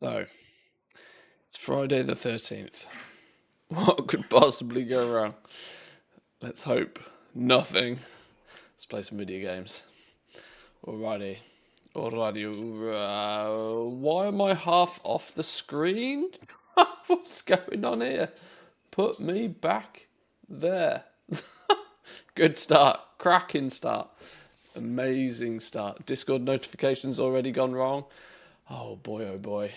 So, it's Friday the 13th. What could possibly go wrong? Let's hope nothing. Let's play some video games. Alrighty. Why am I half off the screen? What's going on here? Put me back there. Good start. Cracking start. Amazing start. Discord notifications already gone wrong. Oh boy, oh boy.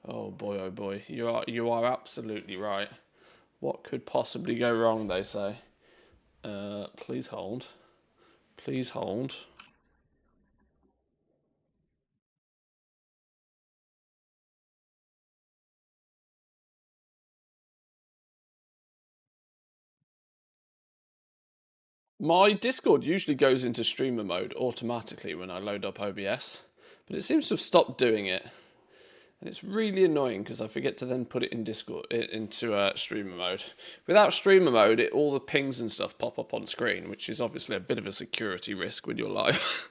Oh boy, oh boy. You are absolutely right. What could possibly go wrong, they say. Please hold. Please hold. My Discord usually goes into streamer mode automatically when I load up OBS, but it seems to have stopped doing it. And it's really annoying because I forget to then put it in Discord into streamer mode. Without streamer mode, all the pings and stuff pop up on screen, which is obviously a bit of a security risk when you're live.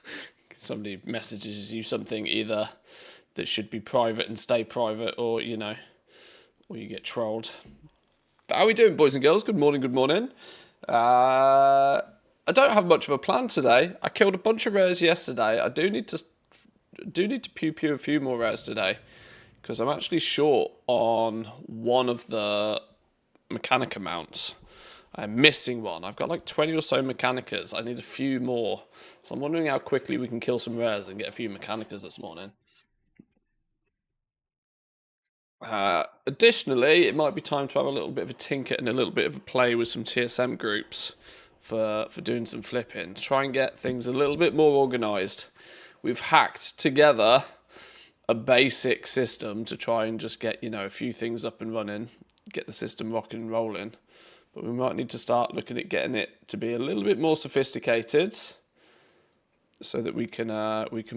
Somebody messages you something either that should be private and stay private, or or you get trolled. But how are we doing, boys and girls? Good morning, good morning. I don't have much of a plan today. I killed a bunch of rares yesterday. I do need to pew a few more rares today, because I'm actually short on one of the Mechanica mounts. I'm missing one. I've got like 20 or so Mechanicas. I need a few more. So I'm wondering how quickly we can kill some rares and get a few Mechanicas this morning. Additionally, it might be time to have a little bit of a tinker and a little bit of a play with some TSM groups for doing some flipping. Try and get things a little bit more organised. We've hacked together a basic system to try and just get, a few things up and running, get the system rocking and rolling. But we might need to start looking at getting it to be a little bit more sophisticated so that we can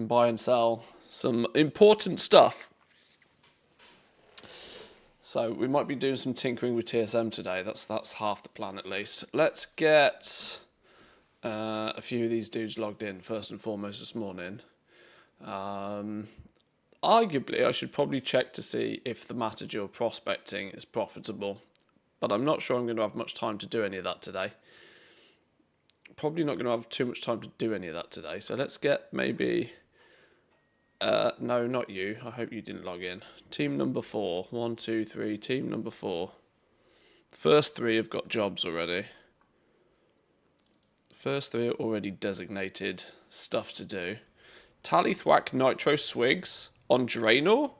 buy and sell some important stuff. So we might be doing some tinkering with TSM today. That's half the plan at least. Let's get a few of these dudes logged in first and foremost this morning. Arguably, I should probably check to see if the Matador prospecting is profitable, but I'm not sure I'm going to have much time to do any of that today. Probably not going to have too much time to do any of that today. So let's get maybe... no, not you. I hope you didn't log in. Team number 4. 1, 2, 3. Team number 4. The first 3 have got jobs already. The first 3 are already designated stuff to do. Tallythwack Nitro Swigs on Draenor?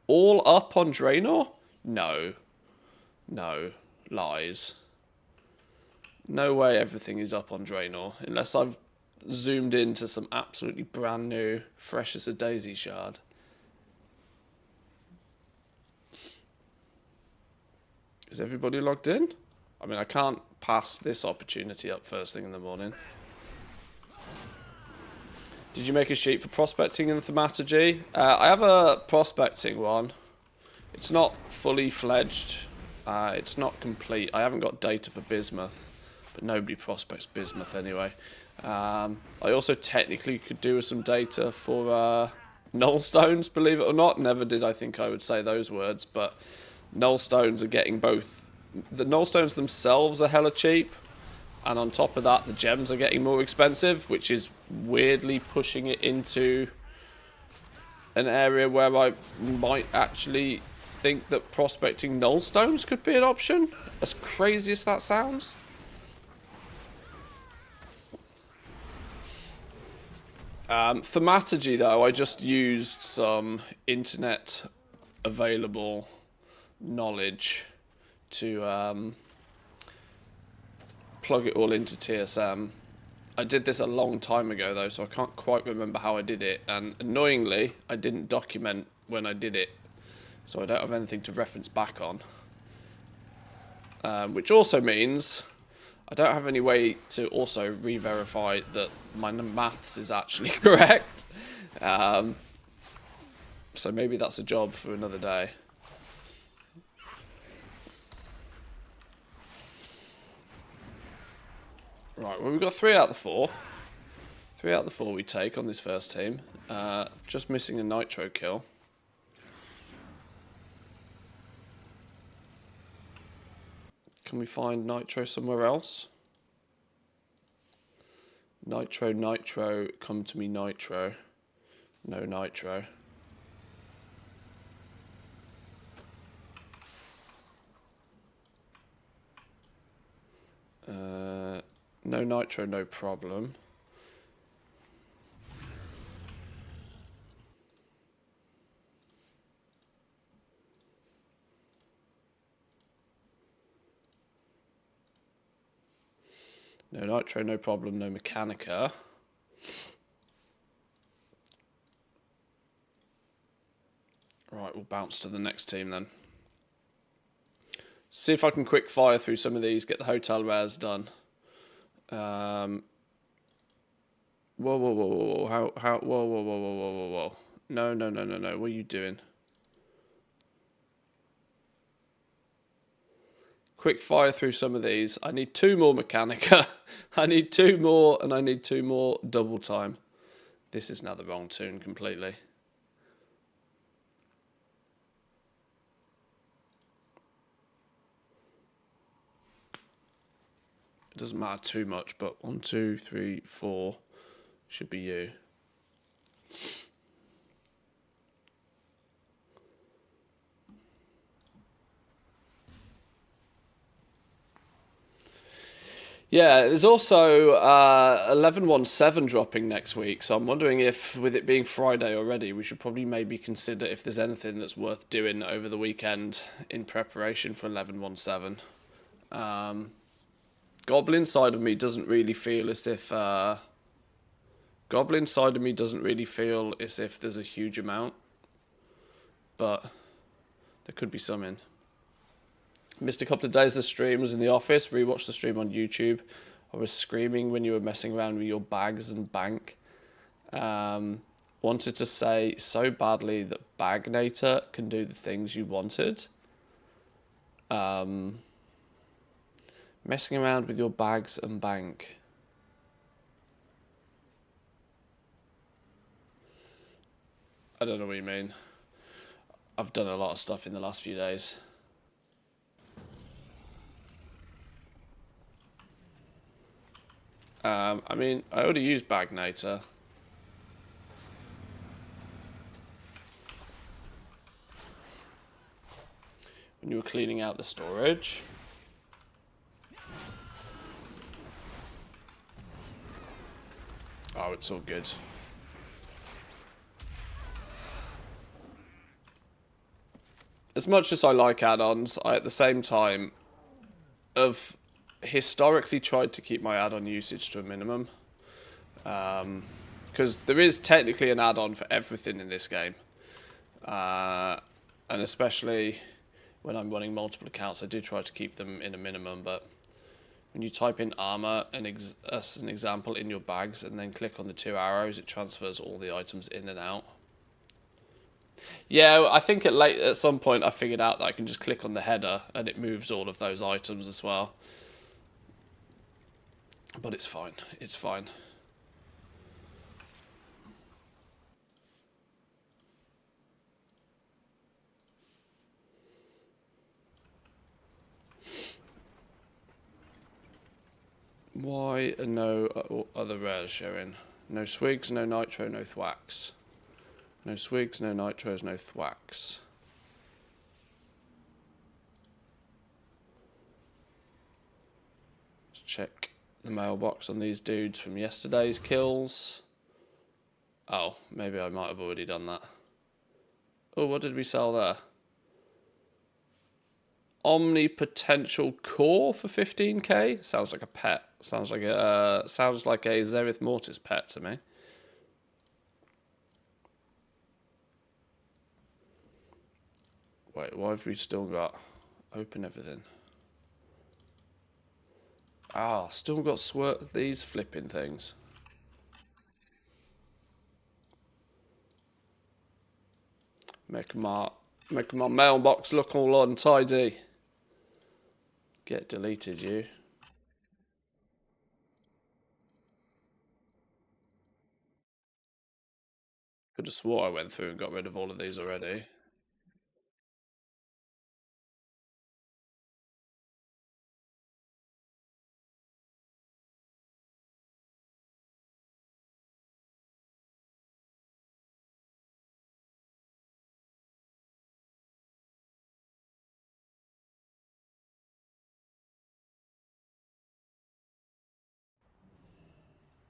All up on Draenor? No. No. Lies. No way everything is up on Draenor. Unless I've zoomed into some absolutely brand new, fresh as a daisy shard. Is everybody logged in? I mean, I can't pass this opportunity up first thing in the morning. Did you make a sheet for prospecting in Thaumaturgy? I have a prospecting one. It's not fully fledged. It's not complete. I haven't got data for bismuth, but nobody prospects bismuth anyway. I also technically could do with some data for null stones, believe it or not. Never did I think I would say those words, but null stones are getting both. The null stones themselves are hella cheap, and on top of that, the gems are getting more expensive, which is weirdly pushing it into an area where I might actually think that prospecting null stones could be an option, as crazy as that sounds. Thaumaturgy, though, I just used some internet available knowledge to plug it all into TSM. I did this a long time ago, though, so I can't quite remember how I did it. And annoyingly, I didn't document when I did it, so I don't have anything to reference back on. Which also means I don't have any way to also re-verify that my maths is actually correct. So maybe that's a job for another day. Right, well, we've got 3 out of the 4. 3 out of the 4 we take on this first team. Just missing a nitro kill. Can we find nitro somewhere else? Nitro, nitro, come to me nitro. No nitro. No nitro, no problem. No nitro, no problem, no mechanica. Right, we'll bounce to the next team then. See if I can quick fire through some of these, get the hotel rares done. Whoa, whoa, whoa, whoa, whoa, whoa, whoa, whoa, whoa, whoa, whoa, whoa. No, no, no, no, no, what are you doing? Quick fire through some of these. I need 2 more Mechanica. I need 2 more, and I need 2 more double time. This is now the wrong tune completely. It doesn't matter too much, but 1, 2, 3, 4 should be you. Yeah, there's also 1117 dropping next week, so I'm wondering if, with it being Friday already, we should probably maybe consider if there's anything that's worth doing over the weekend in preparation for 1117. Goblin side of me doesn't really feel as if there's a huge amount, but there could be some in. Missed a couple of days of the stream, was in the office, rewatched the stream on YouTube. I was screaming when you were messing around with your bags and bank. Wanted to say so badly that Bagnator can do the things you wanted. Messing around with your bags and bank. I don't know what you mean. I've done a lot of stuff in the last few days. I mean, I already used Bagnator. When you were cleaning out the storage. Oh, it's all good. As much as I like add-ons, I at the same time have historically tried to keep my add-on usage to a minimum. Because there is technically an add-on for everything in this game. And especially when I'm running multiple accounts, I do try to keep them in a minimum, but when you type in armor as an example in your bags and then click on the 2 arrows, it transfers all the items in and out. Yeah, I think at some point I figured out that I can just click on the header and it moves all of those items as well. But it's fine. It's fine. Why are no other rares showing? No swigs, no nitro, no thwacks. No swigs, no nitros, no thwacks. Let's check the mailbox on these dudes from yesterday's kills. Oh, maybe I might have already done that. Oh, what did we sell there? Omnipotential core for 15k? Sounds like a pet. Sounds like a Zerith Mortis pet to me. Wait, why have we still got open everything? Ah, still got these flipping things. Make my mailbox look all untidy. Get deleted, you. Could have swore I went through and got rid of all of these already.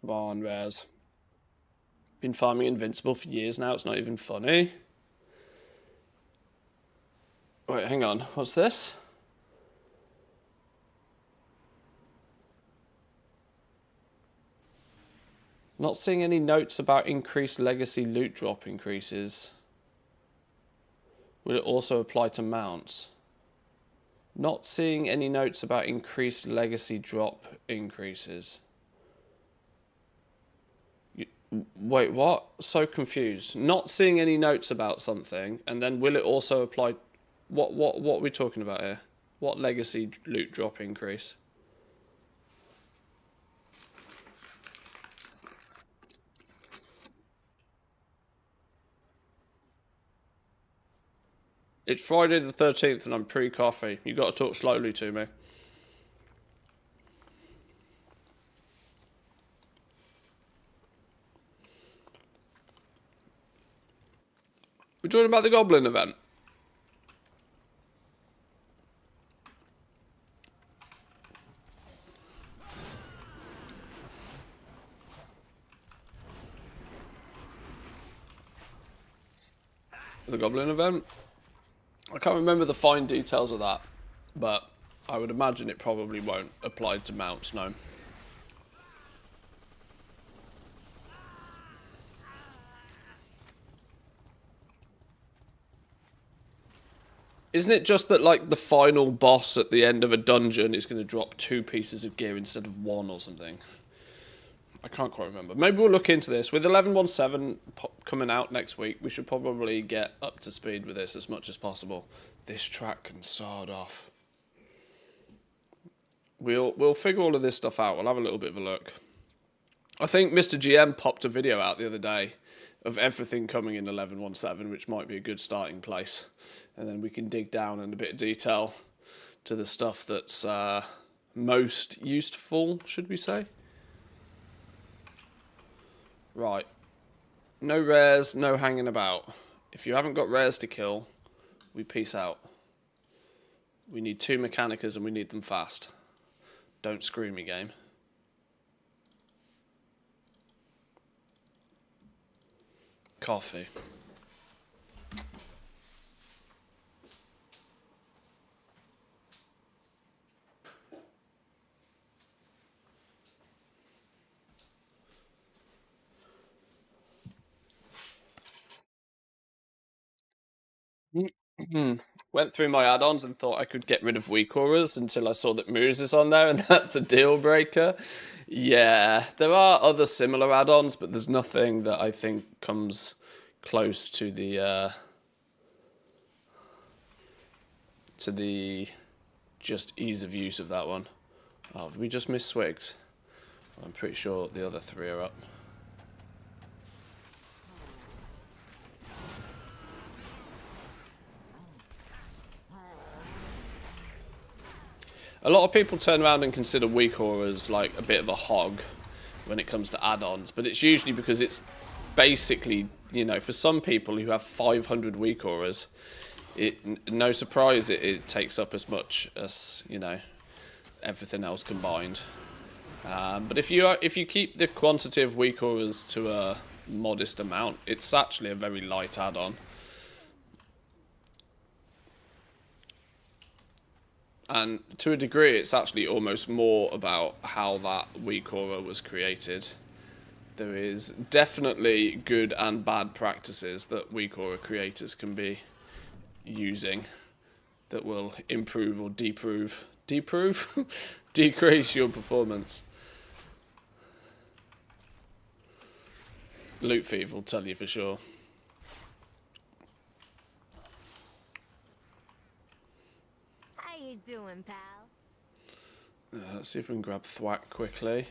Come on, Rares. Been farming Invincible for years now, it's not even funny. Wait, hang on, what's this? Not seeing any notes about increased legacy loot drop increases. Will it also apply to mounts? Not seeing any notes about increased legacy drop increases. Wait, what? So confused. Not seeing any notes about something, and then will it also apply? What are we talking about here? What legacy loot drop increase? It's Friday the 13th and I'm pre-coffee. You got to talk slowly to me. We're talking about the Goblin event. The Goblin event? I can't remember the fine details of that, but I would imagine it probably won't apply to mounts, no. Isn't it just that, like, the final boss at the end of a dungeon is going to drop 2 pieces of gear instead of 1 or something? I can't quite remember. Maybe we'll look into this. With 11.17 coming out next week, we should probably get up to speed with this as much as possible. This track can sod off. We'll figure all of this stuff out. We'll have a little bit of a look. I think Mr. GM popped a video out the other day of everything coming in 11.17, which might be a good starting place. And then we can dig down in a bit of detail to the stuff that's most useful, should we say? Right. No rares, no hanging about. If you haven't got rares to kill, we peace out. We need 2 Mechanicas and we need them fast. Don't screw me, game. Coffee. Went through my add-ons and thought I could get rid of weak auras until I saw that Moose is on there, and that's a deal breaker. Yeah, there are other similar add-ons, but there's nothing that I think comes close to the just ease of use of that one. Oh, did we just miss Swigs? I'm pretty sure the other 3 are up. A lot of people turn around and consider weak auras like a bit of a hog when it comes to add-ons, but it's usually because it's basically, you know, for some people who have 500 weak auras, no surprise it takes up as much as, you know, everything else combined. But if you keep the quantity of weak auras to a modest amount, it's actually a very light add-on. And to a degree, it's actually almost more about how that weak aura was created. There is definitely good and bad practices that weak aura creators can be using that will improve or decrease your performance. Loot Thief will tell you for sure. Doing, pal? Let's see if we can grab Thwack quickly.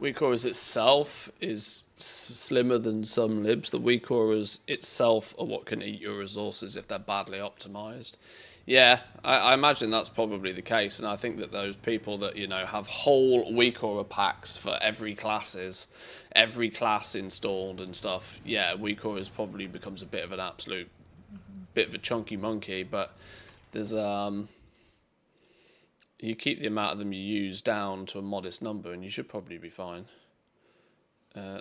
Weak auras itself is slimmer than some libs. The weak auras itself are what can eat your resources if they're badly optimized. Yeah, I imagine that's probably the case, and I think that those people that, you know, have whole weak aura packs for every class installed and stuff, yeah, weak auras probably becomes a bit of an absolute, bit of a chunky monkey, but there's, you keep the amount of them you use down to a modest number and you should probably be fine.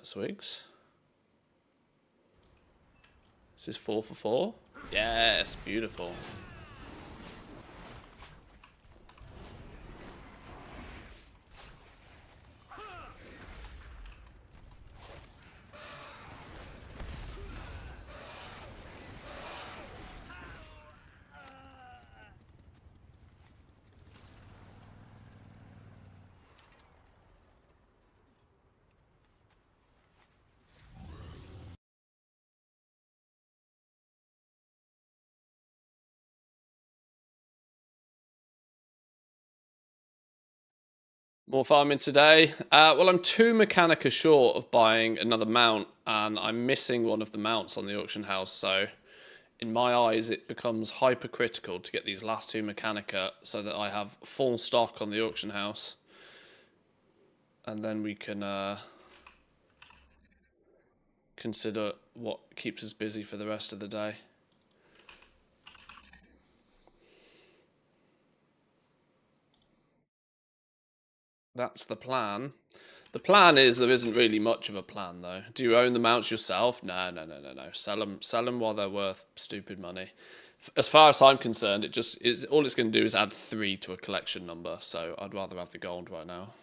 Swigs. Is this 4 for 4? Yes, beautiful. More farming today. Well, I'm 2 Mechanica short of buying another mount, and I'm missing one of the mounts on the auction house, so in my eyes it becomes hypercritical to get these last 2 Mechanica so that I have full stock on the auction house. And then we can consider what keeps us busy for the rest of the day. That's the plan. The plan is there isn't really much of a plan, though. Do you own the mounts yourself? No. Sell them while they're worth stupid money. As far as I'm concerned, it just is all it's going to do is add 3 to a collection number. So I'd rather have the gold right now.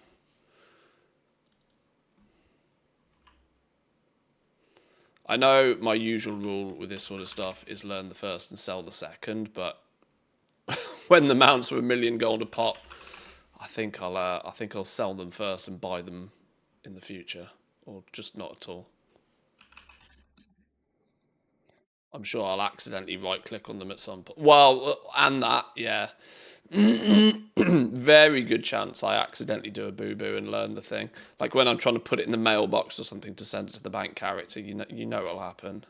I know my usual rule with this sort of stuff is learn the first and sell the second, but when the mounts are 1,000,000 gold a pop, I think I'll sell them first and buy them in the future, or just not at all. I'm sure I'll accidentally right-click on them at some point. Well, and that, yeah. Very good chance I accidentally do a boo-boo and learn the thing. Like when I'm trying to put it in the mailbox or something to send it to the bank character, you know it'll happen.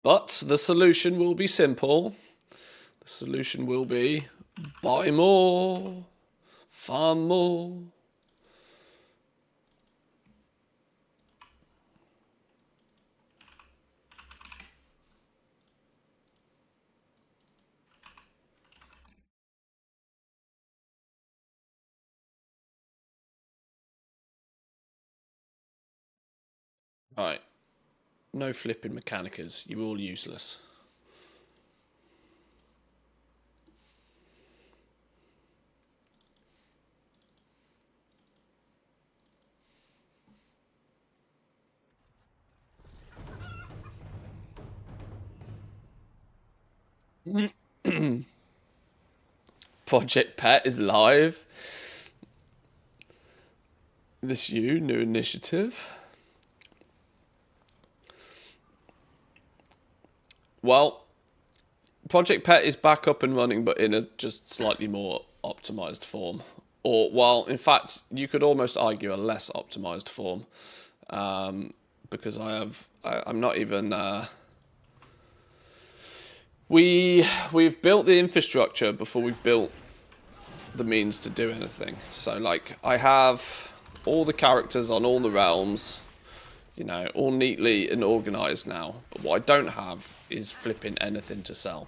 But the solution will be simple. The solution will be buy more, farm more. Right. No flipping Mechanicas. You're all useless. Project Pet is live. This new initiative. Well, Project Pet is back up and running, but in a just slightly more optimized form. Or, well, in fact, you could almost argue a less optimized form. Because I'm not even... We've built the infrastructure before we've built the means to do anything. So, like, I have all the characters on all the realms, you know, all neatly and organized now. But what I don't have is flipping anything to sell.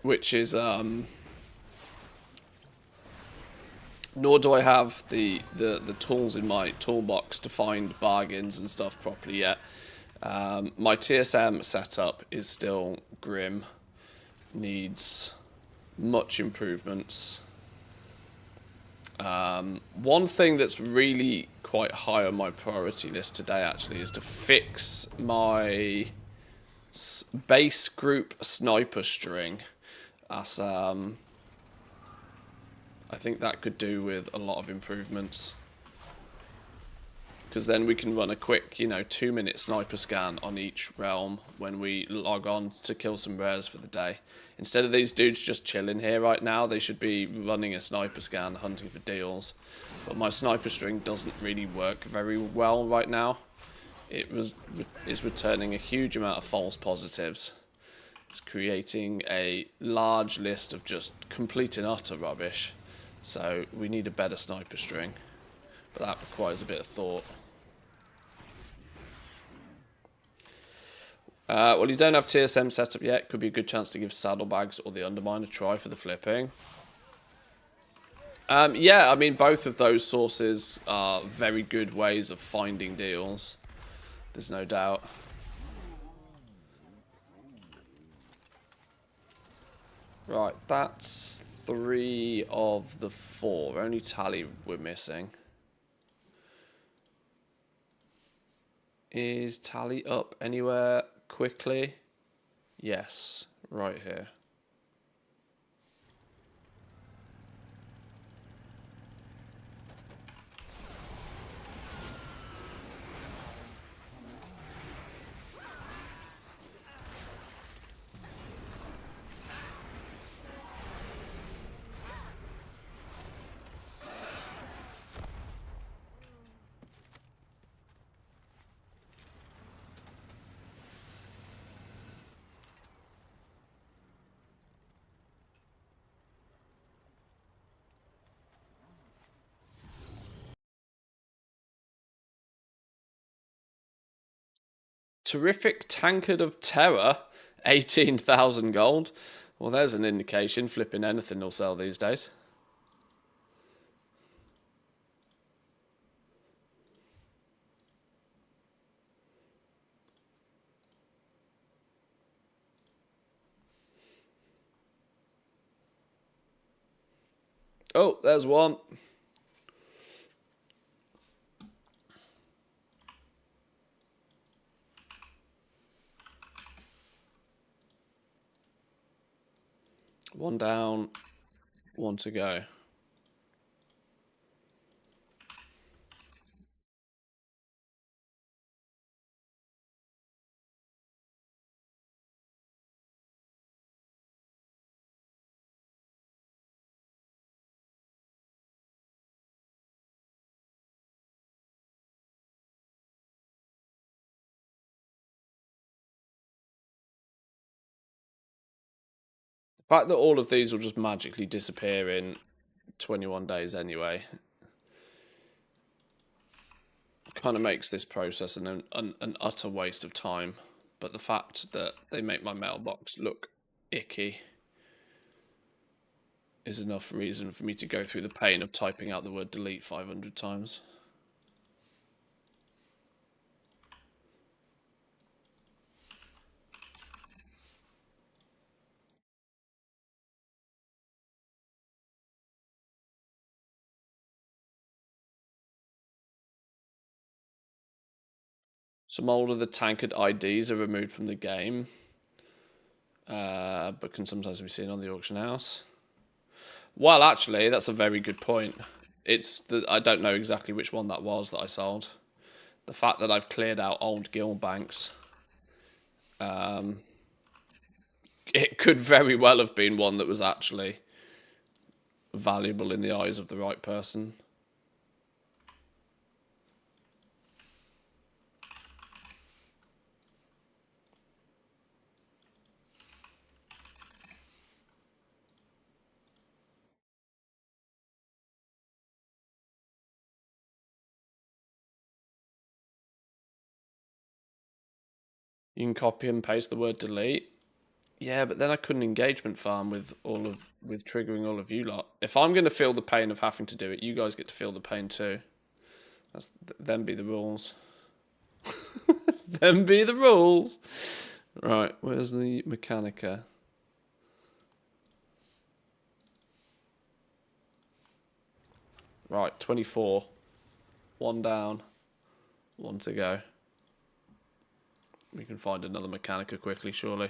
Which is, nor do I have the tools in my toolbox to find bargains and stuff properly yet. My TSM setup is still grim. Needs much improvements. One thing that's really quite high on my priority list today actually is to fix my base group sniper string. As I think that could do with a lot of improvements. because then we can run a quick, 2-minute sniper scan on each realm when we log on to kill some rares for the day. Instead of these dudes just chilling here right now, they should be running a sniper scan, hunting for deals. But my sniper string doesn't really work very well right now. It is returning a huge amount of false positives. It's creating a large list of just complete and utter rubbish. So we need a better sniper string. But that requires a bit of thought. Well, you don't have TSM set up yet. Could be a good chance to give Saddlebags or the Undermine a try for the flipping. Yeah, I mean, both of those sources are very good ways of finding deals. There's no doubt. Right, that's 3 of the 4. Only Tally we're missing. Is Tally up anywhere quickly? Yes, right here. Terrific Tankard of Terror, 18,000 gold. Well, there's an indication. Flipping anything will sell these days. Oh, there's one. One down, one to go. The fact that all of these will just magically disappear in 21 days anyway kind of makes this process an utter waste of time. But the fact that they make my mailbox look icky is enough reason for me to go through the pain of typing out the word delete 500 times. Some older the tankard IDs are removed from the game, but can sometimes be seen on the auction house. Well, actually, that's a very good point. I don't know exactly which one that was that I sold. The fact that I've cleared out old guild banks, it could very well have been one that was actually valuable in the eyes of the right person. You can copy and paste the word delete. Yeah, but then I couldn't engagement farm with triggering all of you lot. If I'm going to feel the pain of having to do it, you guys get to feel the pain too. Them be the rules. Them be the rules. Right, where's the Mechanica? Right, 24. One down, one to go. We can find another Mechanica quickly, surely.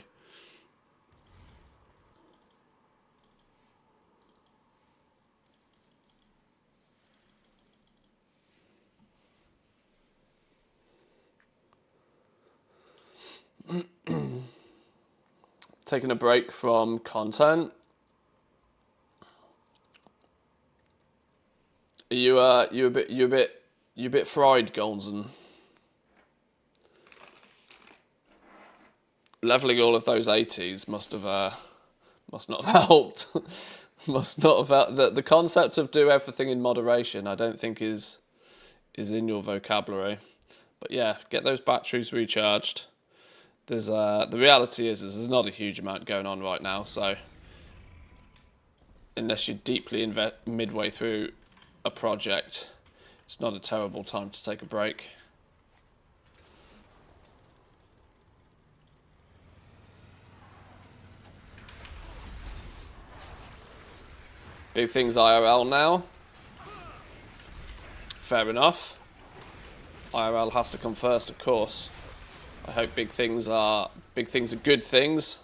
Taking a break from content. Are you a bit fried, Golden? Leveling all of those 80s must not have helped. Must not have helped. The concept of do everything in moderation, I don't think is in your vocabulary. But yeah, get those batteries recharged. There's the reality is there's not a huge amount going on right now, so unless you're deeply midway through a project, it's not a terrible time to take a break. Big things IRL now. Fair enough. IRL has to come first, of course. I hope big things are good things.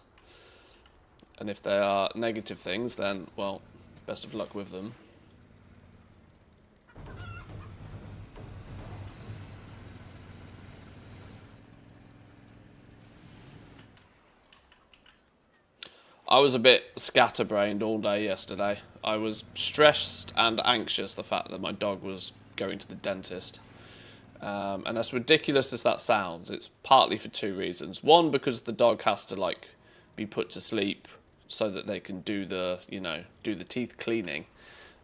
And if they are negative things, then, well, best of luck with them. I was a bit scatterbrained all day yesterday. I was stressed and anxious the fact that my dog was going to the dentist. And as ridiculous as that sounds, it's partly for two reasons. One, because the dog has to like be put to sleep so that they can do the teeth cleaning.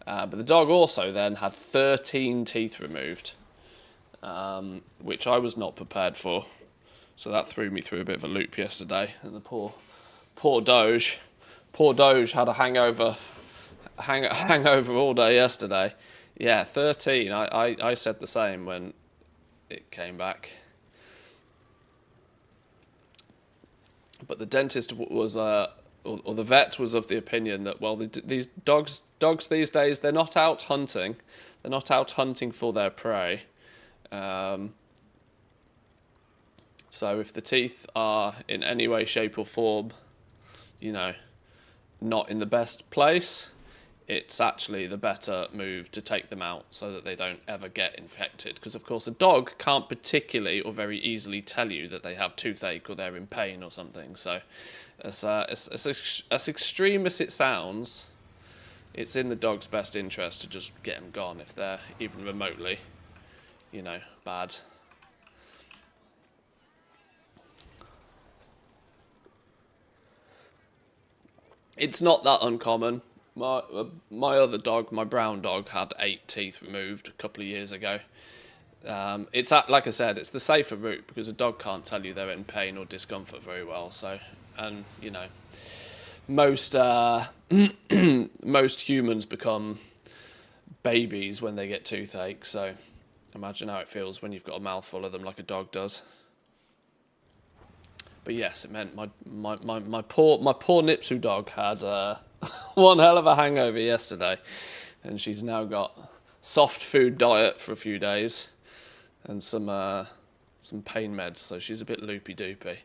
But the dog also then had 13 teeth removed, which I was not prepared for. So that threw me through a bit of a loop yesterday. And the poor Doge had a hangover all day yesterday. Yeah, 13. I said the same when it came back. But the dentist was, or the vet was of the opinion that, well, these dogs these days, they're not out hunting. They're not out hunting for their prey. So if the teeth are in any way, shape or form, not in the best place, it's actually the better move to take them out so that they don't ever get infected. Because, of course, a dog can't particularly or very easily tell you that they have toothache or they're in pain or something. So as extreme as it sounds, it's in the dog's best interest to just get them gone if they're even remotely, bad. It's not that uncommon. My other dog, my brown dog, had 8 teeth removed a couple of years ago. It's like I said, it's the safer route because a dog can't tell you they're in pain or discomfort very well. So, and most most humans become babies when they get toothache. So, imagine how it feels when you've got a mouthful of them like a dog does. But yes, it meant my poor Nipsu dog had one hell of a hangover yesterday, and she's now got soft food diet for a few days and some pain meds, so she's a bit loopy doopy.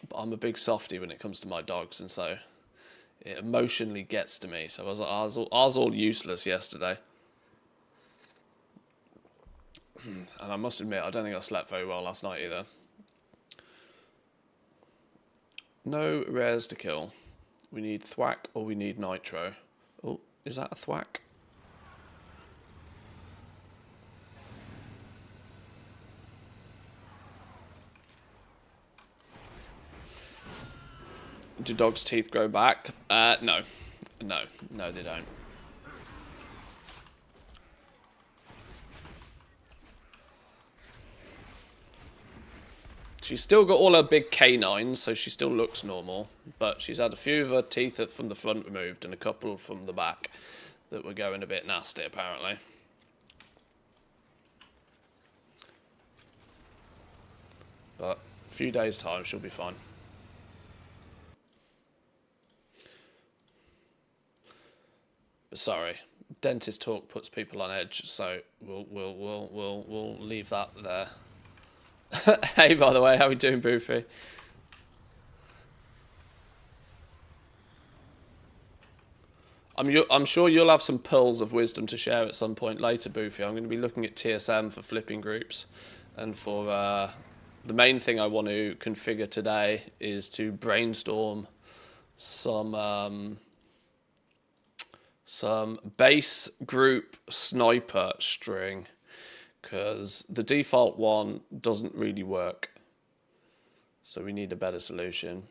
But I'm a big softie when it comes to my dogs, and so it emotionally gets to me. So I was all useless yesterday, and I must admit I don't think I slept very well last night either. No rares to kill. We need thwack or we need nitro. Oh, is that a thwack? Do dogs' teeth grow back? No, they don't. She's still got all her big canines, so she still looks normal. But she's had a few of her teeth from the front removed and a couple from the back that were going a bit nasty, apparently. But a few days' time, she'll be fine. But sorry, dentist talk puts people on edge, so we'll leave that there. Hey, by the way, how are we doing, Boofy? I'm sure you'll have some pearls of wisdom to share at some point later, Boofy. I'm going to be looking at TSM for flipping groups and for the main thing I want to configure today is to brainstorm some base group sniper string, because the default one doesn't really work. So we need a better solution.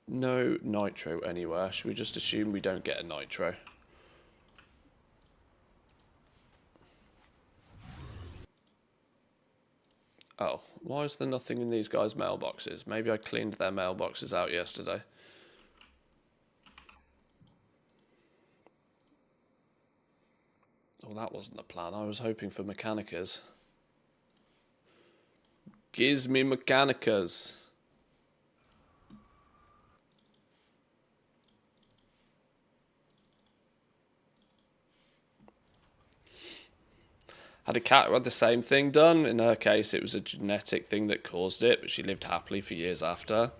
No nitro anywhere. Should we just assume we don't get a nitro? Oh, why is there nothing in these guys' mailboxes? Maybe I cleaned their mailboxes out yesterday. Oh, that wasn't the plan. I was hoping for Mechanicas. Gives me Mechanicas. Had a cat who had the same thing done. In her case, it was a genetic thing that caused it, but she lived happily for years after.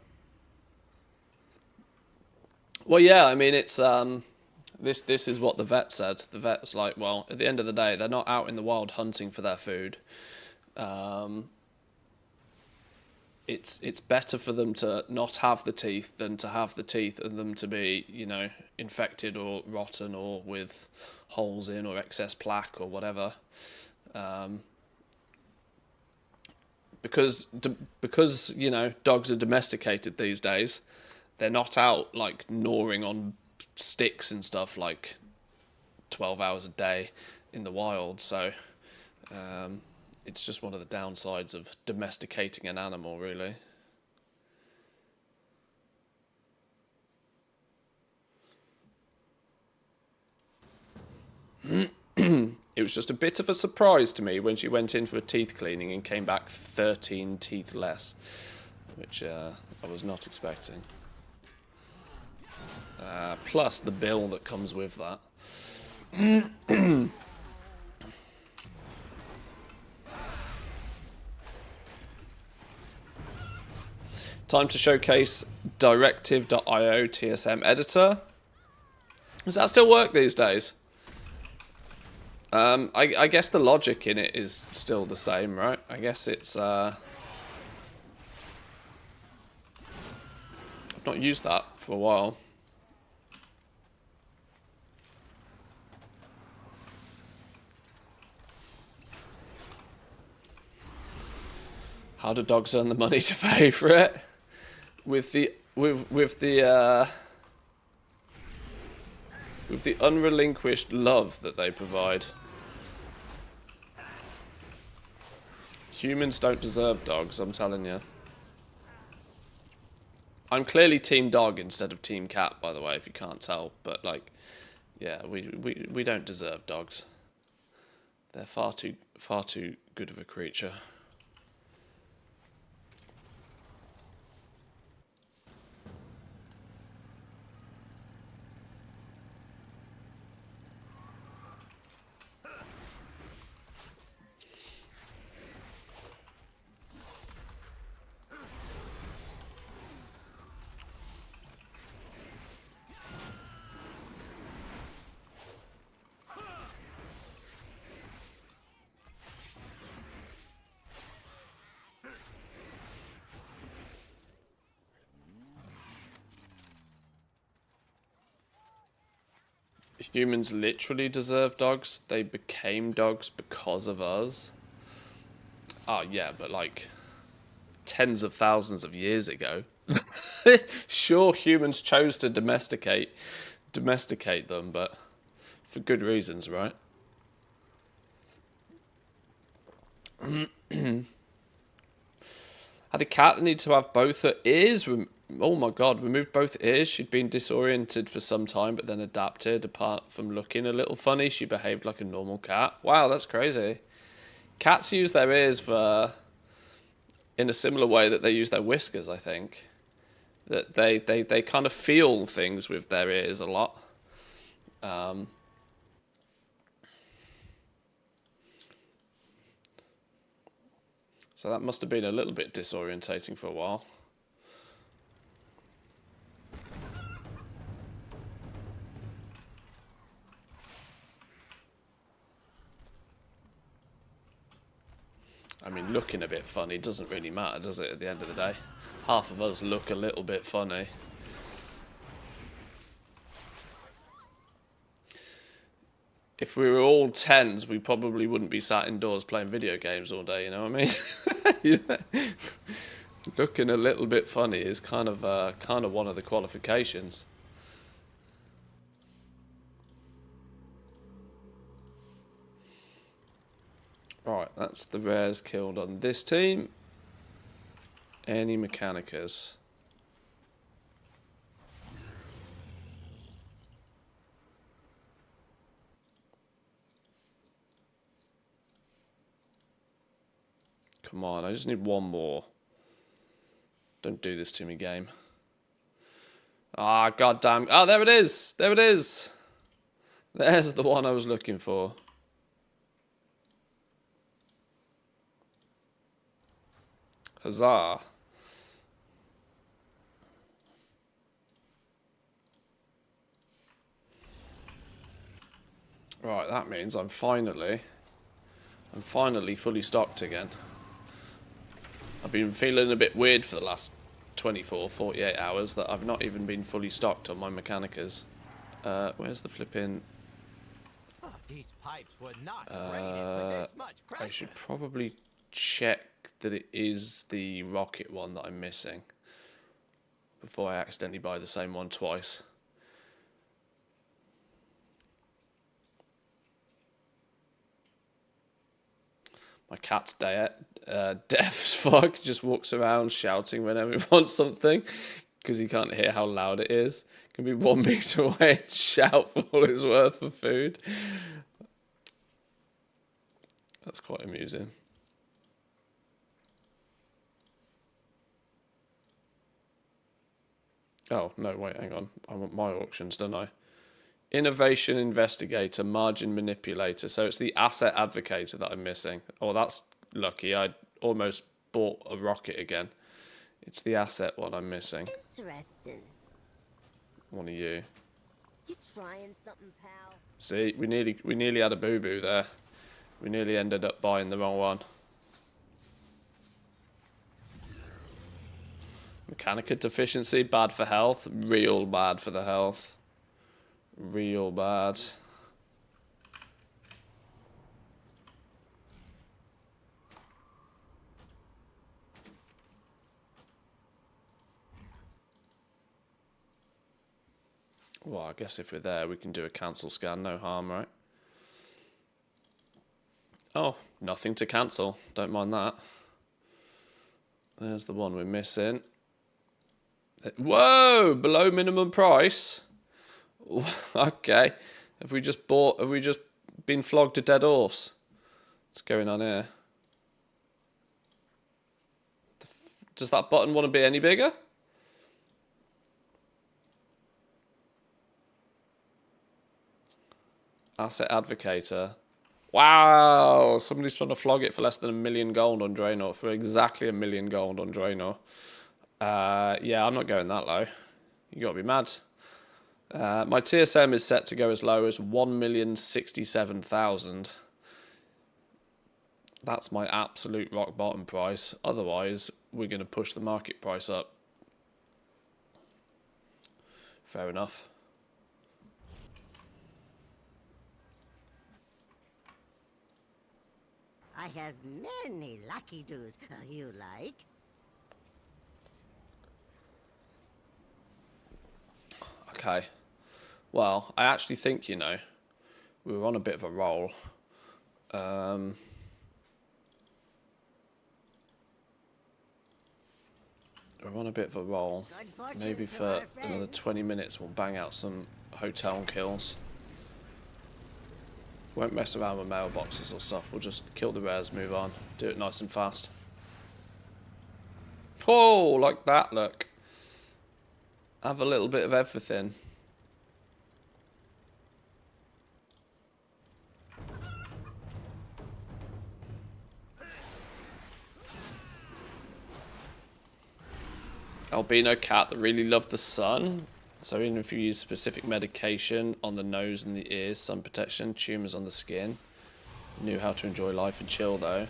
Well, yeah, I mean, it's this is what the vet said. The vet was like, well, at the end of the day, they're not out in the wild hunting for their food. It's better for them to not have the teeth than to have the teeth and them to be, you know, infected or rotten or with holes in or excess plaque or whatever. Because you know, dogs are domesticated these days, they're not out like gnawing on sticks and stuff like 12 hours a day in the wild. So it's just one of the downsides of domesticating an animal, really. It was just a bit of a surprise to me when she went in for a teeth cleaning and came back 13 teeth less, which I was not expecting. Plus the bill that comes with that. Time to showcase Directive.io TSM editor. Does that still work these days? I guess the logic in it is still the same, right? I guess it's... I've not used that for a while. How do dogs earn the money to pay for it? With the unrelinquished love that they provide. Humans don't deserve dogs, I'm telling you. I'm clearly team dog instead of team cat, by the way, if you can't tell. But like, yeah, we don't deserve dogs. They're far too good of a creature. Humans literally deserve dogs. They became dogs because of us. Oh, yeah, but like tens of thousands of years ago. Sure, humans chose to domesticate them, but for good reasons, right? Had a cat that needed to have both her ears. Oh my god, removed both ears. She'd been disoriented for some time, but then adapted. Apart from looking a little funny, she behaved like a normal cat. Wow, that's crazy. Cats use their ears for, in a similar way that they use their whiskers, I think. That they kind of feel things with their ears a lot. So that must have been a little bit disorientating for a while. I mean, looking a bit funny doesn't really matter, does it, at the end of the day? Half of us look a little bit funny. If we were all 10s, we probably wouldn't be sat indoors playing video games all day, you know what I mean? Yeah. Looking a little bit funny is kind of one of the qualifications. Right, that's the rares killed on this team. Any Mechanicas? Come on, I just need one more. Don't do this to me, game. Ah, goddamn. Oh, there it is. There it is. There's the one I was looking for. Huzzah. Right, that means I'm finally fully stocked again. I've been feeling a bit weird for the last 24, 48 hours that I've not even been fully stocked on my Mechanicas. Where's the flipping... Oh, these pipes were not rated for this much pressure. I should probably check that it is the rocket one that I'm missing before I accidentally buy the same one twice. My cat's deaf as fuck, just walks around shouting whenever he wants something because he can't hear how loud it is. Can be 1 meter away and shout for all it's worth for food. That's quite amusing. Oh, no, wait, hang on. I want my auctions, don't I? Innovation Investigator, Margin Manipulator. So it's the Asset Advocator that I'm missing. Oh, that's lucky. I almost bought a rocket again. It's the Asset one I'm missing. Interesting. One of you. You trying something, pal? See, we nearly had a boo-boo there. We nearly ended up buying the wrong one. Mechanica deficiency, bad for health. Real bad for the health. Real bad. Well, I guess if we're there, we can do a cancel scan. No harm, right? Oh, nothing to cancel. Don't mind that. There's the one we're missing. Whoa! Below minimum price? Okay. Have we just been flogged a dead horse? What's going on here? Does that button want to be any bigger? Asset Advocator. Wow! Somebody's trying to flog it for less than 1 million gold on Draenor. For exactly 1 million gold on Draenor. Yeah, I'm not going that low. You gotta be mad. My TSM is set to go as low as 1,067,000. That's my absolute rock bottom price. Otherwise, we're going to push the market price up. Fair enough. I have many lucky doos. You like? Okay. Well, I actually think, you know, we were on a bit of a roll. We're on a bit of a roll. Maybe for another 20 minutes we'll bang out some hotel kills. Won't mess around with mailboxes or stuff. We'll just kill the rares, move on. Do it nice and fast. Oh, like that, look. Have a little bit of everything. Albino cat that really loved the sun. So even if you use specific medication on the nose and the ears, sun protection, tumours on the skin. Knew how to enjoy life and chill though.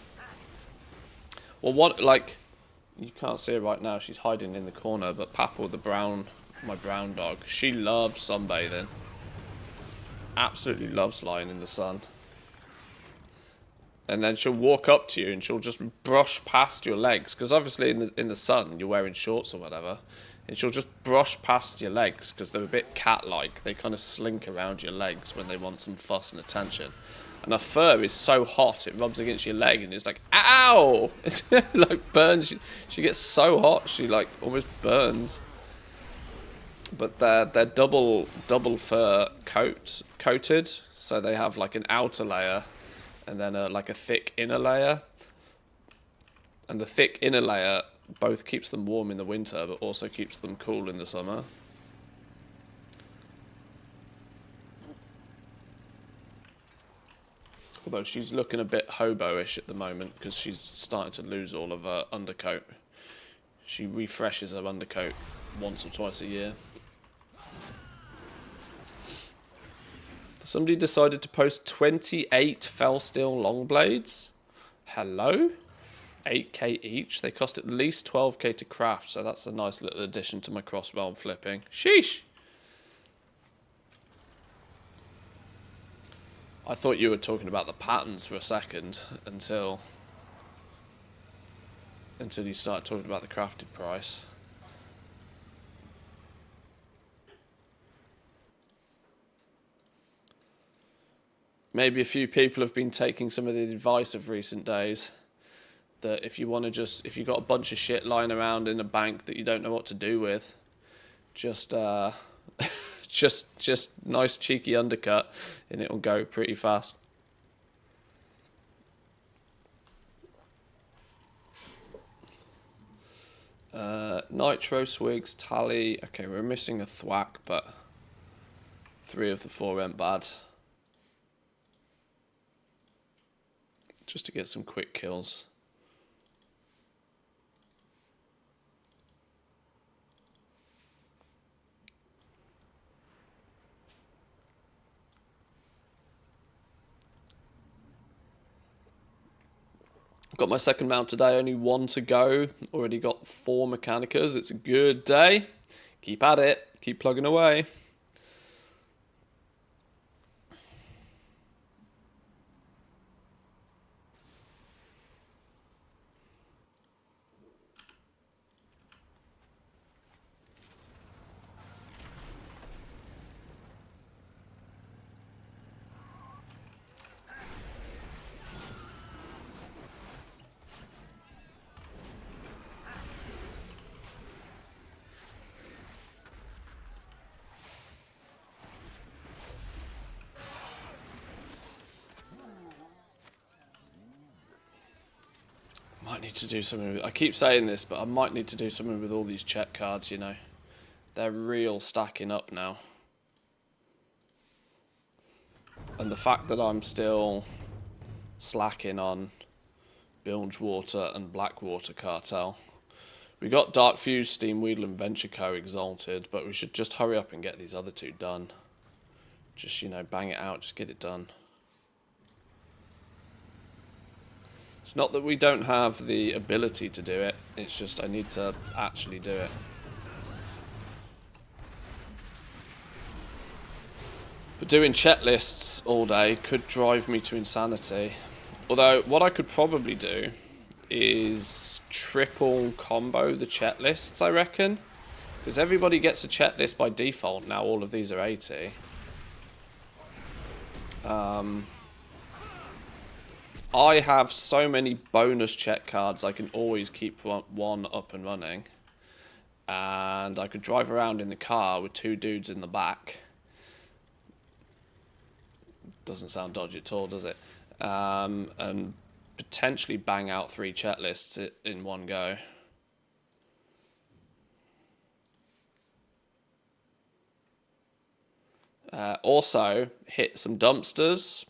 Well, what, like, you can't see her right now. She's hiding in the corner, but Papa, my brown dog, she loves sunbathing. Absolutely loves lying in the sun. And then she'll walk up to you and she'll just brush past your legs. Because obviously in the sun, you're wearing shorts or whatever. And she'll just brush past your legs because they're a bit cat-like. They kind of slink around your legs when they want some fuss and attention. And her fur is so hot, it rubs against your leg and it's like, ow! It like burns. She gets so hot, she like almost burns. But they're double fur coated. So they have like an outer layer and then like a thick inner layer. And the thick inner layer both keeps them warm in the winter, but also keeps them cool in the summer. Although she's looking a bit hobo-ish at the moment because she's starting to lose all of her undercoat. She refreshes her undercoat once or twice a year. Somebody decided to post 28 fell steel long blades. Hello? 8k each. They cost at least 12k to craft, so that's a nice little addition to my cross realm flipping. Sheesh! I thought you were talking about the patterns for a second until you started talking about the crafted price. Maybe a few people have been taking some of the advice of recent days that if you want to if you've got a bunch of shit lying around in a bank that you don't know what to do with, just just nice cheeky undercut and it'll go pretty fast. Nitro, Swigs, Tally. Okay, we're missing a thwack, but 3 of the 4 went bad. Just to get some quick kills. Got my second mount today, only 1 to go. Already got 4 Mechanicas. It's a good day. Keep at it. Keep plugging away. Might need to do something with, I keep saying this, but I might need to do something with all these check cards, you know. They're real stacking up now. And the fact that I'm still slacking on Bilgewater and Blackwater Cartel. We got Dark Fuse, Steam Wheel and Venture Co. exalted, but we should just hurry up and get these other 2 done. Just, you know, bang it out, just get it done. It's not that we don't have the ability to do it, it's just I need to actually do it. But doing checklists all day could drive me to insanity. Although, what I could probably do is triple combo the checklists, I reckon. Because everybody gets a checklist by default now, all of these are 80. I have so many bonus check cards, I can always keep one up and running. And I could drive around in the car with 2 dudes in the back. Doesn't sound dodgy at all, does it? And potentially bang out 3 checklists in one go. Also, hit some dumpsters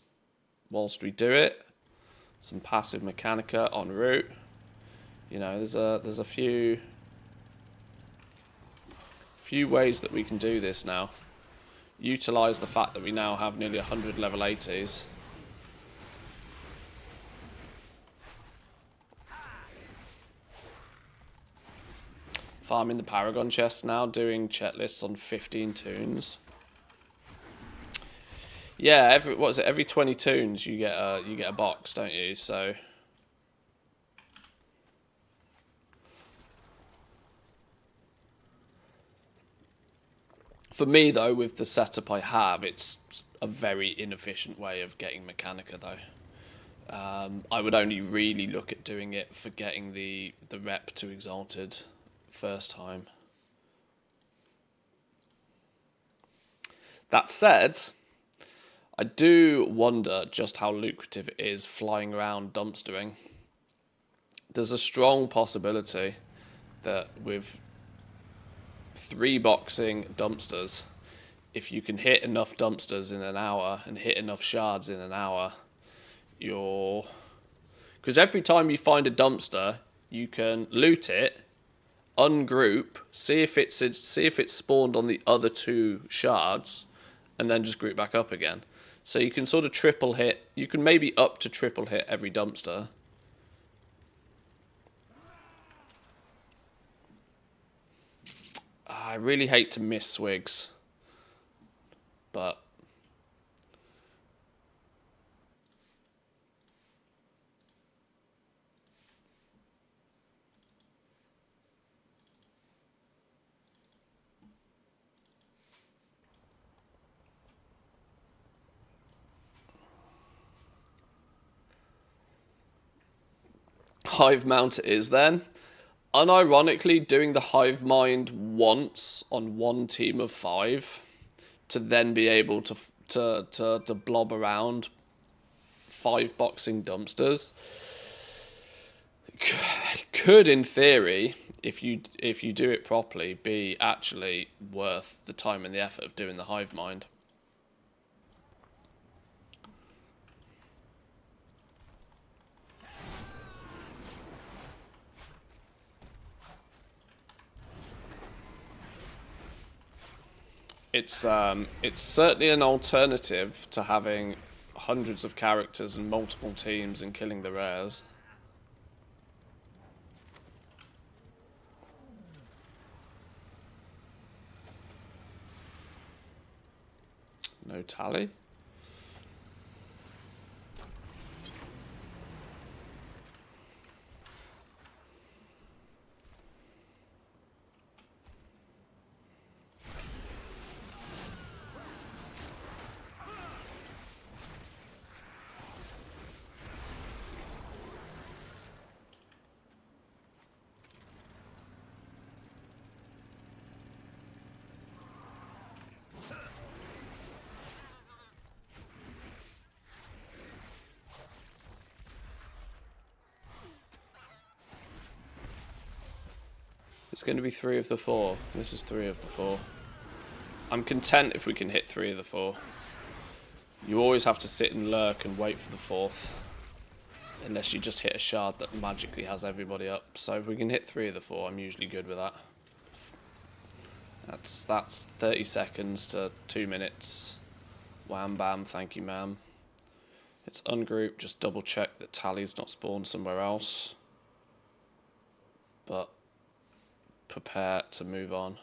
whilst we do it. Some passive Mechanica en route. You know, there's a few ways that we can do this now. Utilize the fact that we now have nearly 100 level 80s. farming the Paragon chest now, doing checklists on 15 toons. Yeah, every 20 toons you get a box, don't you? So for me though, with the setup I have, it's a very inefficient way of getting Mechanica though. I would only really look at doing it for getting the rep to Exalted first time. That said, I do wonder just how lucrative it is flying around dumpstering. There's a strong possibility that with 3-boxing dumpsters, if you can hit enough dumpsters in an hour and hit enough shards in an hour, because every time you find a dumpster, you can loot it, ungroup, see if it's spawned on the other 2 shards, and then just group back up again. So you can sort of triple hit. You can maybe up to triple hit every dumpster. I really hate to miss swigs, but hive mount it is then. Unironically, doing the hive mind once on one team of 5 to then be able to blob around 5-boxing dumpsters could, in theory, if you do it properly, be actually worth the time and the effort of doing the hive mind. It's certainly an alternative to having hundreds of characters and multiple teams and killing the rares. No tally? It's going to be 3 of the 4. This is 3 of the 4. I'm content if we can hit 3 of the 4. You always have to sit and lurk and wait for the 4th. Unless you just hit a shard that magically has everybody up. So if we can hit 3 of the 4, I'm usually good with that. That's 30 seconds to 2 minutes. Wham bam, thank you ma'am. It's ungroup, just double check that tally's not spawned somewhere else. But prepare to move on.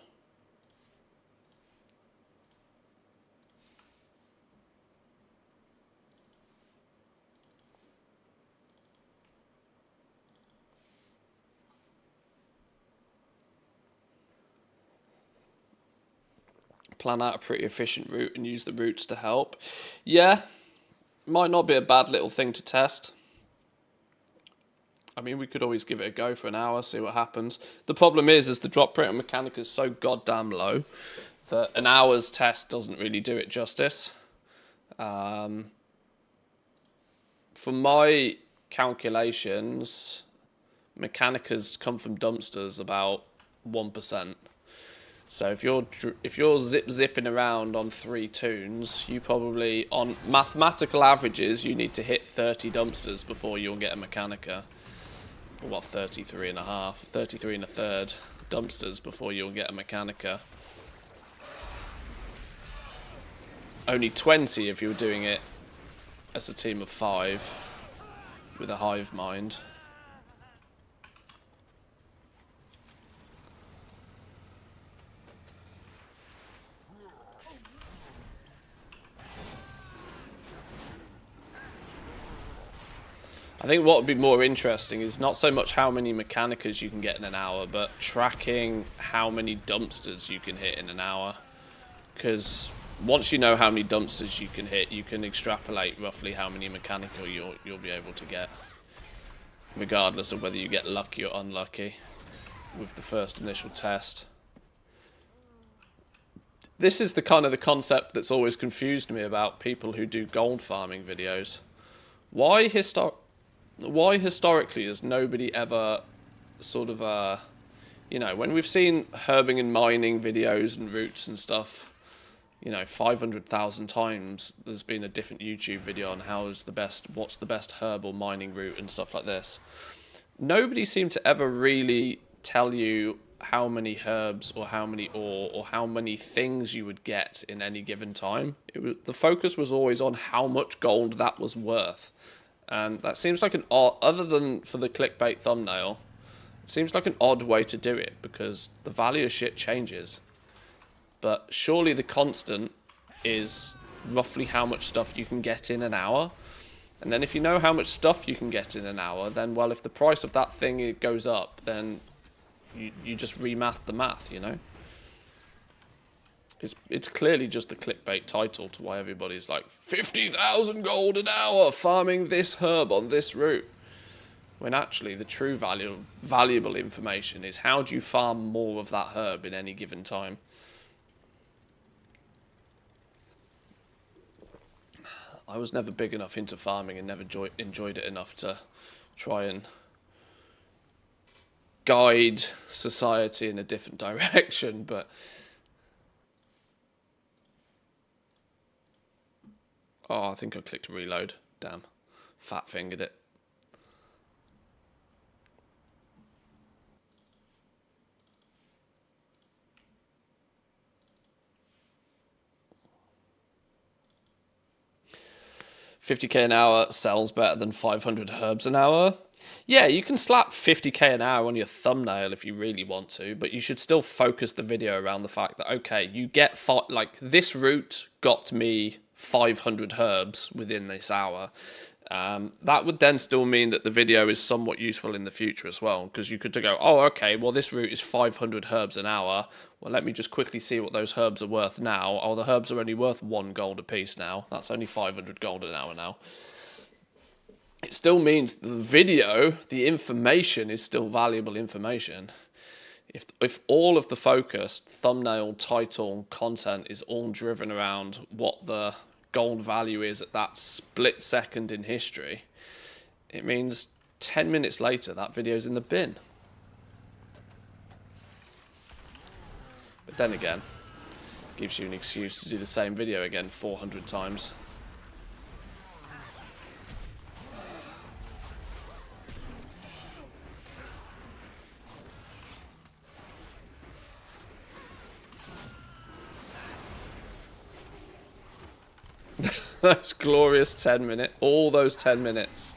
Plan out a pretty efficient route and use the routes to help. Yeah, might not be a bad little thing to test. I mean, we could always give it a go for an hour, see what happens. The problem is the drop rate on Mechanica is so goddamn low that an hour's test doesn't really do it justice. For my calculations, Mechanicas come from dumpsters about 1%. So if you're zipping around on 3 toons, you probably, on mathematical averages, you need to hit 30 dumpsters before you'll get a Mechanica. Well, 33 and a half, 33 and a third dumpsters before you'll get a Mechanica. Only 20 if you were doing it as a team of 5 with a hive mind. I think what would be more interesting is not so much how many Mechanicas you can get in an hour, but tracking how many dumpsters you can hit in an hour. Because once you know how many dumpsters you can hit, you can extrapolate roughly how many Mechanical you'll be able to get. Regardless of whether you get lucky or unlucky with the first initial test. This is the kind of the concept that's always confused me about people who do gold farming videos. Why historically has nobody ever sort of, you know, when we've seen herbing and mining videos and routes and stuff, you know, 500,000 times there's been a different YouTube video on what's the best herb or mining route and stuff like this. Nobody seemed to ever really tell you how many herbs or how many ore or how many things you would get in any given time. The focus was always on how much gold that was worth. And that seems like an odd, other than for the clickbait thumbnail, it seems like an odd way to do it because the value of shit changes. But surely the constant is roughly how much stuff you can get in an hour. And then if you know how much stuff you can get in an hour, then, well, if the price of that thing goes up, then you just remath the math, you know? It's clearly just a clickbait title to why everybody's like, 50,000 gold an hour farming this herb on this route. When actually the true valuable information is how do you farm more of that herb in any given time. I was never big enough into farming and never enjoyed it enough to try and guide society in a different direction, but oh, I think I clicked reload. Damn. Fat fingered it. $50k an hour sells better than 500 herbs an hour. Yeah, you can slap 50k an hour on your thumbnail if you really want to, but you should still focus the video around the fact that, okay, you get, like, this route got me 500 herbs within this hour. That would then still mean that the video is somewhat useful in the future as well, because you could go, oh, okay, well, this route is 500 herbs an hour. Well, let me just quickly see what those herbs are worth now. Oh, the herbs are only worth 1 gold a piece now. That's only 500 gold an hour now. It still means the video, the information is still valuable information. If all of the focus, thumbnail, title, content is all driven around what the gold value is at that split second in history, it means 10 minutes later that video's in the bin. But then again, gives you an excuse to do the same video again 400 times. Those glorious 10 minutes, all those 10 minutes,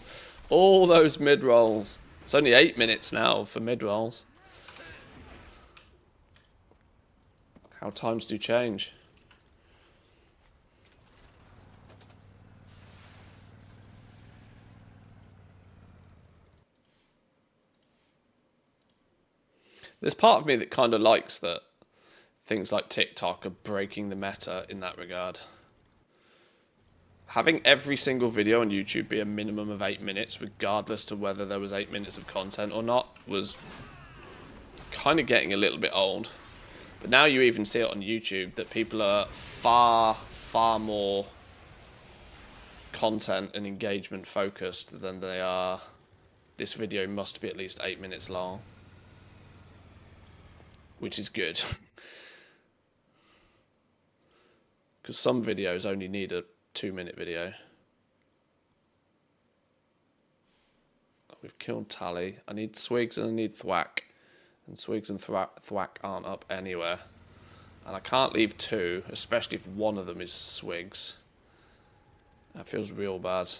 all those mid-rolls. It's only 8 minutes now for mid-rolls. How times do change. There's part of me that kind of likes that things like TikTok are breaking the meta in that regard. Having every single video on YouTube be a minimum of 8 minutes, regardless to whether there was 8 minutes of content or not, was kind of getting a little bit old. But now you even see it on YouTube that people are far, far more content and engagement focused than they are, this video must be at least 8 minutes long. Which is good. Because some videos only need a 2-minute video. We've killed Tally. I need Swigs and I need Thwack. And Swigs and Thwack aren't up anywhere. And I can't leave 2, especially if one of them is Swigs. That feels real bad.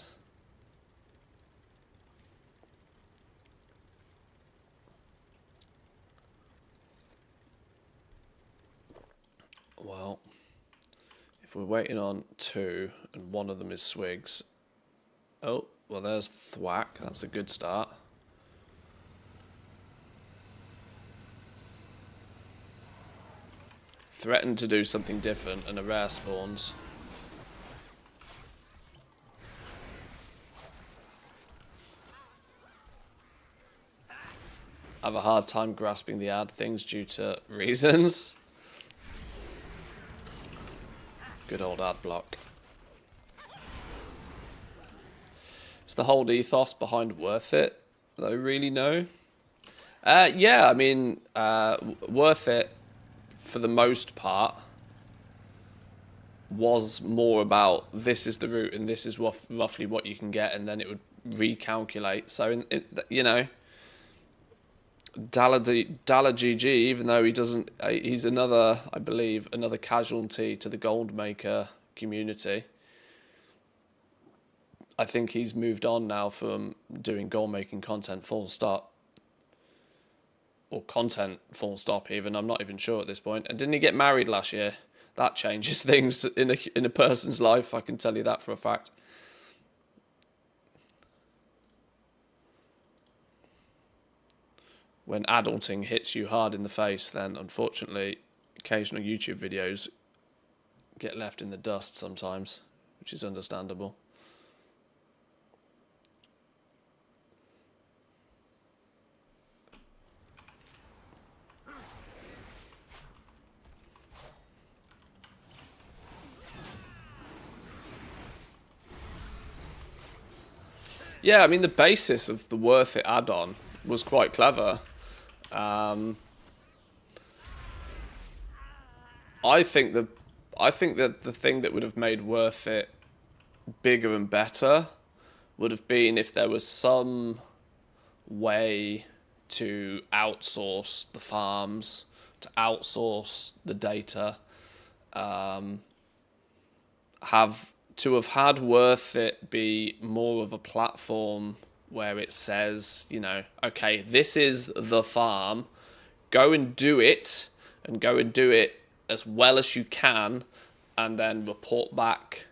Well, if we're waiting on 2 and one of them is Swigs. Oh, Well, there's Thwack. That's a good start. Threatened to do something different and a rare spawns. I have a hard time grasping the ad things due to reasons. Good old ad block. It's the whole ethos behind Worth It that I really know. Yeah, I mean, Worth It, for the most part, was more about this is the route and this is roughly what you can get, and then it would recalculate. So, you know, Dalla GG, even though he doesn't, he's another, I believe, another casualty to the Goldmaker community. I think he's moved on now from doing goal-making content full stop. Or content full stop even, I'm not even sure at this point. And didn't he get married last year? That changes things in a person's life, I can tell you that for a fact. When adulting hits you hard in the face, then unfortunately occasional YouTube videos get left in the dust sometimes, which is understandable. Yeah, I mean, the basis of the Worth It add-on was quite clever. I think that the thing that would have made Worth It bigger and better would have been if there was some way to outsource the farms, to outsource the data, have had Worth It be more of a platform where it says, you know, okay, this is the farm, go and do it, and go and do it as well as you can, and then report back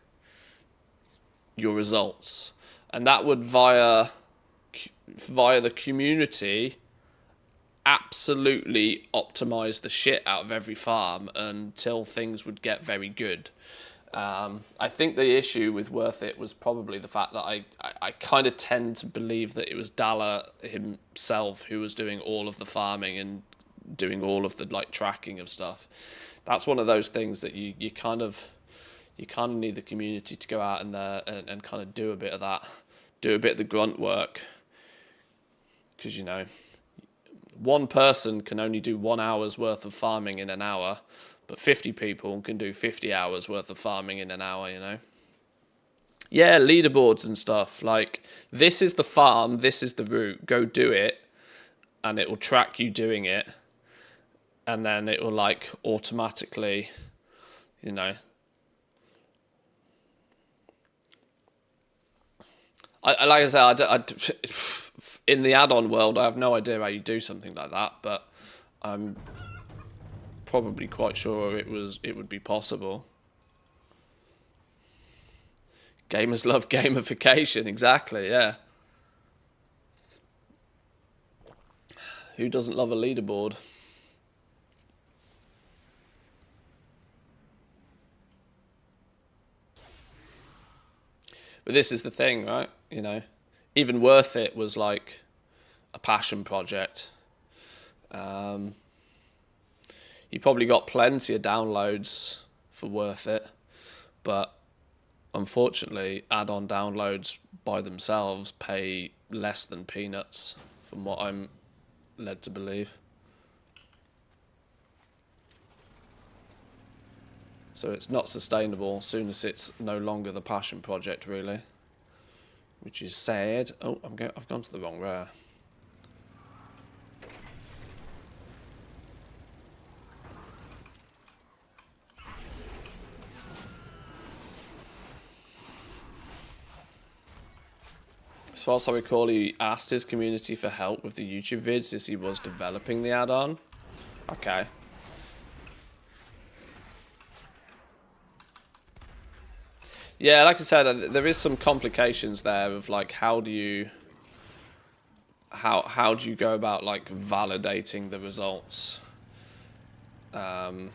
your results. And that would, via the community, absolutely optimize the shit out of every farm until things would get very good. I think the issue with Worth It was probably the fact that I kind of tend to believe that it was Dalla himself who was doing all of the farming and doing all of the like tracking of stuff. That's one of those things that you kind of need the community to go out and and kind of do a bit of that, do a bit of the grunt work, because you know, one person can only do 1 hour's worth of farming in an hour, but 50 people can do 50 hours worth of farming in an hour, you know? Yeah, leaderboards and stuff. Like, this is the farm, this is the route, go do it, and it will track you doing it, and then it will, like, automatically, you know... like I said, in the add-on world, I have no idea how you do something like that, but I'm probably quite sure it would be possible. Gamers love gamification, exactly, yeah. Who doesn't love a leaderboard? But this is the thing, right? You know, even Worth It was like a passion project. You probably got plenty of downloads for Worth It, but unfortunately, add-on downloads by themselves pay less than peanuts, from what I'm led to believe. So it's not sustainable as soon as it's no longer the passion project, really. Which is sad. Oh, I've gone to the wrong rare. As far as I recall, he asked his community for help with the YouTube vids as he was developing the add-on. Okay. Yeah, like I said, there is some complications there of like how do you go about like validating the results? But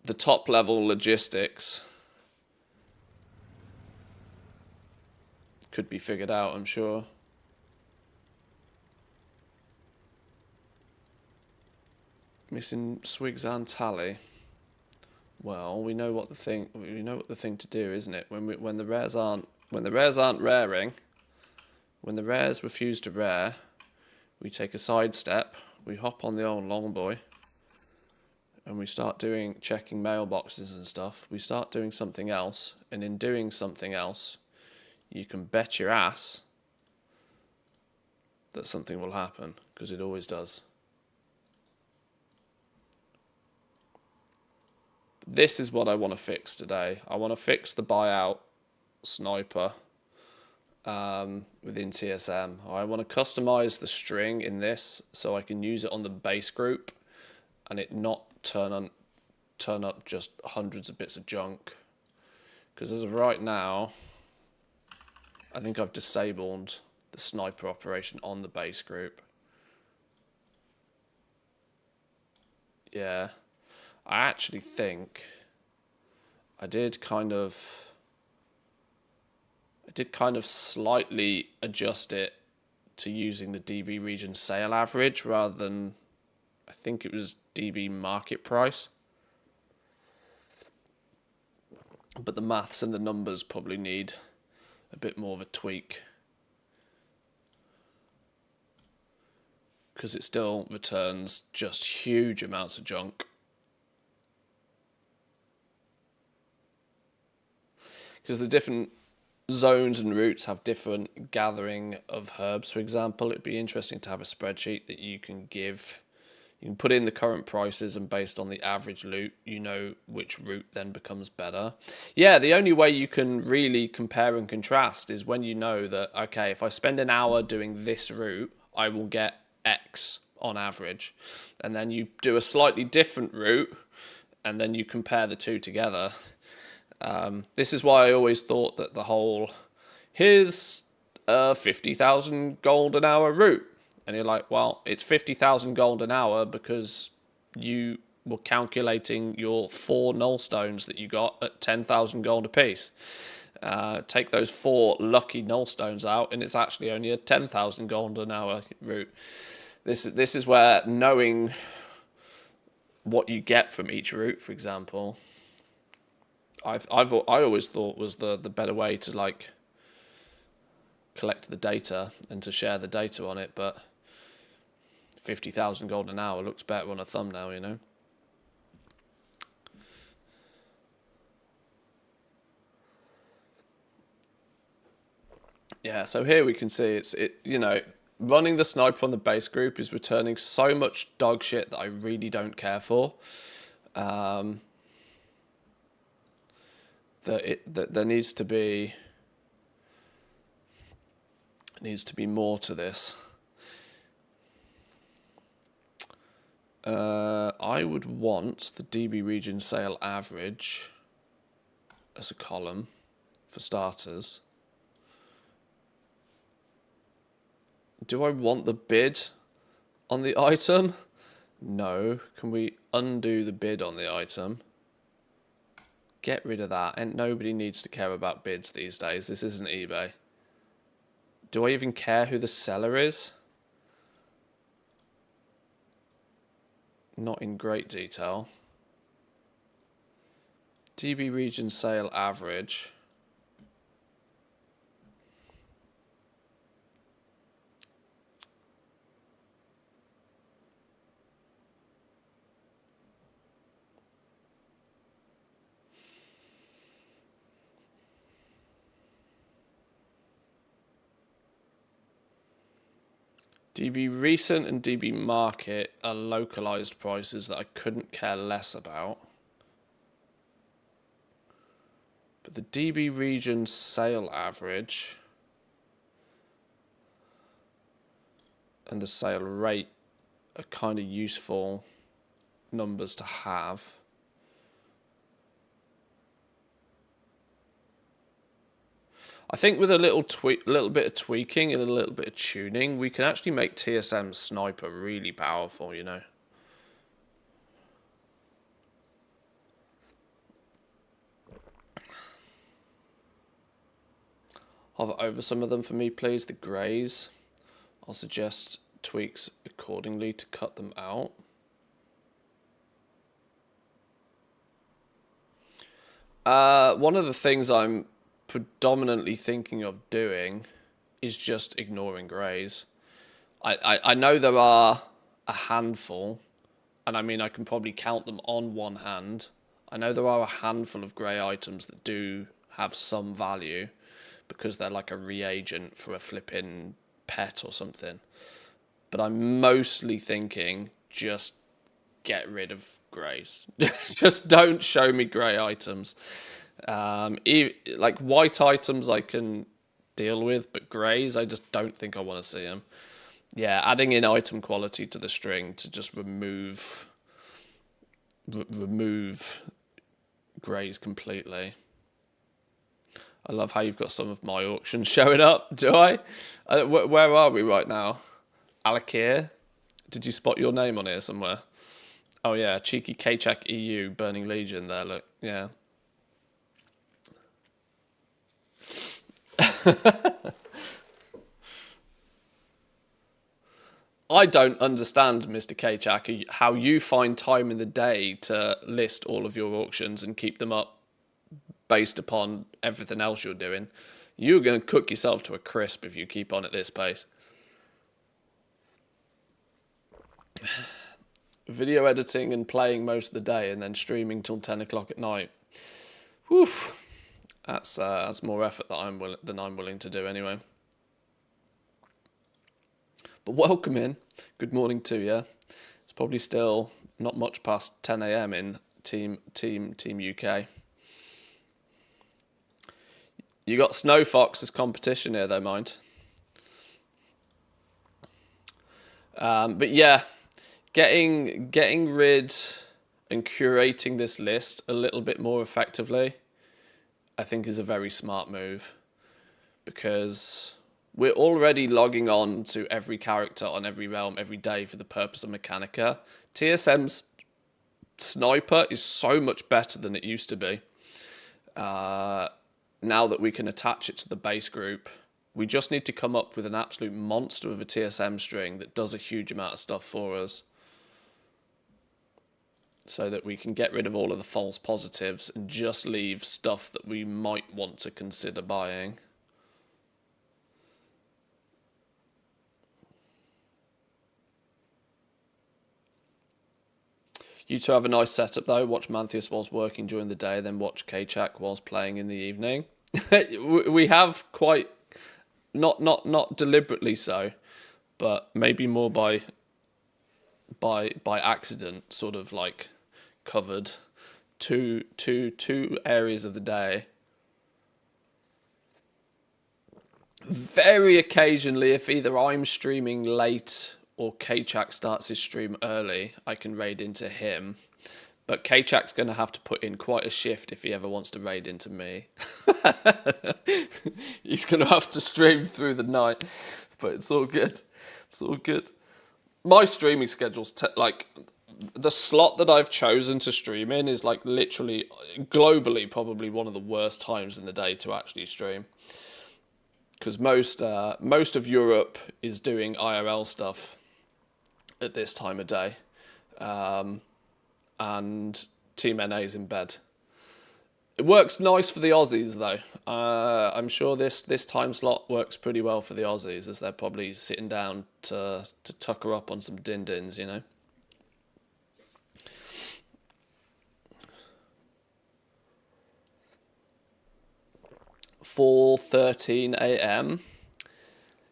the top level logistics could be figured out, I'm sure. Missing Swigs and Tally. Well, we know what the thing to do, isn't it? When the rares aren't raring, when the rares refuse to rare, we take a sidestep, we hop on the old long boy, and we start checking mailboxes and stuff. We start doing something else, and in doing something else, you can bet your ass that something will happen, because it always does. This is what I want to fix today. I want to fix the buyout sniper within TSM. I want to customize the string in this so I can use it on the base group and it not turn up just hundreds of bits of junk. Because as of right now, I think I've disabled the sniper operation on the base group. Yeah. I actually think I did kind of slightly adjust it to using the DB region sale average rather than, I think it was DB market price. But the maths and the numbers probably need a bit more of a tweak, because it still returns just huge amounts of junk. Because the different zones and routes have different gathering of herbs, for example. It'd be interesting to have a spreadsheet that you can give. You can put in the current prices, and based on the average loot, you know which route then becomes better. Yeah, the only way you can really compare and contrast is when you know that, okay, if I spend an hour doing this route, I will get X on average. And then you do a slightly different route, and then you compare the two together. This is why I always thought that the whole, here's a 50,000 gold an hour route. And you're like, well, it's 50,000 gold an hour because you were calculating your 4 null stones that you got at 10,000 gold apiece. Take those 4 lucky null stones out, and it's actually only a 10,000 gold an hour route. This is where knowing what you get from each route, for example, I always thought was the better way to like collect the data and to share the data on it, but 50,000 gold an hour looks better on a thumbnail, you know. Yeah, so here we can see running the sniper on the base group is returning so much dog shit that I really don't care for. That there needs to be more to this. I would want the DB region sale average as a column for starters. Do I want the bid on the item? No. Can we undo the bid on the item? Get rid of that. And nobody needs to care about bids these days. This isn't eBay. Do I even care who the seller is? Not in great detail. DB region sale average. DB recent and DB market are localized prices that I couldn't care less about. But the DB region sale average and the sale rate are kind of useful numbers to have. I think with a little bit of tweaking and a little bit of tuning, we can actually make TSM Sniper really powerful, you know. Hover over some of them for me, please. The greys. I'll suggest tweaks accordingly to cut them out. One of the things I'm predominantly thinking of doing is just ignoring greys. I know there are a handful, and I mean I can probably count them on one hand. I know there are a handful of grey items that do have some value because they're like a reagent for a flipping pet or something. But I'm mostly thinking just get rid of greys. Just don't show me grey items. Like white items I can deal with, but greys I just don't think I want to see them. Yeah, adding in item quality to the string to just remove greys completely. I love how you've got some of my auctions showing up. Do I? Where are we right now? Alakir? Did you spot your name on here somewhere? Oh yeah, cheeky K-Check EU Burning Legion there, look. Yeah. I don't understand, Mr. K-Check, how you find time in the day to list all of your auctions and keep them up based upon everything else you're doing. You're going to cook yourself to a crisp if you keep on at this pace. Video editing and playing most of the day and then streaming till 10 o'clock at night. Woof. That's more effort than I'm willing to do anyway. But welcome in. Good morning to you. It's probably still not much past 10 a.m. in Team UK. You got Snow Fox as competition here, though, mind. But yeah, getting rid and curating this list a little bit more effectively, I think is a very smart move, because we're already logging on to every character on every realm every day for the purpose of Mechanica. TSM's Sniper is so much better than it used to be. Now that we can attach it to the base group, we just need to come up with an absolute monster of a TSM string that does a huge amount of stuff for us, so that we can get rid of all of the false positives and just leave stuff that we might want to consider buying. You two have a nice setup though. Watch Manthius whilst working during the day, then watch K-Chak whilst playing in the evening. We have quite, not deliberately so, but maybe more by accident, sort of like covered two areas of the day. Very occasionally, if either I'm streaming late or K-Chak starts his stream early, I can raid into him. But K-Chak's going to have to put in quite a shift if he ever wants to raid into me. He's going to have to stream through the night. But it's all good. It's all good. My streaming schedule's like, the slot that I've chosen to stream in is like literally, globally, probably one of the worst times in the day to actually stream. Because most of Europe is doing IRL stuff at this time of day. And Team NA is in bed. It works nice for the Aussies, though. I'm sure this time slot works pretty well for the Aussies, as they're probably sitting down to tucker up on some din-dins, you know. $4:13 a.m.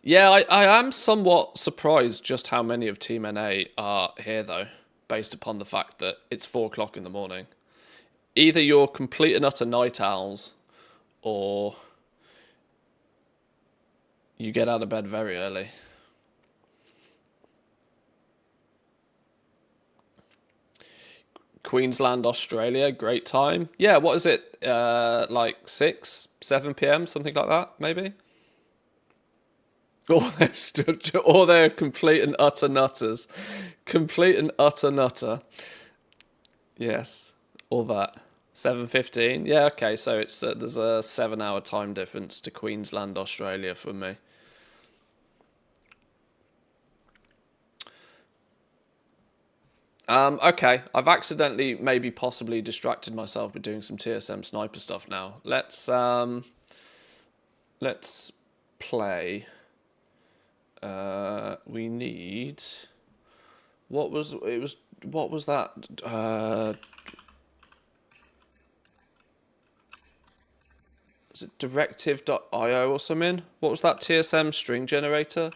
Yeah, I am somewhat surprised just how many of Team NA are here, though, based upon the fact that it's 4 o'clock in the morning. Either you're complete and utter night owls, or you get out of bed very early. Queensland, Australia, great time. Yeah, what is it? Like 6, 7 p.m., something like that, maybe? Or they're complete and utter nutters. Complete and utter nutter. Yes, all that. 7:15. Yeah, okay. So it's there's a 7-hour time difference to Queensland, Australia for me. Okay, I've accidentally, maybe possibly distracted myself with doing some TSM sniper stuff now. Let's play. We need. What was it? Was what was that? Is it directive.io or something? What was that TSM string generator?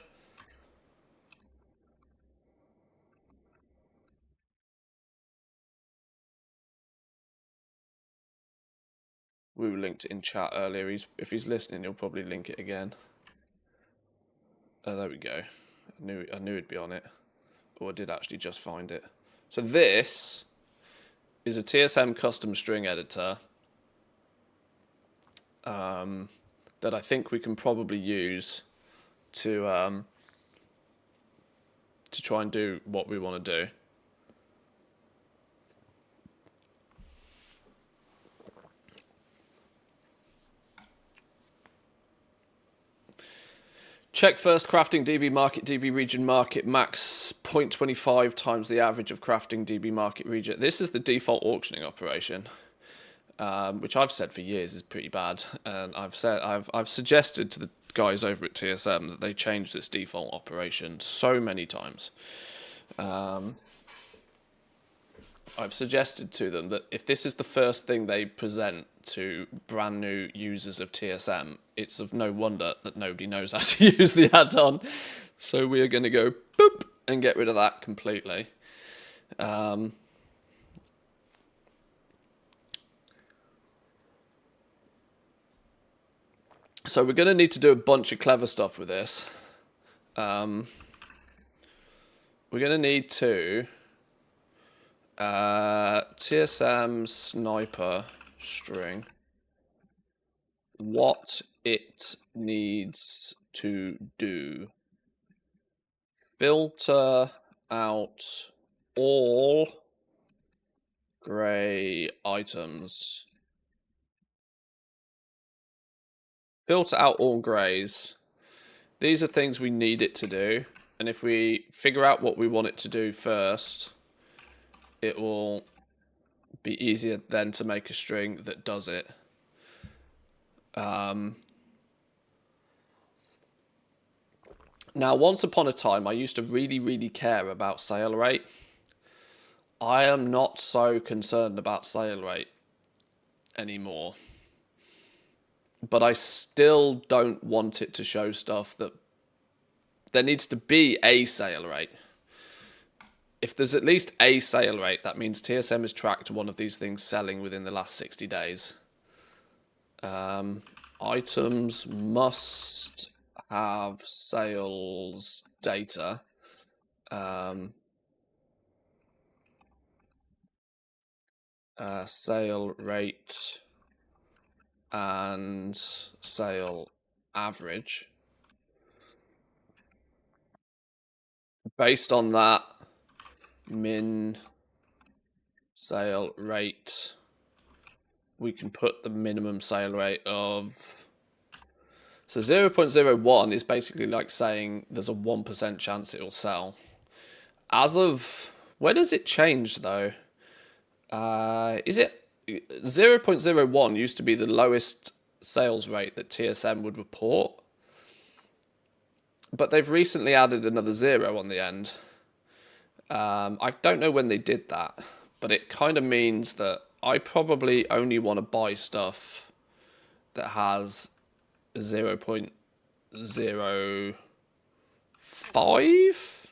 We linked it in chat earlier. If he's listening, he'll probably link it again. Oh, there we go. I knew it'd be on it. Or I did actually just find it. So this is a TSM custom string editor that I think we can probably use to try and do what we want to do. Check first crafting DB market, DB region market, max 0.25 times the average of crafting DB market region. This is the default auctioning operation, which I've said for years is pretty bad. And I've suggested to the guys over at TSM that they change this default operation so many times. I've suggested to them that if this is the first thing they present to brand new users of TSM, it's of no wonder that nobody knows how to use the add-on. So we are going to go boop and get rid of that completely. So we're going to need to do a bunch of clever stuff with this. We're going to need to TSM sniper string, what it needs to do. Filter out all grey items. Filter out all greys. These are things we need it to do. And if we figure out what we want it to do first, it will be easier then to make a string that does it. Now, once upon a time, I used to really care about sale rate. I am not so concerned about sale rate anymore. But I still don't want it to show stuff that there needs to be a sale rate. If there's at least a sale rate, that means TSM has tracked one of these things selling within the last 60 days. Items must have sales data. Sale rate and sale average. Based on that, min sale rate, we can put the minimum sale rate of, so 0.01 is basically like saying there's a 1% chance it will sell. As of, when does it change though? Is it 0.01 used to be the lowest sales rate that TSM would report, but they've recently added another 0 on the end. I don't know when they did that, but it kind of means that I probably only want to buy stuff that has 0.05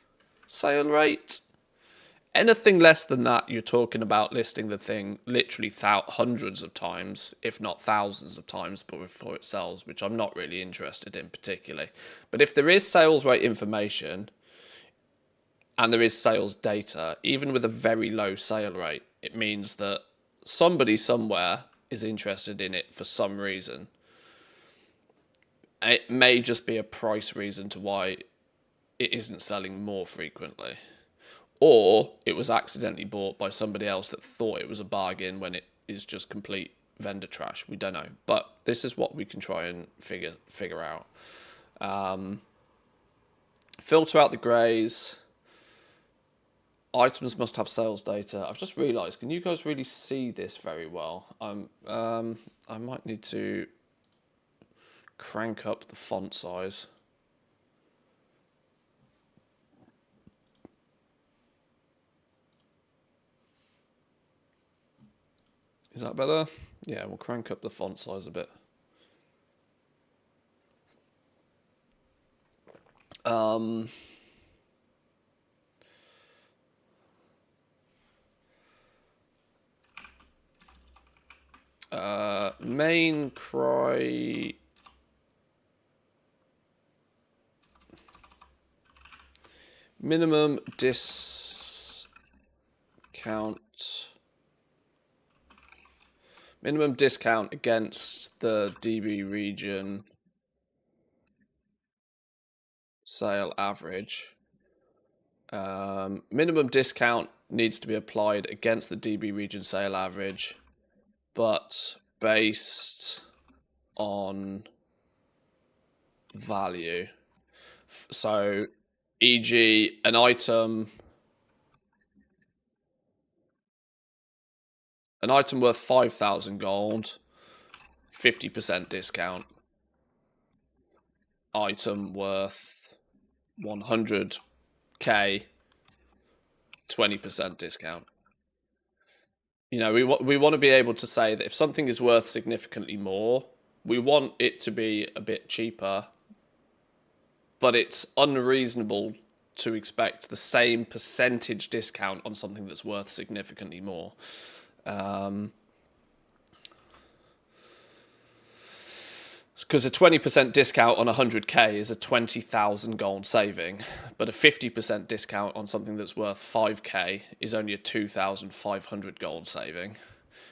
sale rate. Anything less than that, you're talking about listing the thing literally hundreds of times, if not thousands of times before it sells, which I'm not really interested in particularly. But if there is sales rate information and there is sales data, even with a very low sale rate, it means that somebody somewhere is interested in it for some reason. It may just be a price reason to why it isn't selling more frequently. Or it was accidentally bought by somebody else that thought it was a bargain when it is just complete vendor trash. We don't know. But this is what we can try and figure out. Filter out the greys. Items must have sales data. I've just realised, can you guys really see this very well? I might need to crank up the font size. Is that better? Yeah, we'll crank up the font size a bit. Main cry. Minimum discount. Minimum discount against the DB region sale average. Minimum discount needs to be applied against the DB region sale average, but based on value. So, e.g., an item worth 5,000 gold, 50% discount. Item worth 100k, 20% discount. You know, we want to be able to say that if something is worth significantly more, we want it to be a bit cheaper, but it's unreasonable to expect the same percentage discount on something that's worth significantly more. Because a 20% discount on 100k is a 20,000 gold saving, but a 50% discount on something that's worth 5k is only a 2,500 gold saving.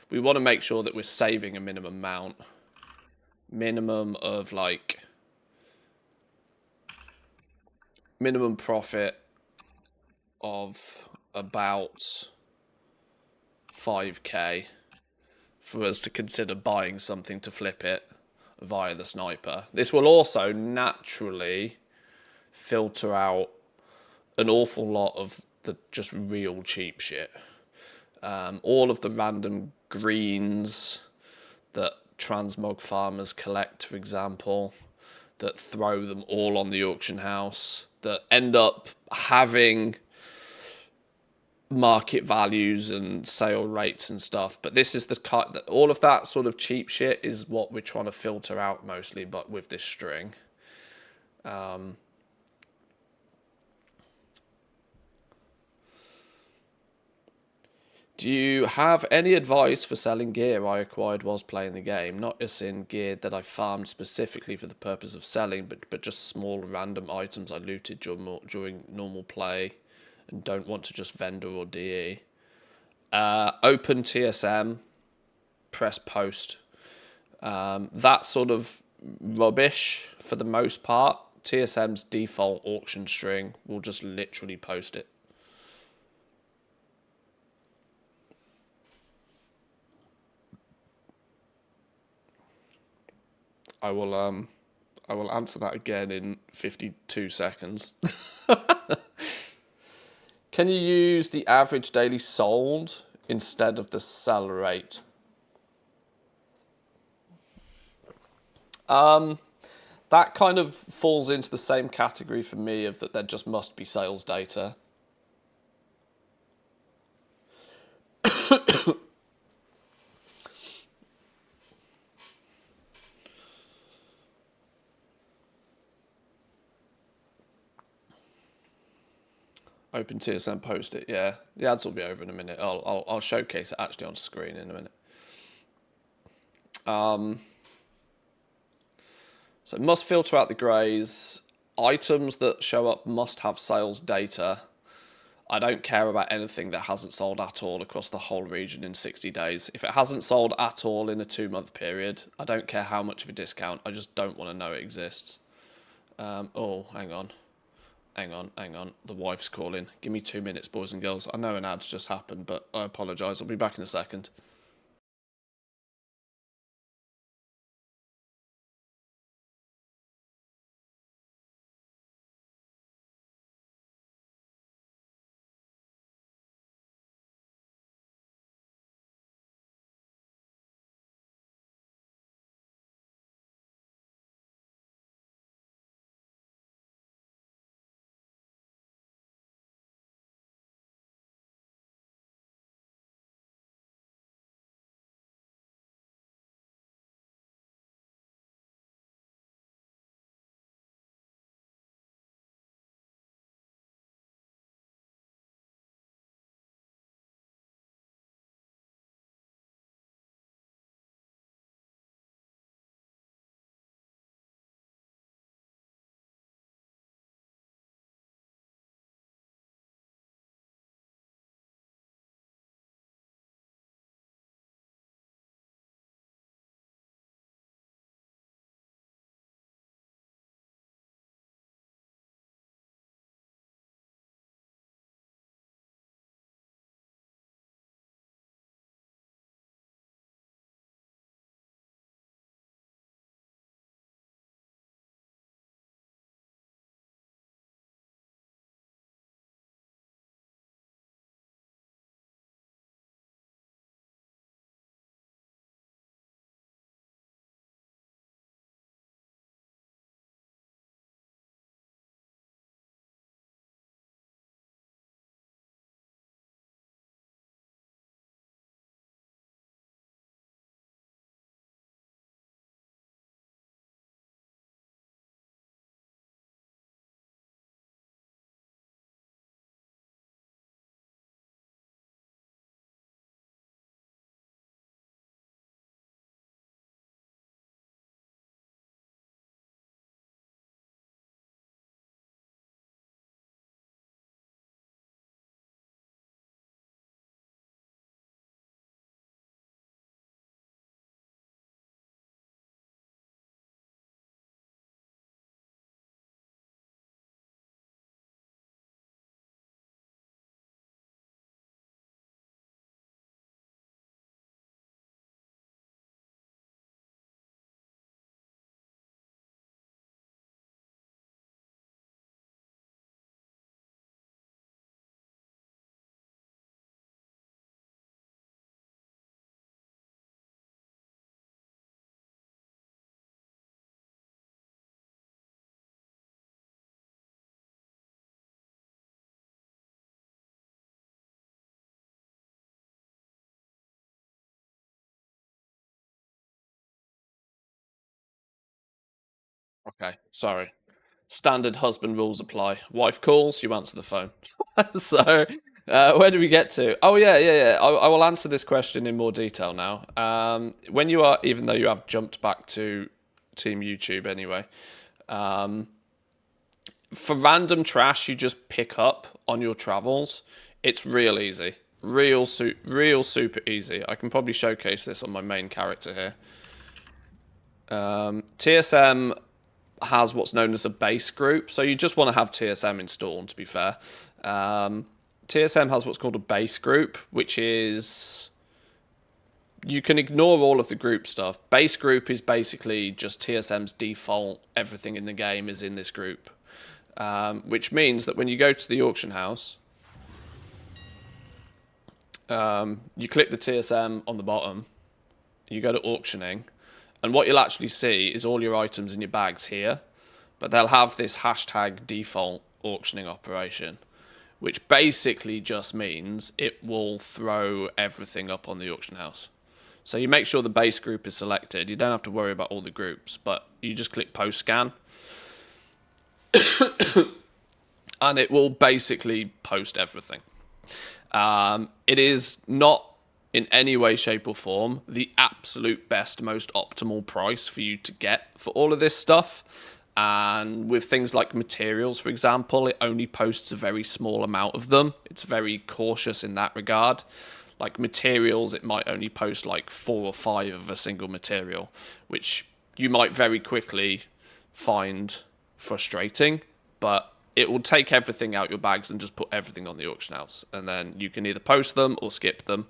We want to make sure that we're saving a minimum amount. Minimum of like... minimum profit of about 5k for us to consider buying something to flip it via the sniper. This will also naturally filter out an awful lot of the just real cheap shit. All of the random greens that transmog farmers collect, for example, that throw them all on the auction house, that end up having market values and sale rates and stuff. But this is the cut that all of that sort of cheap shit is what we're trying to filter out mostly, but with this string. Do you have any advice for selling gear I acquired whilst playing the game? Not as in gear that I farmed specifically for the purpose of selling, but just small random items I looted during normal play and don't want to just vendor or DE. Open TSM, press post. That sort of rubbish for the most part. TSM's default auction string will just literally post it. I will answer that again in 52 seconds. Can you use the average daily sold instead of the sell rate? That kind of falls into the same category for me of that there just must be sales data. Open TSM, post it. Yeah, the ads will be over in a minute. I'll showcase it actually on screen in a minute. So it must filter out the greys. Items that show up must have sales data. I don't care about anything that hasn't sold at all across the whole region in 60 days. If it hasn't sold at all in a 2-month period, I don't care how much of a discount. I just don't want to know it exists. Oh, hang on. Hang on. The wife's calling. Give me 2 minutes, boys and girls. I know an ad's just happened, but I apologise. I'll be back in a second. Okay, sorry. Standard husband rules apply. Wife calls, you answer the phone. So, where do we get to? Oh, yeah. I will answer this question in more detail now. When you are, even though you have jumped back to Team YouTube anyway, for random trash you just pick up on your travels, it's real easy. Real super easy. I can probably showcase this on my main character here. TSM has what's known as a base group, so you just want to have TSM installed, to be fair. TSM has what's called a base group, which is... You can ignore all of the group stuff. Base group is basically just TSM's default, everything in the game is in this group. Which means that when you go to the auction house, you click the TSM on the bottom, you go to auctioning, and what you'll actually see is all your items in your bags here, but they'll have this hashtag default auctioning operation, which basically just means it will throw everything up on the auction house. So you make sure the base group is selected. You don't have to worry about all the groups, but you just click post scan. And it will basically post everything. It is not in any way, shape or form the absolute best, most optimal price for you to get for all of this stuff. And with things like materials, for example, it only posts a very small amount of them. It's very cautious in that regard. Like materials, it might only post like 4 or 5 of a single material, which you might very quickly find frustrating, but it will take everything out your bags and just put everything on the auction house. And then you can either post them or skip them.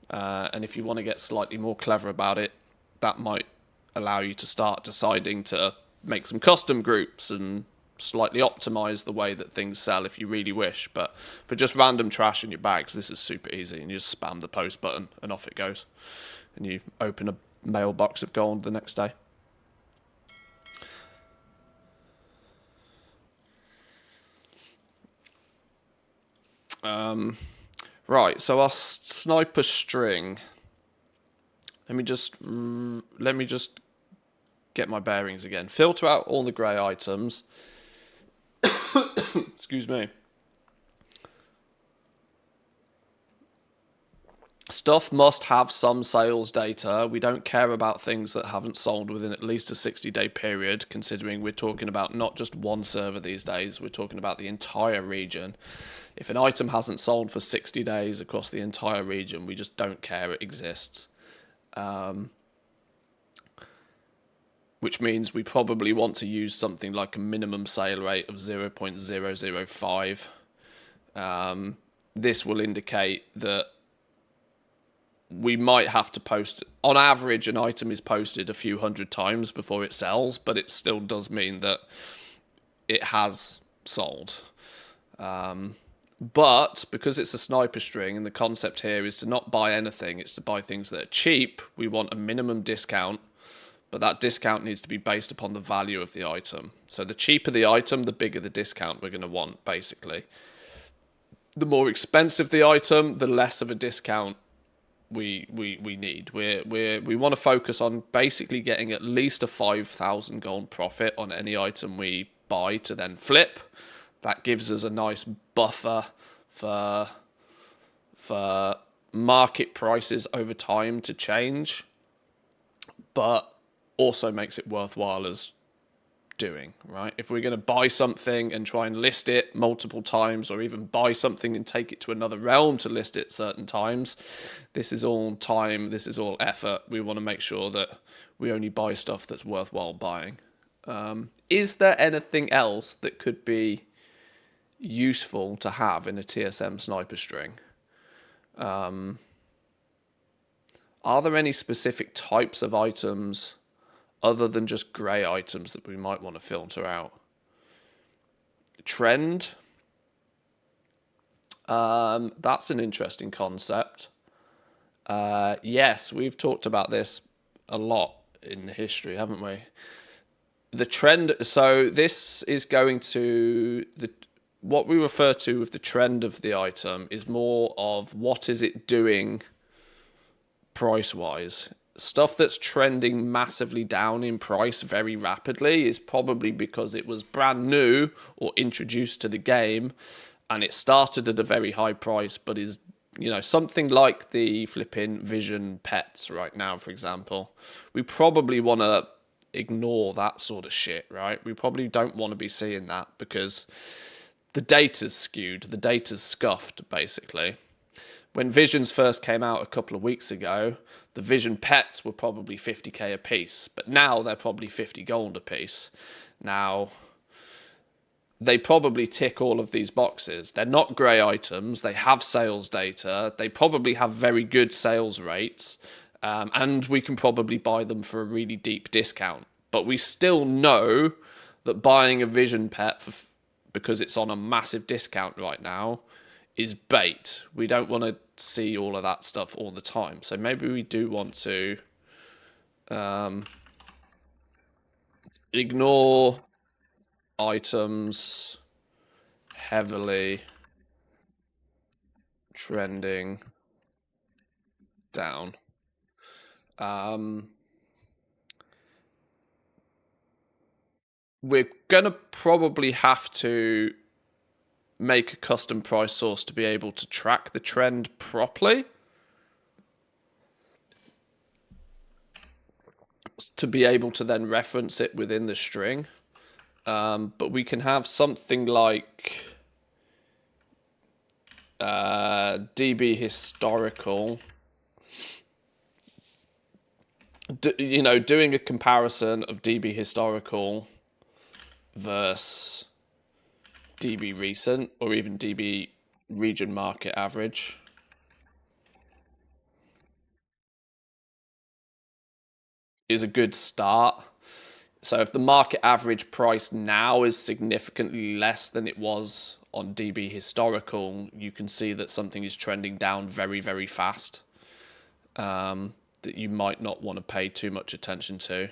And if you want to get slightly more clever about it, that might allow you to start deciding to make some custom groups and slightly optimize the way that things sell if you really wish. But for just random trash in your bags, this is super easy, and you just spam the post button and off it goes, and you open a mailbox of gold the next day. Right, so our sniper string, let me just get my bearings again. Filter out all the grey items. Excuse me. Stuff must have some sales data. We don't care about things that haven't sold within at least a 60-day period, considering we're talking about not just one server these days, we're talking about the entire region. If an item hasn't sold for 60 days across the entire region, we just don't care it exists. Which means we probably want to use something like a minimum sale rate of 0.005. This will indicate that we might have to post, on average, an item is posted a few hundred times before it sells, but it still does mean that it has sold. But because it's a sniper string and the concept here is to not buy anything, it's to buy things that are cheap, we want a minimum discount, but that discount needs to be based upon the value of the item. So the cheaper the item, the bigger the discount we're going to want, basically. The more expensive the item, the less of a discount we need. We want to focus on basically getting at least a 5,000 gold profit on any item we buy to then flip. That gives us a nice buffer for market prices over time to change, but also makes it worthwhile as doing, right? If we're going to buy something and try and list it multiple times, or even buy something and take it to another realm to list it certain times, this is all time, this is all effort. We want to make sure that we only buy stuff that's worthwhile buying. Is there anything else that could be useful to have in a TSM sniper string? Are there any specific types of items other than just grey items that we might want to filter out? Trend. That's an interesting concept. Yes, we've talked about this a lot in history, haven't we? The trend, so this is going to, what we refer to with the trend of the item is more of what is it doing price-wise. Stuff that's trending massively down in price very rapidly is probably because it was brand new or introduced to the game and it started at a very high price, but is, you know, something like the flipping Vision pets right now, for example. We probably want to ignore that sort of shit, right? We probably don't want to be seeing that because the data's skewed, the data's scuffed, basically. When Visions first came out a couple of weeks ago, the Vision pets were probably 50k a piece, but now they're probably 50 gold a piece. Now, they probably tick all of these boxes. They're not grey items, they have sales data, they probably have very good sales rates, and we can probably buy them for a really deep discount. But we still know that buying a Vision pet because it's on a massive discount right now is bait. We don't want to see all of that stuff all the time. So maybe we do want to ignore items heavily trending down. We're going to probably have to make a custom price source to be able to track the trend properly. To be able to then reference it within the string. But we can have something like DB historical. Doing a comparison of DB historical versus DB recent, or even DB region market average. Is a good start. So if the market average price now is significantly less than it was on DB historical, you can see that something is trending down very, very fast. That you might not want to pay too much attention to.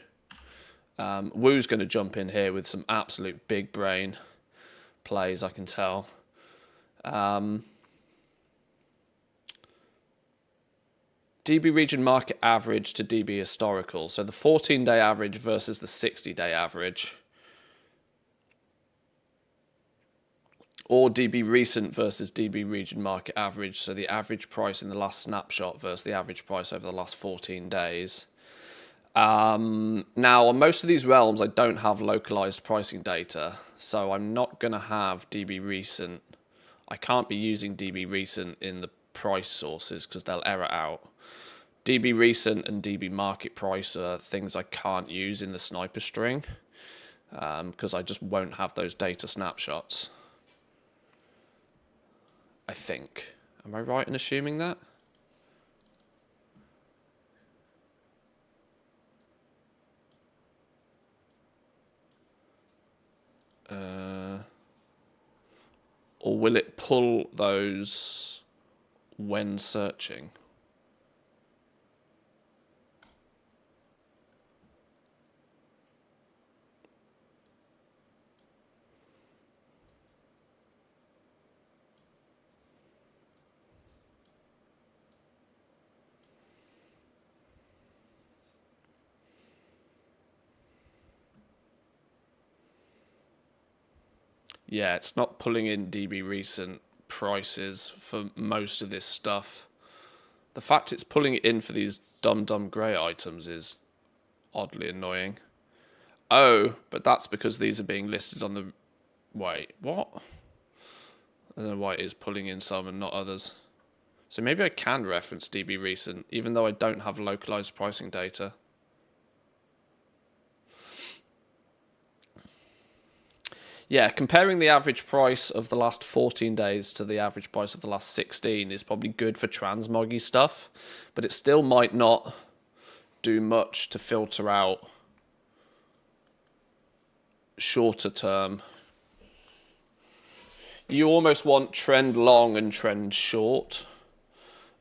Woo's going to jump in here with some absolute big brain plays, I can tell. DB region market average to DB historical. So the 14-day average versus the 60-day average. Or DB recent versus DB region market average. So the average price in the last snapshot versus the average price over the last 14 days. Now, on most of these realms, I don't have localized pricing data. So I'm not going to have DB recent. I can't be using DB recent in the price sources because they'll error out. DB recent and DB market price are things I can't use in the sniper string because I just won't have those data snapshots. I think. Am I right in assuming that? Or will it pull those when searching? Yeah, it's not pulling in DB recent prices for most of this stuff. The fact it's pulling it in for these dumb grey items is oddly annoying. Oh, but that's because these are being listed on the... Wait, what? I don't know why it is pulling in some and not others. So maybe I can reference DB recent, even though I don't have localized pricing data. Yeah, comparing the average price of the last 14 days to the average price of the last 16 is probably good for transmoggy stuff, but it still might not do much to filter out shorter term. You almost want trend long and trend short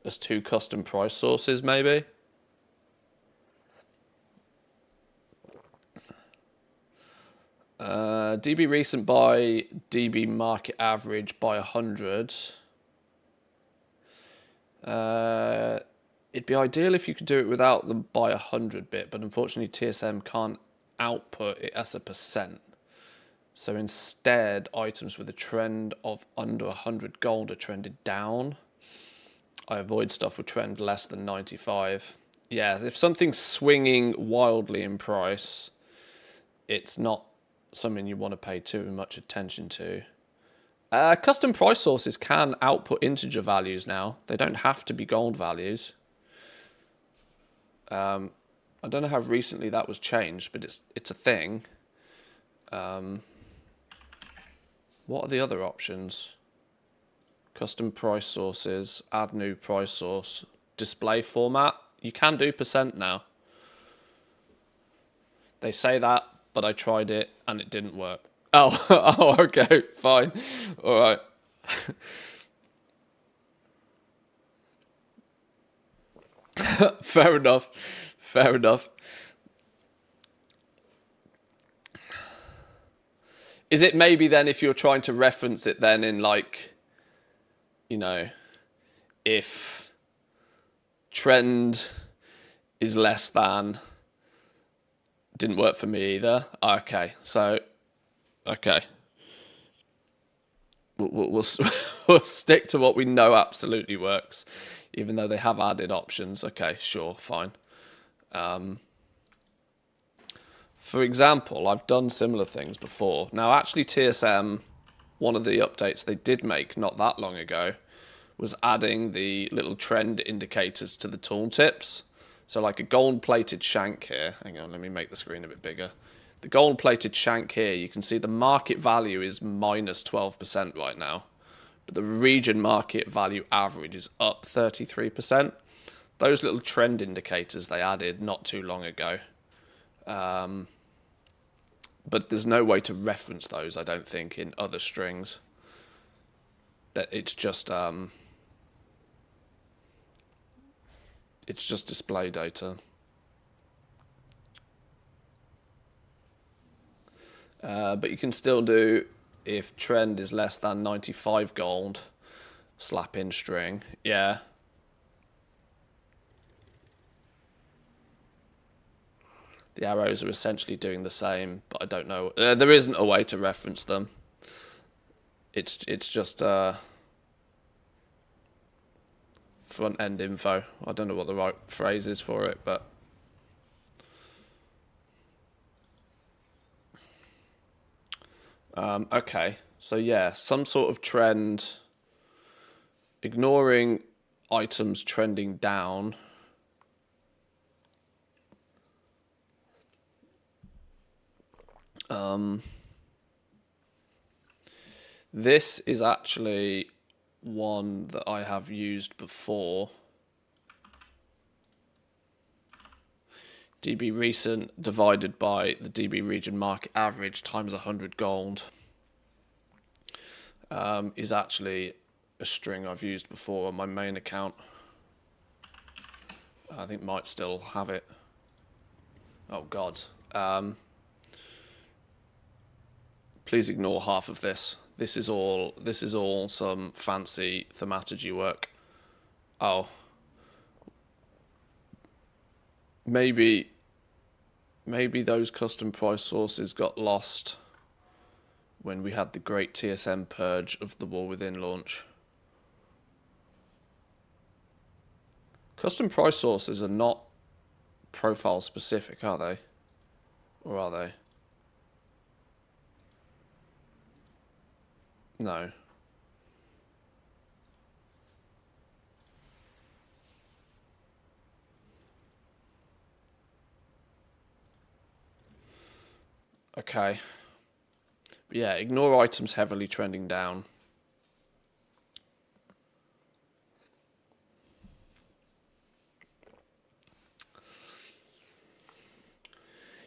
as two custom price sources, maybe. DB recent by DB market average by 100. It'd be ideal if you could do it without the by 100 bit, but unfortunately TSM can't output it as a percent. So instead, items with a trend of under 100 gold are trended down. I avoid stuff with trend less than 95. Yeah, if something's swinging wildly in price, it's not something you want to pay too much attention to. Custom price sources can output integer values now. They don't have to be gold values. I don't know how recently that was changed, but it's a thing. What are the other options? Custom price sources, add new price source, display format. You can do percent now. They say that, but I tried it and it didn't work. Oh, oh, okay, fine. All right. Fair enough. Fair enough. Is it maybe then if you're trying to reference it then in like, you know, if trend is less than, didn't work for me either. Okay, so, okay. We'll stick to what we know absolutely works, even though they have added options. Okay, sure, fine. For example, I've done similar things before. Now, actually, TSM, one of the updates they did make not that long ago, was adding the little trend indicators to the tooltips. So like a gold-plated shank here. Hang on, let me make the screen a bit bigger. The gold-plated shank here, you can see the market value is minus 12% right now. But the region market value average is up 33%. Those little trend indicators they added not too long ago. But there's no way to reference those, I don't think, in other strings. That it's just display data. But you can still do, if trend is less than 95 gold, slap in string. Yeah. The arrows are essentially doing the same, but I don't know. There isn't a way to reference them. It's just front-end info. I don't know what the right phrase is for it, but... okay, so yeah, some sort of trend, ignoring items trending down. This is actually one that I have used before. DB recent divided by the DB region market average times 100 gold is actually a string I've used before on my main account. I think might still have it. Oh God. Please ignore half of this. This is all some fancy thaumaturgy work. Oh. Maybe those custom price sources got lost when we had the great TSM purge of the War Within launch. Custom price sources are not profile specific, are they? Or are they? No. Okay. But yeah, ignore items heavily trending down.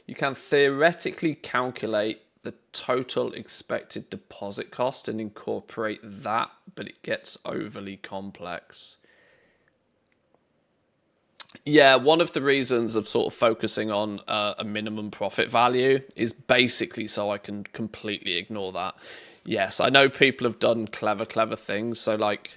You can theoretically calculate the total expected deposit cost and incorporate that, but it gets overly complex. Yeah, one of the reasons of sort of focusing on a minimum profit value is basically so I can completely ignore that. Yes, I know people have done clever things. So like,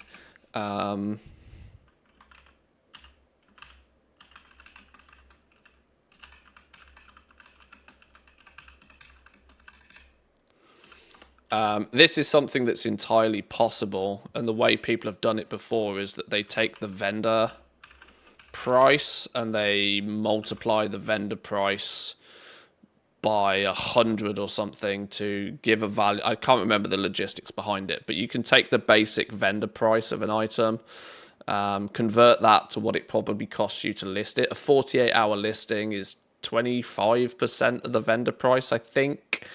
this is something that's entirely possible. And the way people have done it before is that they take the vendor price and they multiply the vendor price by 100 or something to give a value. I can't remember the logistics behind it, but you can take the basic vendor price of an item, convert that to what it probably costs you to list it. A 48-hour listing is 25% of the vendor price, I think.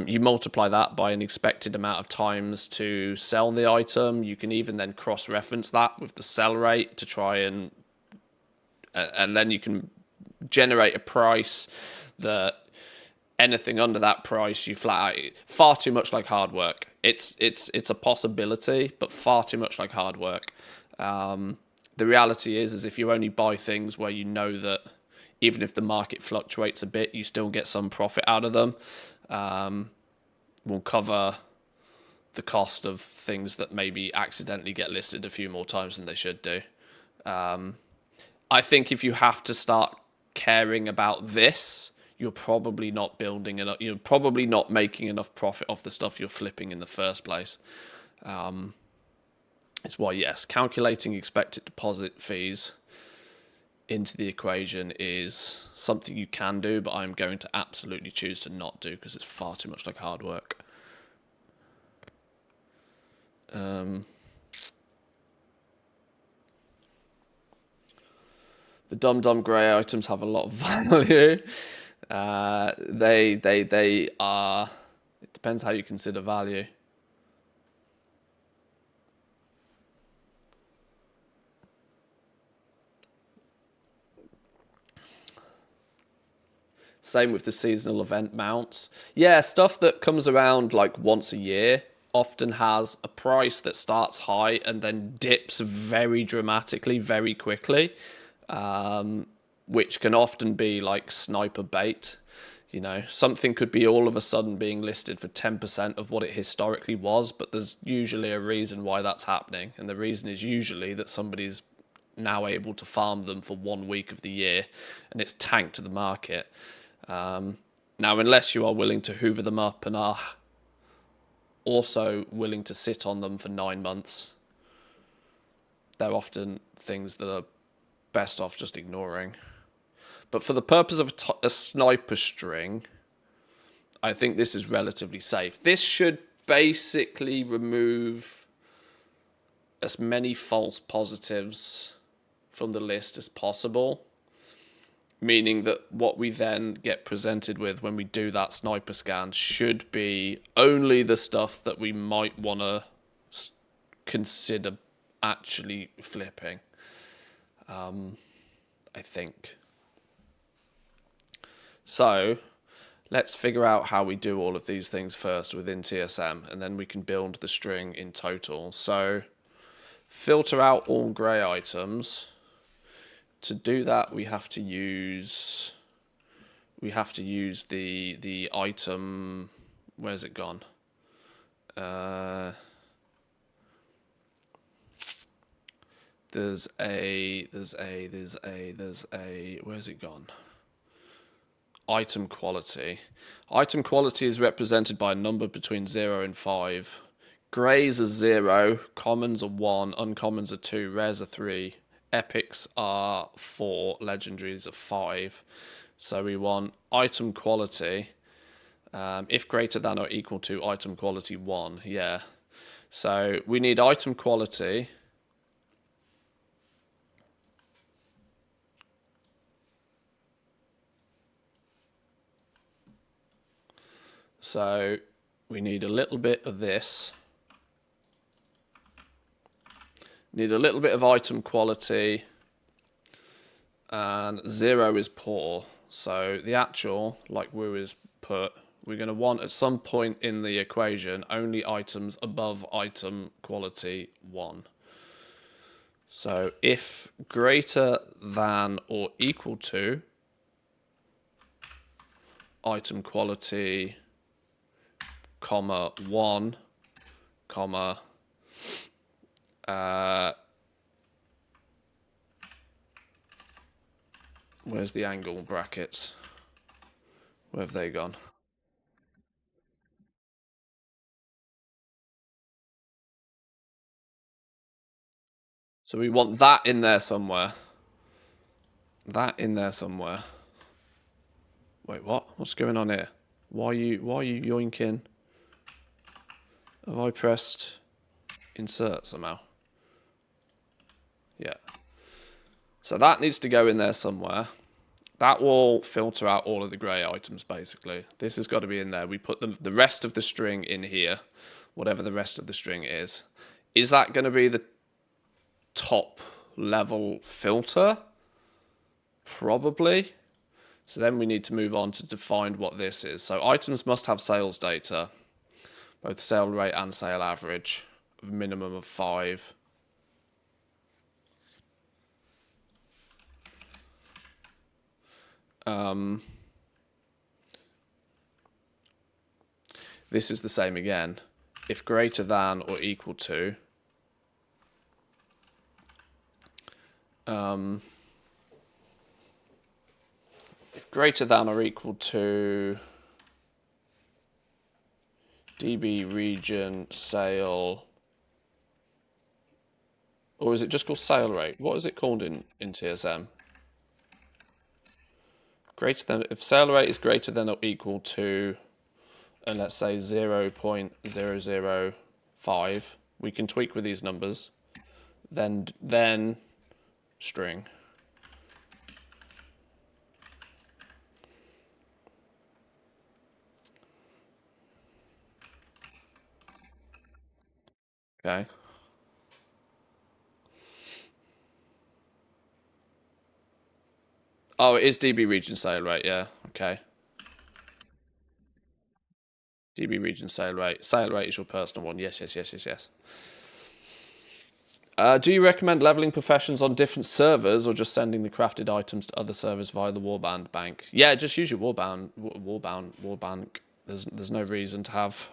You multiply that by an expected amount of times to sell the item. You can even then cross-reference that with the sell rate to try and then you can generate a price that anything under that price you flat out. Far too much like hard work. It's a possibility, but far too much like hard work. The reality is if you only buy things where you know that even if the market fluctuates a bit, you still get some profit out of them, will cover the cost of things that maybe accidentally get listed a few more times than they should do. I think if you have to start caring about this, you're probably not building enough. You're probably not making enough profit off the stuff you're flipping in the first place. It's why, yes, calculating expected deposit fees into the equation is something you can do, but I'm going to absolutely choose to not do because it's far too much like hard work. The dumb grey items have a lot of value. They are. It depends how you consider value. Same with the seasonal event mounts. Yeah, stuff that comes around like once a year often has a price that starts high and then dips very dramatically, very quickly, which can often be like sniper bait. You know, something could be all of a sudden being listed for 10% of what it historically was, but there's usually a reason why that's happening. And the reason is usually that somebody's now able to farm them for 1 week of the year and it's tanked the market. Now, unless you are willing to hoover them up and are also willing to sit on them for 9 months, they're often things that are best off just ignoring. But for the purpose of a sniper string, I think this is relatively safe. This should basically remove as many false positives from the list as possible. Meaning that what we then get presented with when we do that sniper scan should be only the stuff that we might want to consider actually flipping. I think. So, let's figure out how we do all of these things first within TSM, and then we can build the string in total. So, filter out all grey items. To do that, we have to use the item. Where's it gone? There's a. Where's it gone? Item quality. Item quality is represented by a number between 0 and 5. Greys are 0, commons are 1, uncommons are 2, rares are 3. Epics are 4, legendaries are 5. So we want item quality, if greater than or equal to item quality 1, yeah. So we need item quality. So we need a little bit of this. Need a little bit of item quality, and 0 is poor. So the actual, like Wu is put, we're going to want at some point in the equation only items above item quality 1. So if greater than or equal to item quality, comma 1, comma where's the angle brackets? Where have they gone? So we want that in there somewhere. That in there somewhere. Wait, what? What's going on here? Why are you yoinking? Have I pressed insert somehow? Yeah. So that needs to go in there somewhere. That will filter out all of the grey items, basically. This has got to be in there. We put the rest of the string in here, whatever the rest of the string is. Is that going to be the top level filter? Probably. So then we need to move on to define what this is. So items must have sales data, both sale rate and sale average, of a minimum of 5. This is the same again. If greater than or equal to if greater than or equal to DB region sale, or is it just called sale rate? What is it called in TSM? Greater than, if sale rate is greater than or equal to, and let's say 0.005, we can tweak with these numbers. Then string. Okay. Oh, it is DB region sale rate, yeah. Okay. DB region sale rate. Sale rate is your personal one. Yes. Do you recommend leveling professions on different servers or just sending the crafted items to other servers via the Warband bank? Yeah, just use your Warbank. There's no reason to have,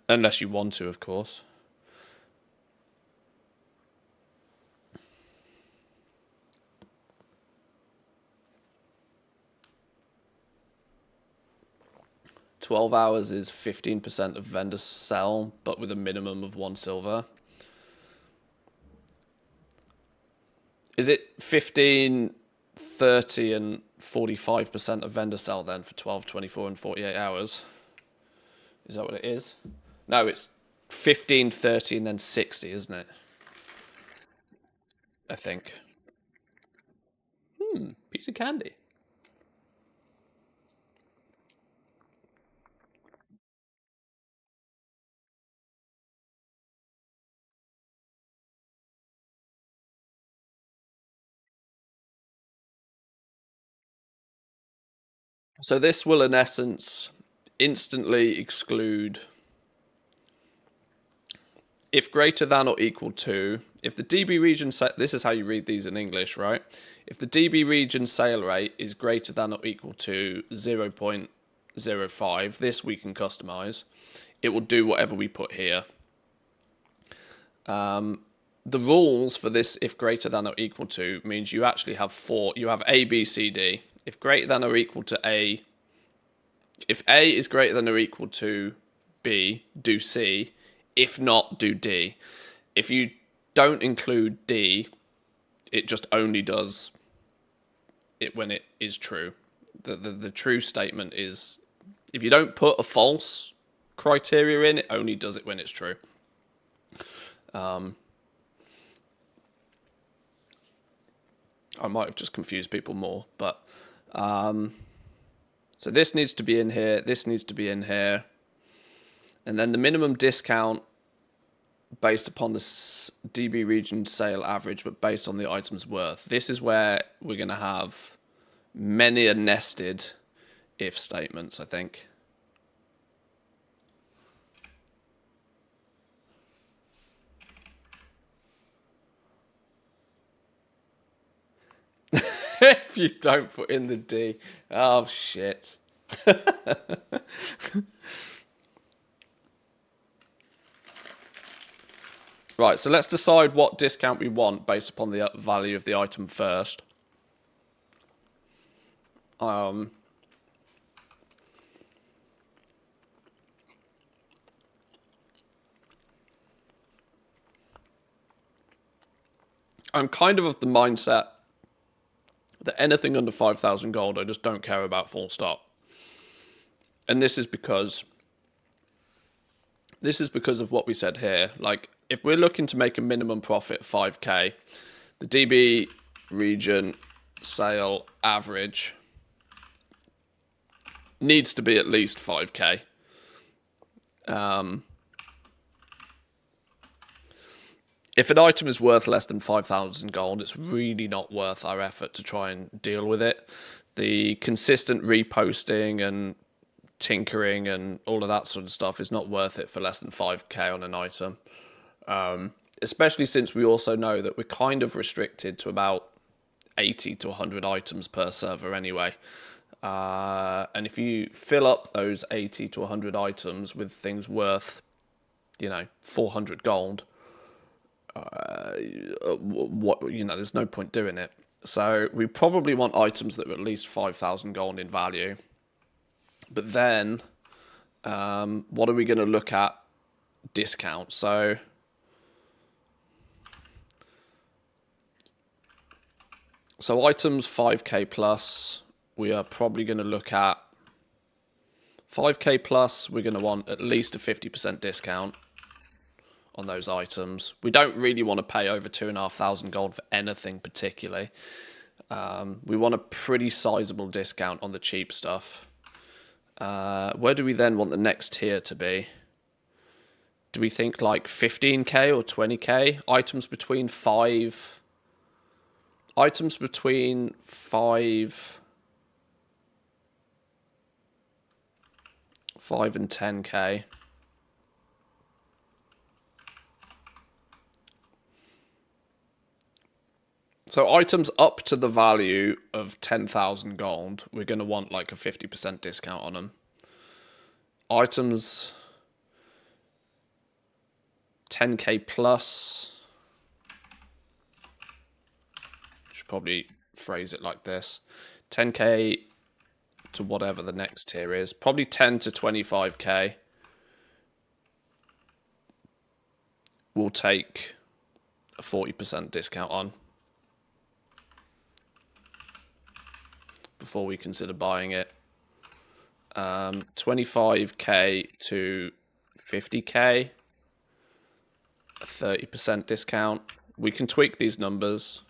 unless you want to, of course. $12 is 15% of vendor sell, but with a minimum of 1 silver. Is it 15, 30, and 45% of vendor sell then for 12, 24, and 48 hours? Is that what it is? No, it's 15, 30, and then 60, isn't it? I think. Piece of candy. So this will, in essence, instantly exclude, if greater than or equal to, if the DB region, this is how you read these in English, right? If the DB region sale rate is greater than or equal to 0.05, this we can customize. It will do whatever we put here. The rules for this, if greater than or equal to, means you actually have you have A, B, C, D. If greater than or equal to A, if A is greater than or equal to B, do C. If not, do D. If you don't include D, it just only does it when it is true. The true statement is, if you don't put a false criteria in, it only does it when it's true. I might have just confused people more, but so this needs to be in here, this needs to be in here, and then the minimum discount based upon the DB region sale average, but based on the item's worth. This is where we're going to have many a nested if statements, I think. If you don't put in the D. Oh, shit. Right, so let's decide what discount we want based upon the value of the item first. I'm kind of the mindset that anything under 5,000 gold, I just don't care about, full stop. And this is because of what we said here. Like, if we're looking to make a minimum profit 5k, the DB region sale average needs to be at least 5k. If an item is worth less than 5,000 gold, it's really not worth our effort to try and deal with it. The consistent reposting and tinkering and all of that sort of stuff is not worth it for less than 5k on an item. Especially since we also know that we're kind of restricted to about 80 to 100 items per server anyway. And if you fill up those 80 to 100 items with things worth, 400 gold, there's no point doing it. So we probably want items that are at least 5,000 gold in value. But then, what are we going to look at? Discount. So items 5k plus we are probably going to look at 5k plus. We're going to want at least a 50% discount on those items. We don't really want to pay over 2,500 gold for anything particularly. We want a pretty sizable discount on the cheap stuff. Where do we then want the next tier to be? Do we think like 15k or 20k? Items between 5 and 10k. So items up to the value of 10,000 gold, we're going to want like a 50% discount on them. Items 10k plus, should probably phrase it like this. 10k to whatever the next tier is, probably 10 to 25k. We'll take a 40% discount on before we consider buying it. 25k to 50k, a 30% discount. We can tweak these numbers,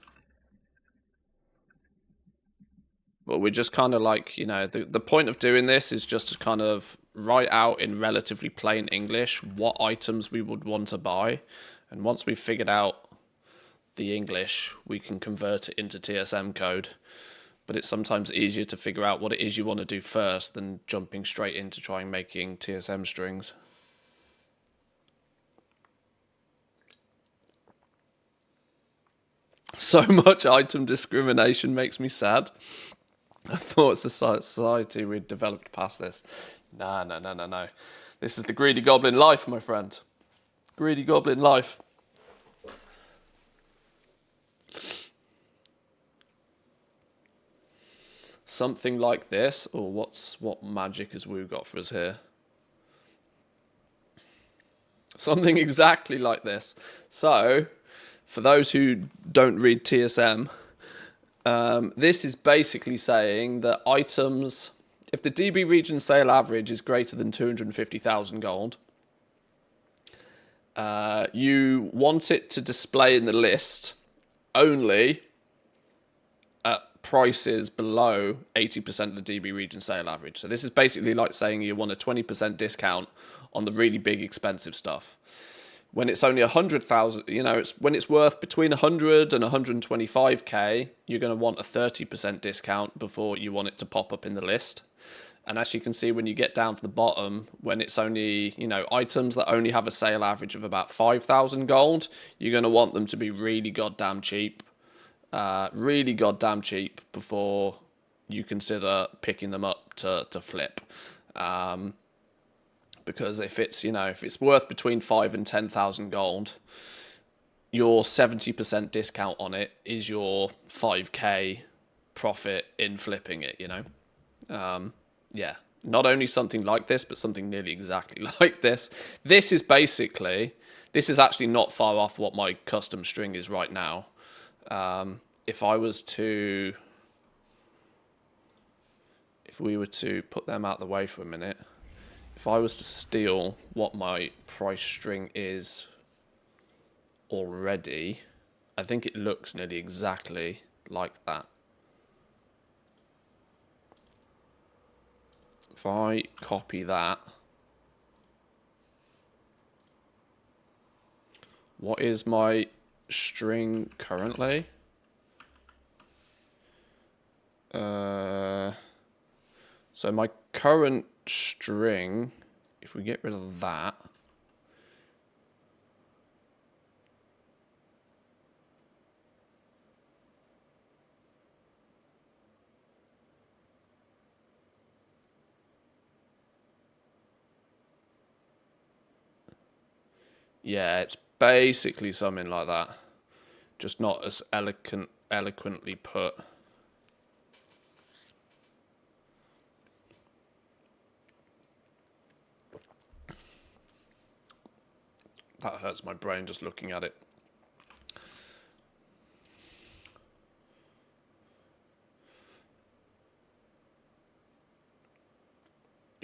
but we're just kind of like, you know, the point of doing this is just to kind of write out in relatively plain English what items we would want to buy, and once we've figured out the English, we can convert it into TSM code. But it's sometimes easier to figure out what it is you want to do first than jumping straight into trying making TSM strings. So much item discrimination makes me sad. I thought society we'd developed past this. No. This is the greedy goblin life, my friend. Greedy goblin life. Something like this. Or what magic has Wu got for us here? Something exactly like this. So, for those who don't read TSM, this is basically saying that items, if the DB region sale average is greater than 250,000 gold, you want it to display in the list only at prices below 80% of the DB region sale average. So this is basically like saying you want a 20% discount on the really big expensive stuff. When it's only 100,000, you know, when it's worth between 100 and 125k, you're going to want a 30% discount before you want it to pop up in the list. And as you can see, when you get down to the bottom, when it's only, you know, items that only have a sale average of about 5,000 gold, you're going to want them to be really goddamn cheap. Really goddamn cheap before you consider picking them up to flip. Because if it's, you know, if it's worth between 5 and 10,000 gold, your 70% discount on it is your 5k profit in flipping it, you know. Yeah, not only something like this, but something nearly exactly like this. This is actually not far off what my custom string is right now. If we were to put them out of the way for a minute, if I was to steal what my price string is already, I think it looks nearly exactly like that. If I copy that, what is my string currently? So my current string, if we get rid of that, yeah, it's basically something like that, just not as eloquently put. That hurts my brain just looking at it.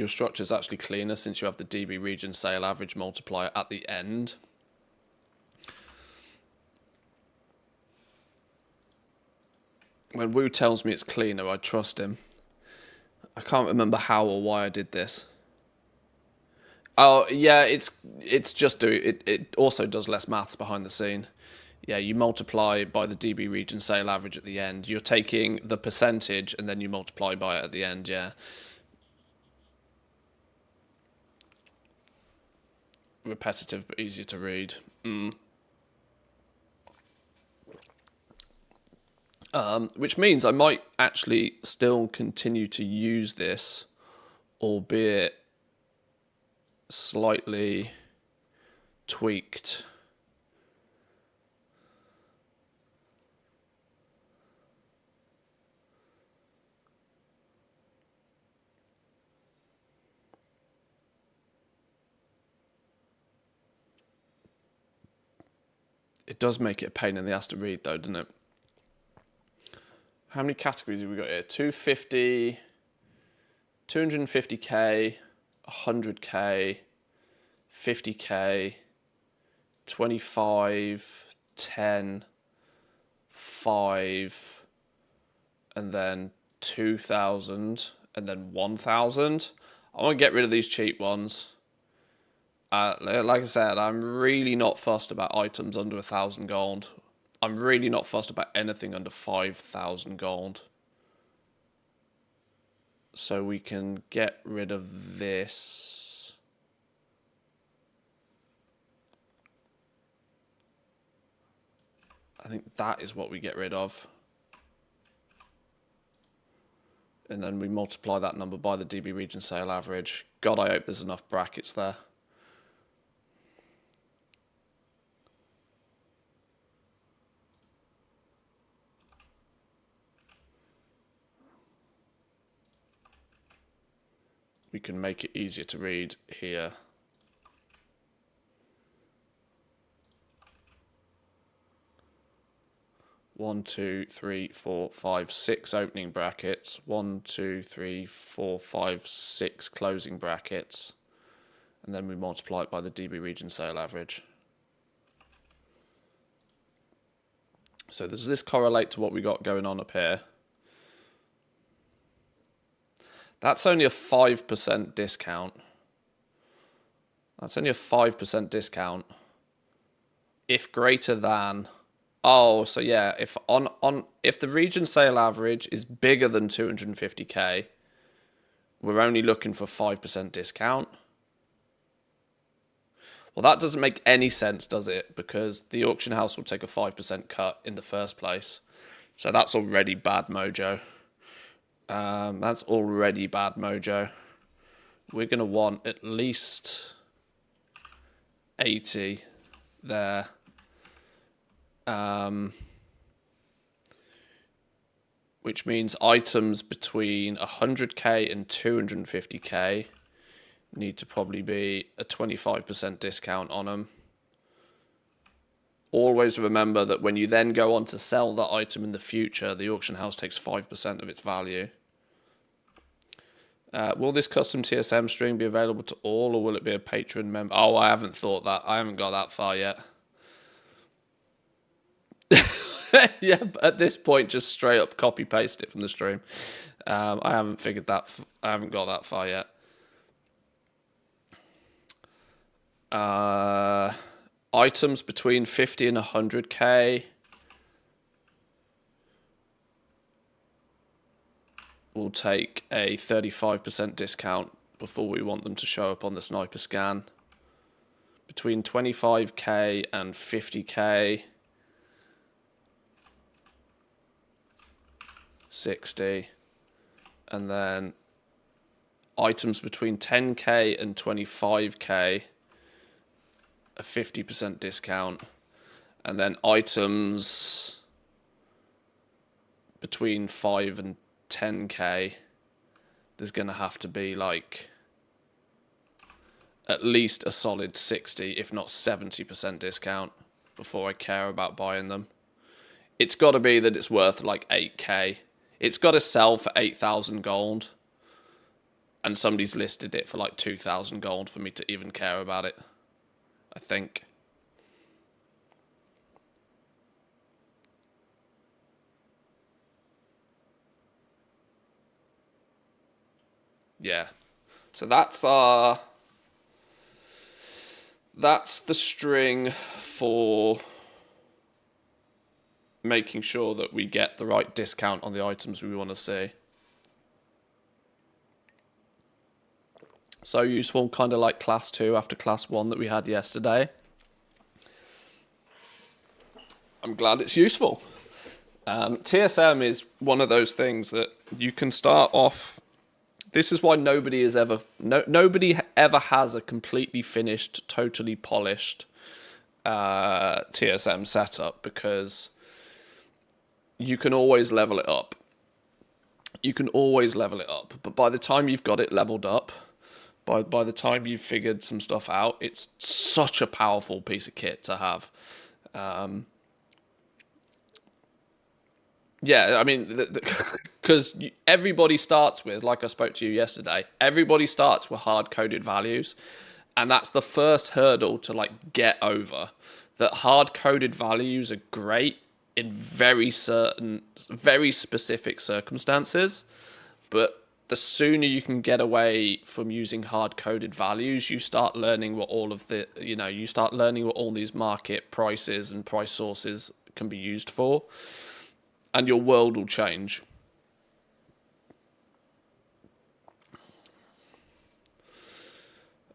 your structure is actually cleaner since you have the DB region sale average multiplier at the end. When Wu tells me it's cleaner, I trust him. I can't remember how or why I did this. Oh, yeah, it's just it also does less maths behind the scene. Yeah, you multiply by the DB region sale average at the end. You're taking the percentage and then you multiply by it at the end, yeah. Repetitive but easier to read. Which means I might actually still continue to use this, albeit slightly tweaked. It does make it a pain in the ass to read though, doesn't it? How many categories have we got here? 250, 250k, 100k, 50k, 25, 10, 5, and then 2,000, and then 1,000. I want to get rid of these cheap ones. Like I said, I'm really not fussed about items under 1,000 gold. I'm really not fussed about anything under 5,000 gold. So we can get rid of this. I think that is what we get rid of. And then we multiply that number by the DB region sale average. God, I hope there's enough brackets there. We can make it easier to read here. One, two, three, four, five, 6 opening brackets. 1, 2, 3, 4, 5, 6 closing brackets. And then we multiply it by the DB region sale average. So does this correlate to what we got going on up here? That's only a 5% discount. That's only a 5% discount. If greater than... Oh, so yeah, if the region sale average is bigger than 250k, we're only looking for 5% discount. Well, that doesn't make any sense, does it? Because the auction house will take a 5% cut in the first place. So that's already bad mojo. That's already bad mojo. We're going to want at least 80 there. Which means items between 100k and 250k need to probably be a 25% discount on them. Always remember that when you then go on to sell that item in the future, the auction house takes 5% of its value. Will this custom TSM stream be available to all, or will it be a Patreon member? Oh, I haven't thought that. I haven't got that far yet. Yeah, at this point, just straight up copy paste it from the stream. I haven't figured that. I haven't got that far yet. Items between 50 and 100k will take a 35% discount before we want them to show up on the sniper scan. Between 25k and 50k, 60, and then items between 10k and 25k, a 50% discount, and then items between 5 and 10k, there's going to have to be like at least a solid 60, if not 70% discount before I care about buying them. It's got to be that it's worth like 8k. It's got to sell for 8,000 gold. And somebody's listed it for like 2,000 gold for me to even care about it, I think. Yeah. So that's the string for making sure that we get the right discount on the items we want to see. So useful, kind of like class 2 after class 1 that we had yesterday. I'm glad it's useful. TSM is one of those things that you can start off. This is why nobody ever has a completely finished, totally polished TSM setup, because you can always level it up. You can always level it up, but by the time you've got it leveled up, by the time you've figured some stuff out, it's such a powerful piece of kit to have. Yeah, I mean, because everybody starts with, like I spoke to you yesterday, everybody starts with hard-coded values, and that's the first hurdle to like get over. That hard-coded values are great in very specific circumstances, but the sooner you can get away from using hard-coded values, you start learning what all these market prices and price sources can be used for, and your world will change.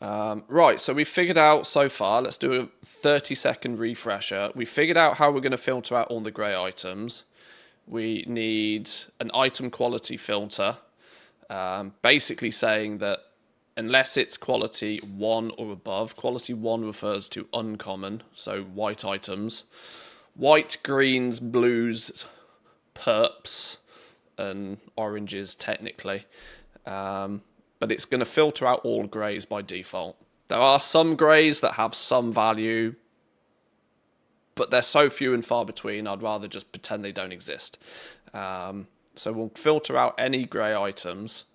Right, so we figured out so far, let's do a 30-second refresher. We figured out how we're going to filter out all the grey items. We need an item quality filter, basically saying that unless it's quality 1 or above, quality 1 refers to uncommon, so white items. White, greens, blues, purps, and oranges technically. But it's going to filter out all greys by default. There are some greys that have some value, but they're so few and far between, I'd rather just pretend they don't exist. So we'll filter out any grey items.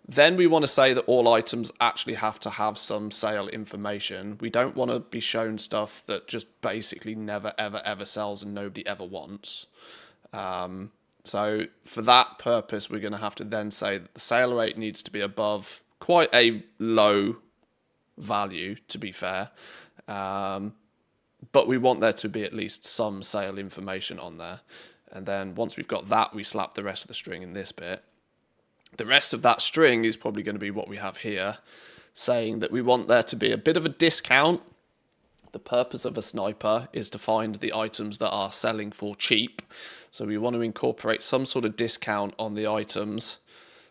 Then we want to say that all items actually have to have some sale information. We don't want to be shown stuff that just basically never, ever, ever sells and nobody ever wants. So for that purpose, we're going to have to then say that the sale rate needs to be above quite a low value, to be fair. But we want there to be at least some sale information on there. And then once we've got that, we slap the rest of the string in this bit. The rest of that string is probably going to be what we have here, saying that we want there to be a bit of a discount. The purpose of a sniper is to find the items that are selling for cheap. So we want to incorporate some sort of discount on the items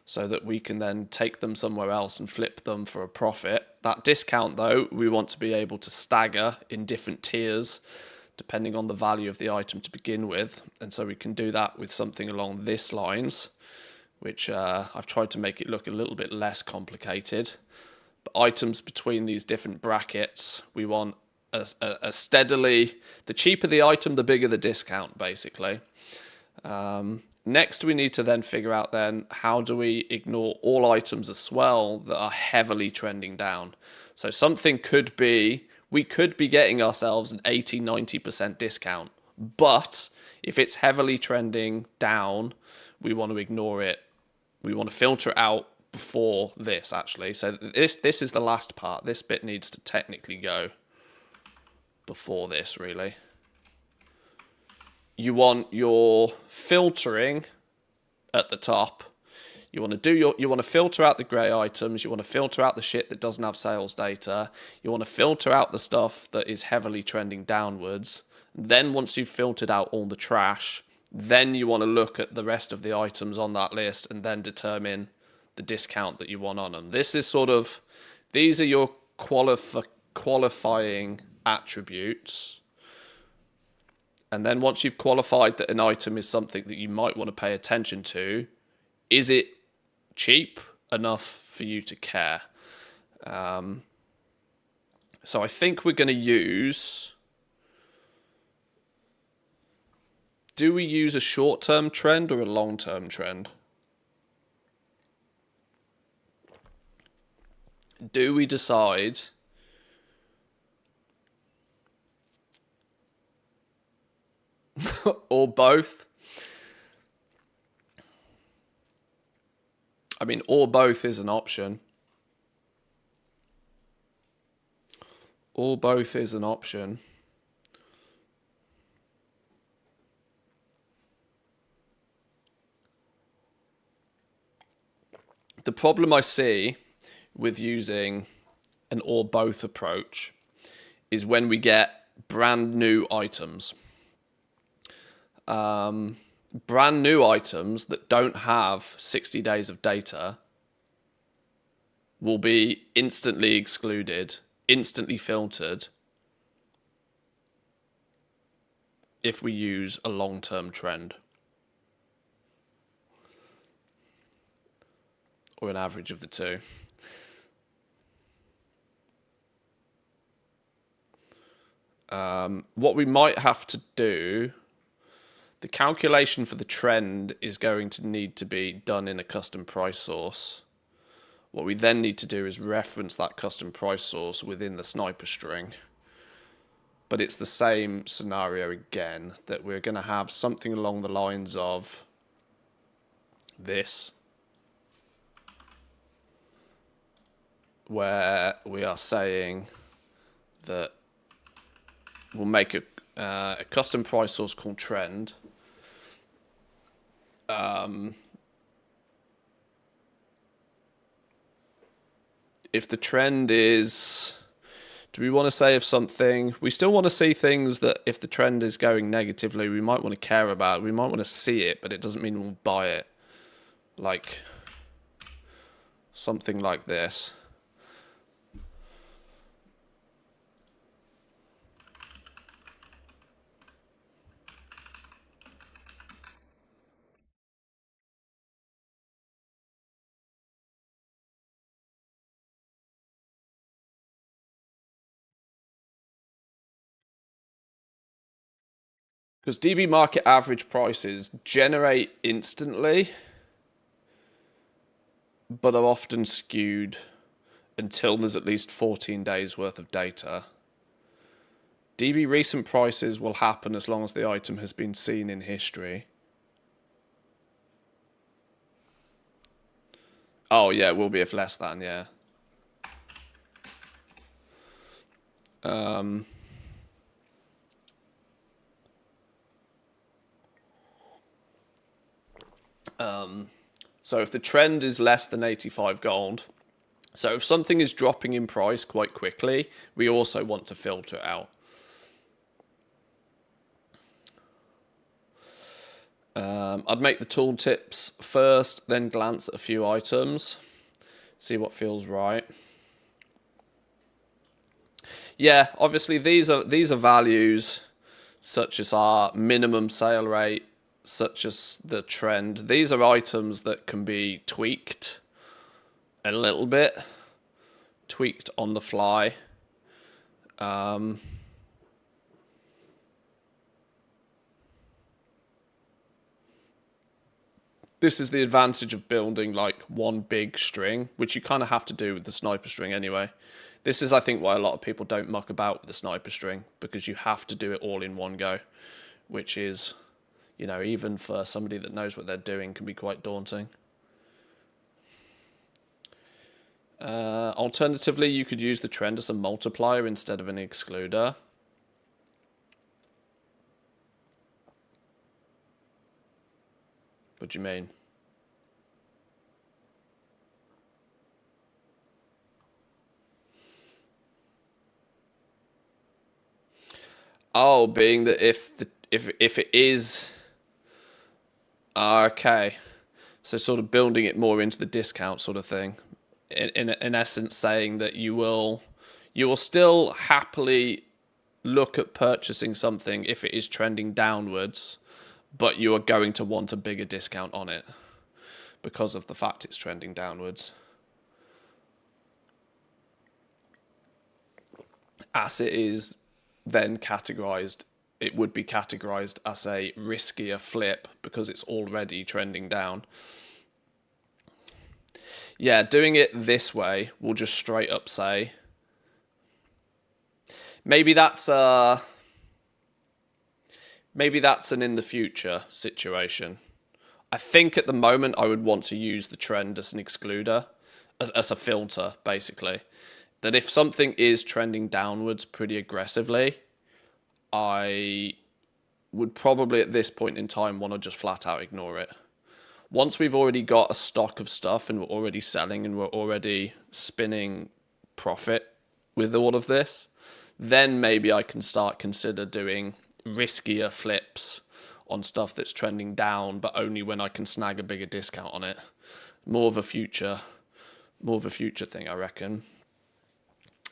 so that we can then take them somewhere else and flip them for a profit. That discount, though, we want to be able to stagger in different tiers depending on the value of the item to begin with. And so we can do that with something along this lines, which I've tried to make it look a little bit less complicated. But items between these different brackets, we want a steadily, the cheaper the item, the bigger the discount, basically. Next, we need to then figure out then, how do we ignore all items as well that are heavily trending down? So something could be, we could be getting ourselves an 80-90% discount, but if it's heavily trending down, we want to ignore it. We want to filter it out before this, actually. So this is the last part. This bit needs to technically go before this, really. You want your filtering at the top. You want to filter out the grey items. You want to filter out the shit that doesn't have sales data. You want to filter out the stuff that is heavily trending downwards. Then once you've filtered out all the trash, then you want to look at the rest of the items on that list and then determine the discount that you want on them. This is sort of, these are your qualifying attributes. And then once you've qualified that an item is something that you might want to pay attention to, is it cheap enough for you to care? So I think we're going to use... Do we use a short-term trend or a long-term trend? Do we decide or both? I mean, or both is an option. Or both is an option. The problem I see with using an or both approach is when we get brand new items. Brand new items that don't have 60 days of data will be instantly excluded, instantly filtered if we use a long-term trend or an average of the two. What we might have to do, the calculation for the trend is going to need to be done in a custom price source. What we then need to do is reference that custom price source within the sniper string. But it's the same scenario again, that we're going to have something along the lines of this, where we are saying that we'll make a custom price source called trend. If the trend is, do we want to say if something, we still want to see things that if the trend is going negatively, we might want to care about. We might want to see it, but it doesn't mean we'll buy it. Like something like this. Because DB market average prices generate instantly, but are often skewed until there's at least 14 days worth of data. DB recent prices will happen as long as the item has been seen in history. Oh yeah, it will be if less than, yeah. So if the trend is less than 85 gold, so if something is dropping in price quite quickly, we also want to filter it out. I'd make the tooltips first, then glance at a few items, see what feels right. Yeah, obviously these are values such as our minimum sale rate, such as the trend. These are items that can be tweaked a little bit, tweaked on the fly. This is the advantage of building like one big string, which you kind of have to do with the sniper string anyway. This is, I think, why a lot of people don't muck about with the sniper string, because you have to do it all in one go, which is, you know, even for somebody that knows what they're doing, can be quite daunting. Alternatively, you could use the trend as a multiplier instead of an excluder. What do you mean? Oh, being that if it is okay, so sort of building it more into the discount sort of thing. In essence, saying that you will still happily look at purchasing something if it is trending downwards, but you are going to want a bigger discount on it because of the fact it's trending downwards. As it is then categorized, it would be categorized as a riskier flip because it's already trending down. Yeah, doing it this way will just straight up say, maybe that's an in the future situation. I think at the moment I would want to use the trend as an excluder, as a filter, basically. That if something is trending downwards pretty aggressively, I would probably at this point in time want to just flat out ignore it. Once we've already got a stock of stuff and we're already selling and we're already spinning profit with all of this, then maybe I can consider doing riskier flips on stuff that's trending down, but only when I can snag a bigger discount on it. More of a future thing, I reckon.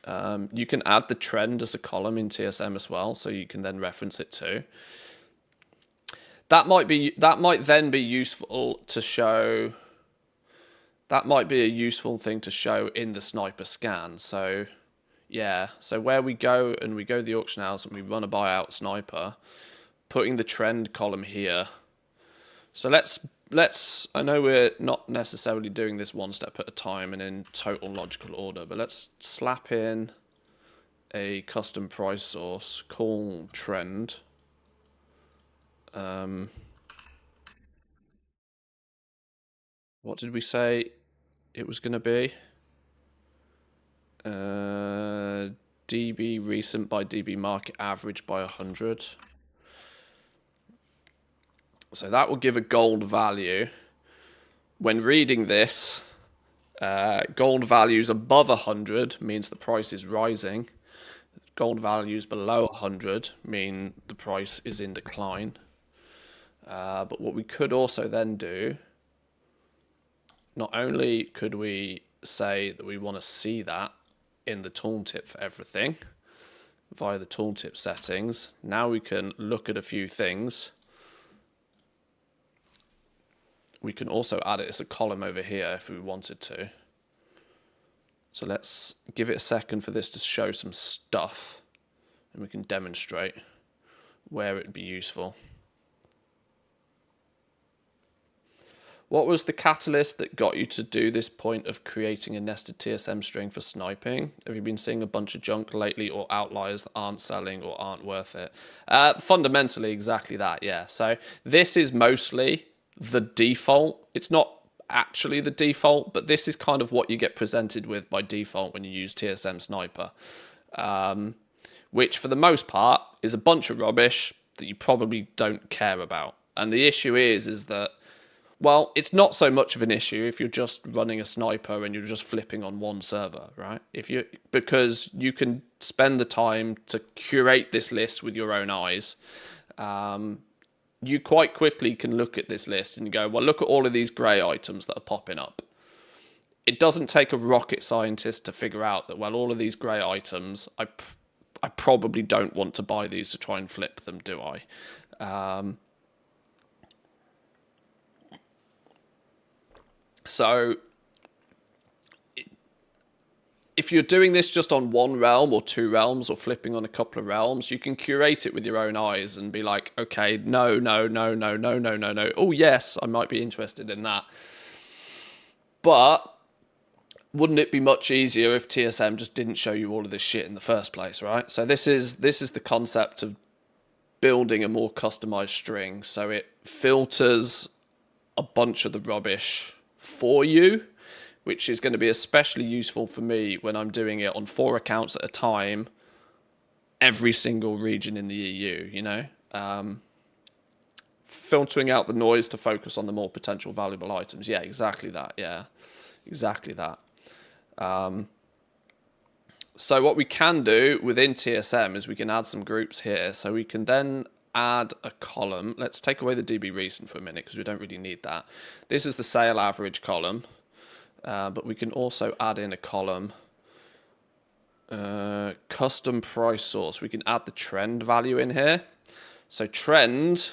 You can add the trend as a column in TSM as well, so you can then reference it too. That might then be useful to show. That might be a useful thing to show in the sniper scan. So yeah, so where we go and we go to the auction house and we run a buyout sniper, putting the trend column here. So let's I know we're not necessarily doing this one step at a time and in total logical order, but let's slap in a custom price source, call trend. What did we say it was going to be? DB recent by DB market average by 100. So that will give a gold value. When reading this, gold values above 100 means the price is rising. Gold values below 100 mean the price is in decline. But what we could also then do, not only could we say that we want to see that in the tooltip for everything via the tooltip settings, now we can look at a few things. We can also add it as a column over here if we wanted to. So let's give it a second for this to show some stuff and we can demonstrate where it would be useful. What was the catalyst that got you to do this point of creating a nested TSM string for sniping? Have you been seeing a bunch of junk lately or outliers that aren't selling or aren't worth it? Fundamentally, exactly that, yeah. So this is mostly the default. It's not actually the default, but this is kind of what you get presented with by default when you use TSM Sniper, which for the most part is a bunch of rubbish that you probably don't care about. And the issue is that, well, it's not so much of an issue if you're just running a sniper and you're just flipping on one server, right? Because you can spend the time to curate this list with your own eyes. You quite quickly can look at this list and go, well, look at all of these grey items that are popping up. It doesn't take a rocket scientist to figure out that, well, all of these grey items, I probably don't want to buy these to try and flip them, do I? So if you're doing this just on one realm or two realms or flipping on a couple of realms, you can curate it with your own eyes and be like, okay, no. Oh, yes, I might be interested in that. But wouldn't it be much easier if TSM just didn't show you all of this shit in the first place, right? So this is the concept of building a more customized string. So it filters a bunch of the rubbish for you, which is going to be especially useful for me when I'm doing it on 4 accounts at a time, every single region in the EU, you know? Filtering out the noise to focus on the more potential valuable items. Yeah, exactly that. Yeah, exactly that. So what we can do within TSM is we can add some groups here. So we can then add a column. Let's take away the DB recent for a minute because we don't really need that. This is the sale average column, but we can also add in a column, custom price source. We can add the trend value in here. So trend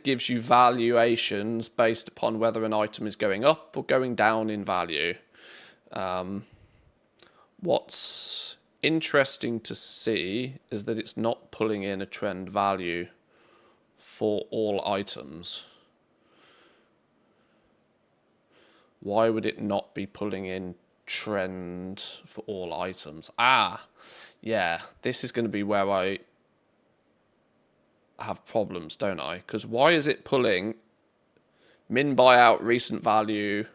gives you valuations based upon whether an item is going up or going down in value. What's interesting to see is that it's not pulling in a trend value for all items. Why would it not be pulling in trend for all items? Ah, yeah, this is going to be where I have problems, don't I? Because why is it pulling min buyout, recent value?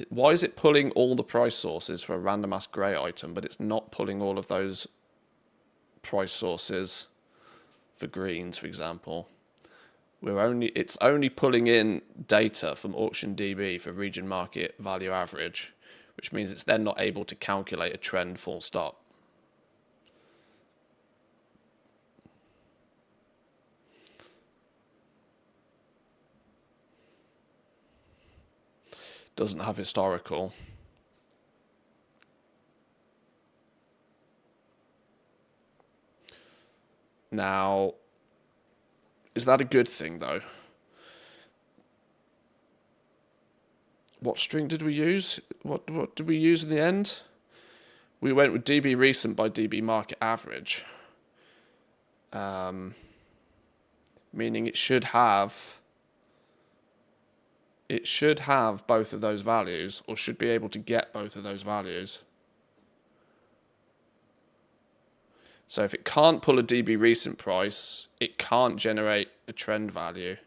Why is it pulling all the price sources for a random ass grey item, but it's not pulling all of those price sources for greens, for example? It's only pulling in data from auction DB for region market value average, which means it's then not able to calculate a trend full stop. Doesn't have historical. Now, is that a good thing though? What string did we use? What did we use in the end? We went with DB recent by DB market average. Meaning it should have both of those values, or should be able to get both of those values. So if it can't pull a DB recent price, it can't generate a trend value.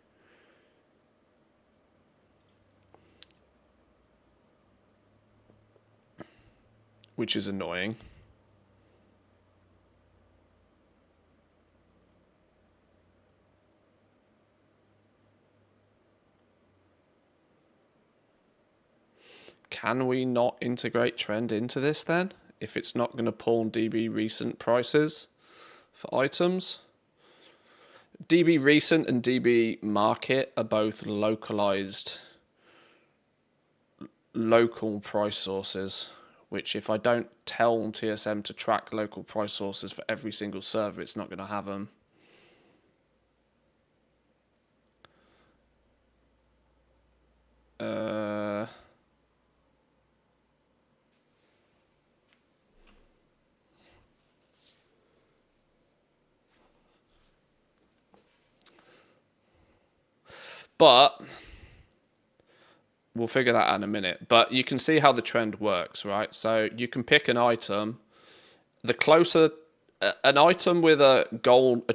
Which is annoying. Can we not integrate trend into this then? If it's not going to pull DB recent prices for items? DB recent and DB market are both localized local price sources, which if I don't tell TSM to track local price sources for every single server, it's not going to have them. But we'll figure that out in a minute. But you can see how the trend works, right? So you can pick an item. The closer an item with a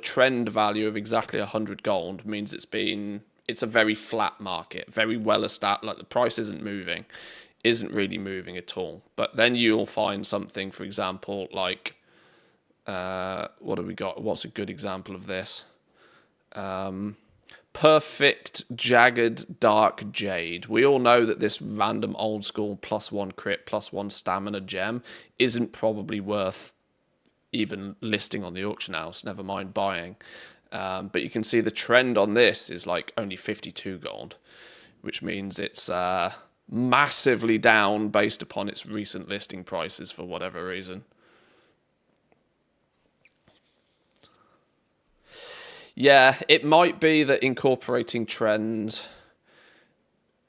trend value of exactly 100 gold means it's a very flat market, very well established. Like the price isn't really moving at all. But then you'll find something, for example, like what do we got? What's a good example of this? Perfect Jagged Dark Jade. We all know that this random old school +1 crit, +1 stamina gem isn't probably worth even listing on the auction house, never mind buying. But you can see the trend on this is like only 52 gold, which means it's massively down based upon its recent listing prices for whatever reason. Yeah, it might be that incorporating trend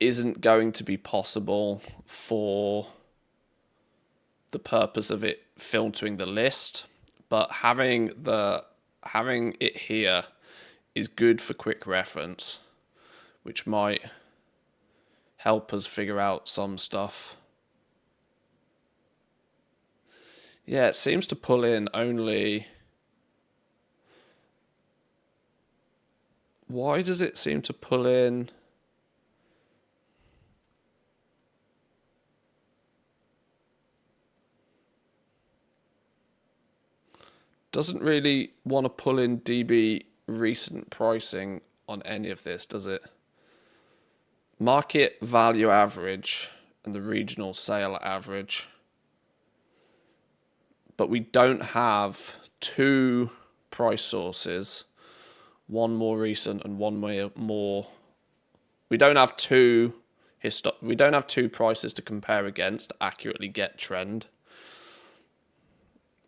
isn't going to be possible for the purpose of it filtering the list, but having it here is good for quick reference, which might help us figure out some stuff. Yeah, it seems to pull in only... Why does it seem to pull in... Doesn't really want to pull in DB recent pricing on any of this, does it? Market value average and the regional sale average. But we don't have two price sources. One more recent and one more. We don't have two prices to compare against to accurately get trend,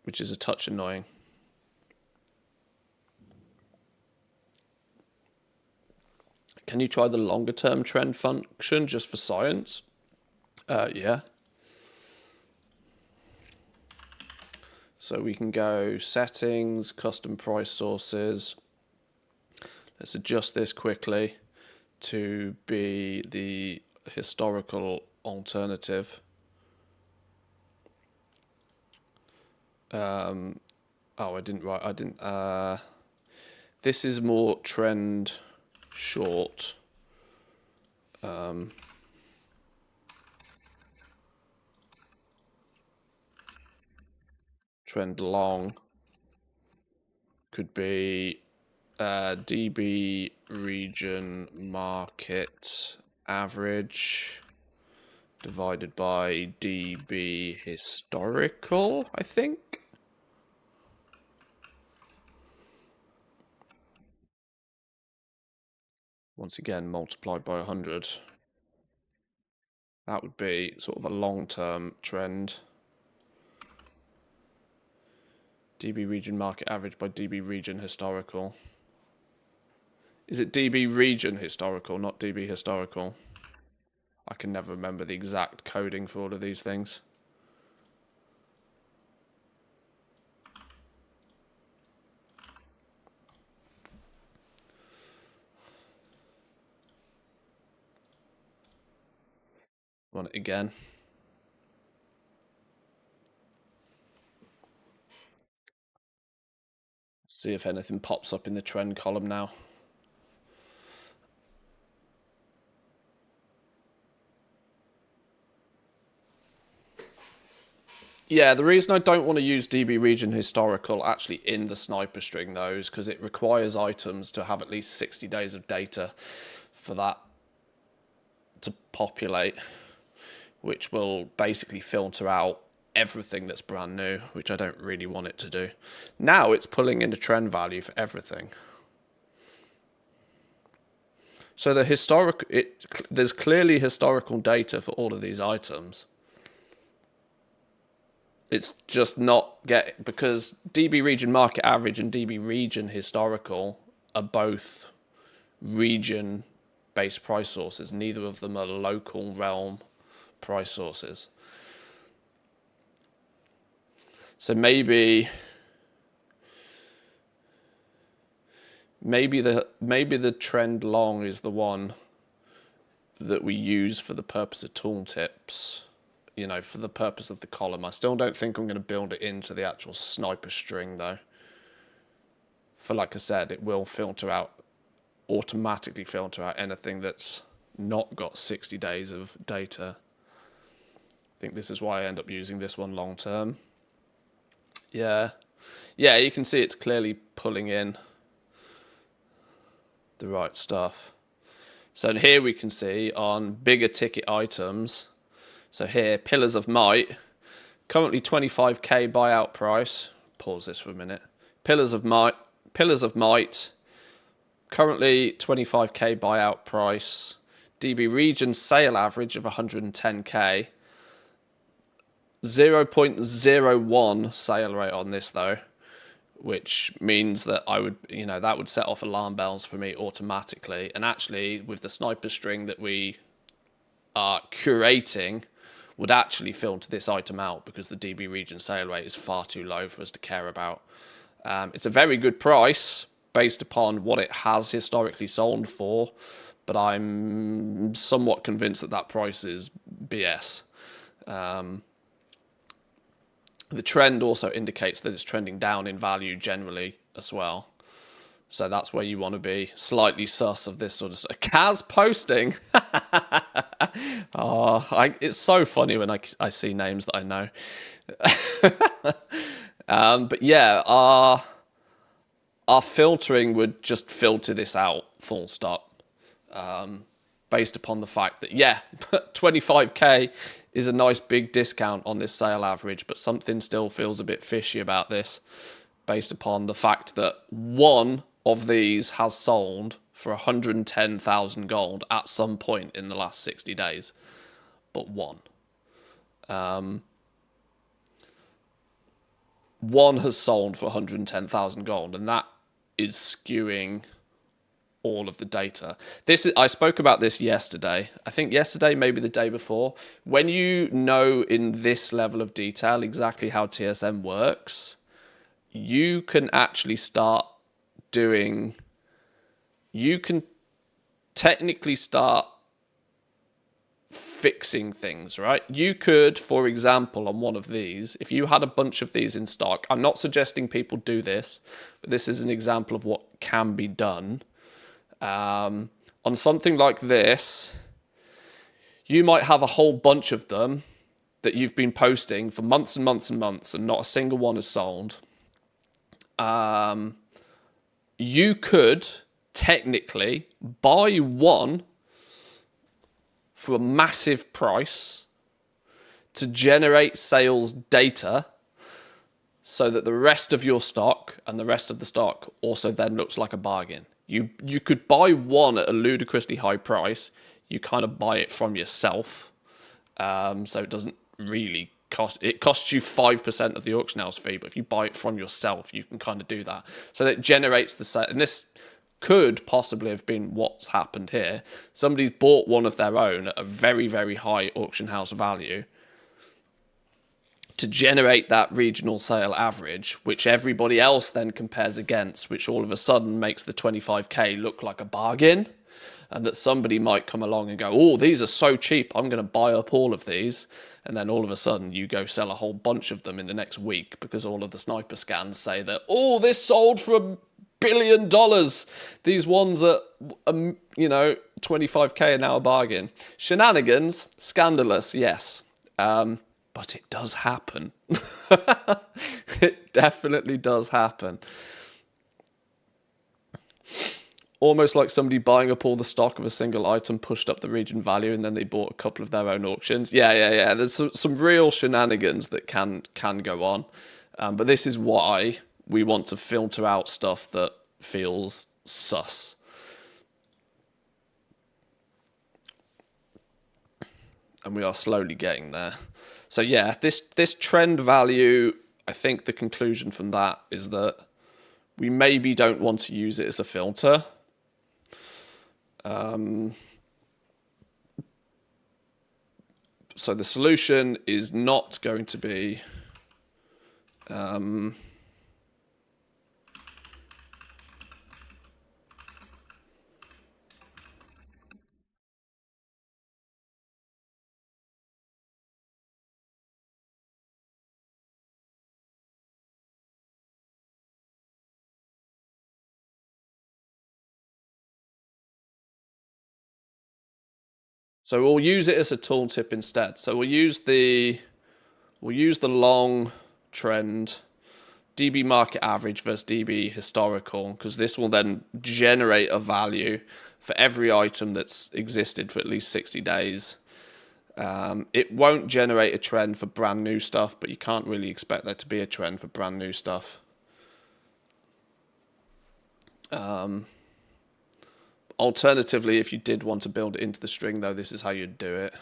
which is a touch annoying. Can you try the longer term trend function just for science? Yeah. So we can go settings, custom price sources. Let's adjust this quickly to be the historical alternative. Oh, I didn't. This is more trend short. Trend long could be DB region market average divided by DB historical, I think. Once again, multiplied by 100. That would be sort of a long-term trend. DB region market average by DB region historical. Is it DB region historical, not DB historical? I can never remember the exact coding for all of these things. Run it again. See if anything pops up in the trend column now. Yeah, the reason I don't want to use DB region historical actually in the sniper string though is because it requires items to have at least 60 days of data for that to populate, which will basically filter out everything that's brand new, which I don't really want it to do. Now it's pulling in a trend value for everything. So the there's clearly historical data for all of these items. It's just not because DB region market average and DB region historical are both region based price sources. Neither of them are local realm price sources. So maybe the trend long is the one that we use for the purpose of tooltips. You know, for the purpose of the column. I still don't think I'm going to build it into the actual sniper string though. For like I said, it will automatically filter out anything that's not got 60 days of data. I think this is why I end up using this one long term. Yeah, you can see it's clearly pulling in the right stuff. So here we can see on bigger ticket items. So here, Pillars of Might, currently 25k buyout price. Pause this for a minute. Pillars of Might, currently 25k buyout price. DB region sale average of 110k. 0.01 sale rate on this though, which means that that would set off alarm bells for me automatically. And actually, with the sniper string that we are curating, would actually filter this item out because the DB region sale rate is far too low for us to care about. It's a very good price based upon what it has historically sold for, but I'm somewhat convinced that that price is BS. The trend also indicates that it's trending down in value generally as well. So that's where you want to be slightly sus of this sort of stuff. Kaz posting. It's so funny when I see names that I know. But yeah, our filtering would just filter this out, full stop. Based upon the fact that, yeah, 25k is a nice big discount on this sale average, but something still feels a bit fishy about this based upon the fact that one of these has sold for 110,000 gold at some point in the last 60 days. But one. One has sold for 110,000 gold, and that is skewing all of the data. I spoke about this yesterday. I think yesterday, maybe the day before. When you know in this level of detail exactly how TSM works, you can actually start you can technically start fixing things, right? You could, for example, on one of these, if you had a bunch of these in stock, I'm not suggesting people do this, but this is an example of what can be done. On something like this, you might have a whole bunch of them that you've been posting for months and months and months, and not a single one is sold. You could technically buy one for a massive price to generate sales data so that the rest of your stock and the rest of the stock also then looks like a bargain. You could buy one at a ludicrously high price. You kind of buy it from yourself. So it doesn't really cost, it costs you 5% of the auction house fee, but if you buy it from yourself, you can kind of do that. So that generates the set, and this could possibly have been what's happened here. Somebody's bought one of their own at a very, very high auction house value to generate that regional sale average, which everybody else then compares against, which all of a sudden makes the 25k look like a bargain. And that somebody might come along and go, oh, these are so cheap, I'm going to buy up all of these. And then all of a sudden you go sell a whole bunch of them in the next week because all of the sniper scans say that, oh, this sold for $1 billion. These ones at, 25k are now a bargain. Shenanigans, scandalous, yes. But it does happen. It definitely does happen. Almost like somebody buying up all the stock of a single item, pushed up the region value, and then they bought a couple of their own auctions. Yeah. There's some real shenanigans that can go on. But this is why we want to filter out stuff that feels sus. And we are slowly getting there. So yeah, this trend value, I think the conclusion from that is that we maybe don't want to use it as a filter. So the solution is not going to be so we'll use it as a tooltip instead. So we'll use the long trend, DB market average versus DB historical, because this will then generate a value for every item that's existed for at least 60 days. It won't generate a trend for brand new stuff, but you can't really expect there to be a trend for brand new stuff. Alternatively, if you did want to build it into the string, though, this is how you'd do it.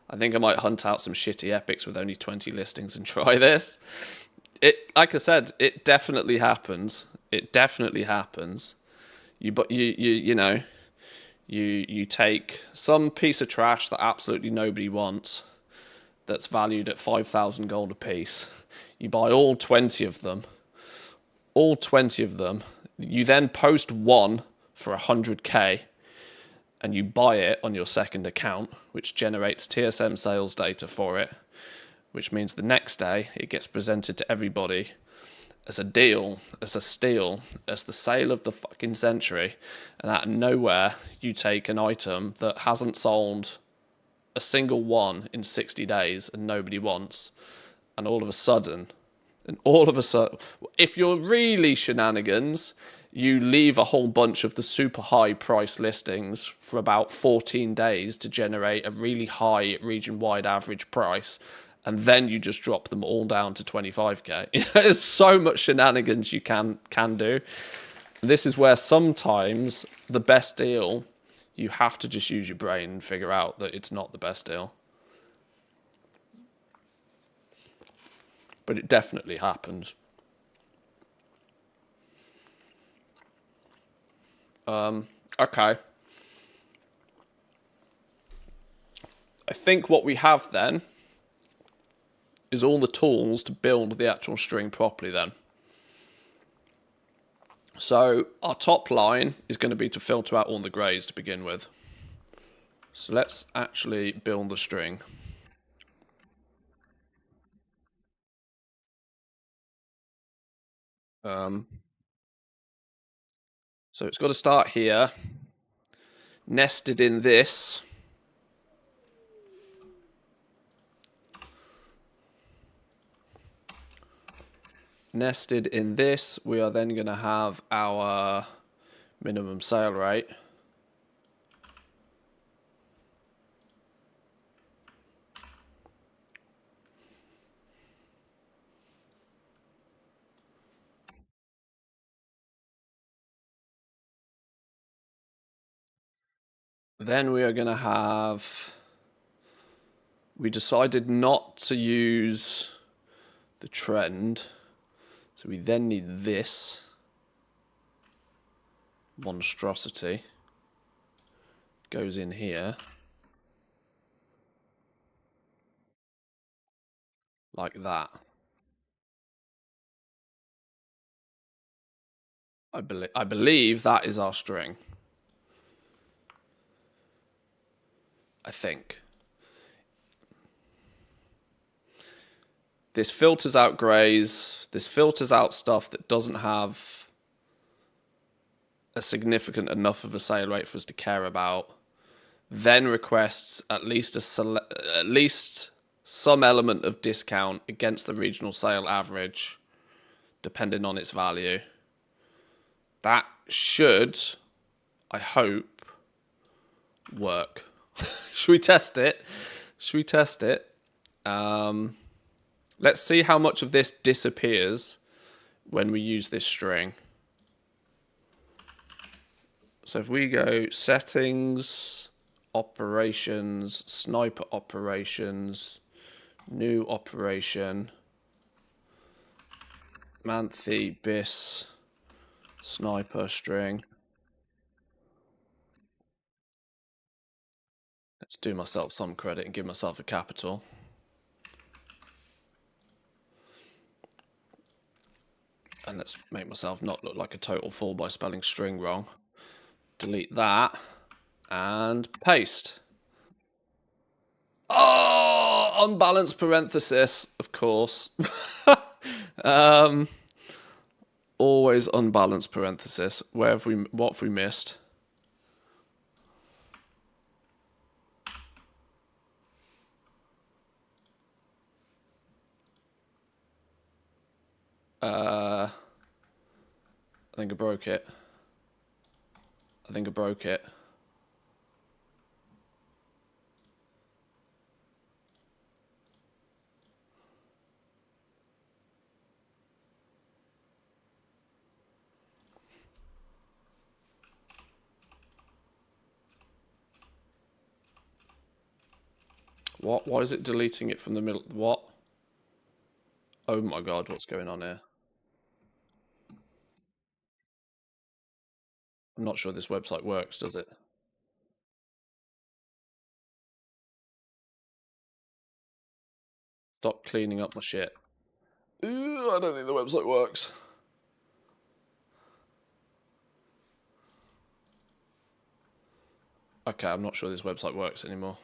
I think I might hunt out some shitty epics with only 20 listings and try this. Like I said, it definitely happens. It definitely happens. You take some piece of trash that absolutely nobody wants, that's valued at 5,000 gold a piece. You buy all 20 of them. All 20 of them. You then post one for 100k, and you buy it on your second account, which generates TSM sales data for it, which means the next day it gets presented to everybody as a deal, as a steal, as the sale of the fucking century, and out of nowhere you take an item that hasn't sold a single one in 60 days and nobody wants, and all of a sudden, if you're really shenanigans, you leave a whole bunch of the super high price listings for about 14 days to generate a really high region-wide average price, and then you just drop them all down to 25k. There's so much shenanigans you can do. This is where sometimes the best deal, you have to just use your brain and figure out that it's not the best deal. But it definitely happens. Okay. I think what we have then is all the tools to build the actual string properly then. So our top line is going to be to filter out all the greys to begin with. So let's actually build the string. So it's got to start here, nested in this. Nested in this, we are then going to have our minimum sale rate. Then we are going to have, we decided not to use the trend. So we then need this monstrosity. Goes in here. Like that. I believe that is our string. I think. This filters out greys. This filters out stuff that doesn't have a significant enough of a sale rate for us to care about. Then requests at least some element of discount against the regional sale average, depending on its value. That should, I hope, work. Should we test it? Should we test it? Let's see how much of this disappears when we use this string. So if we go settings, operations, sniper operations, new operation, Manthe bis, sniper string. Let's do myself some credit and give myself a capital. And let's make myself not look like a total fool by spelling string wrong. Delete that and paste. Oh, unbalanced parenthesis, of course. Always unbalanced parenthesis. What have we missed? I think I broke it. What? Why is it deleting it from the middle? What? Oh my god, what's going on here? I'm not sure this website works, does it? Stop cleaning up my shit. Ooh, I don't think the website works. Okay, I'm not sure this website works anymore.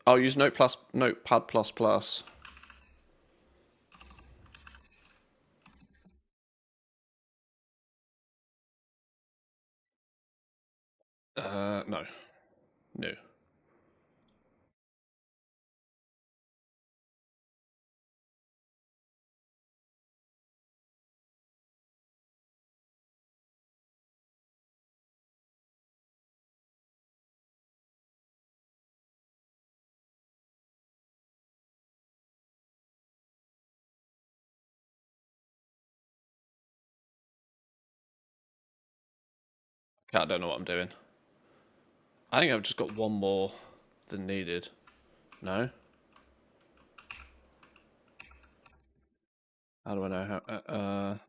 I'll use Notepad++. No. No. Okay, I don't know what I'm doing. I think I've just got one more than needed. No? How do I know how?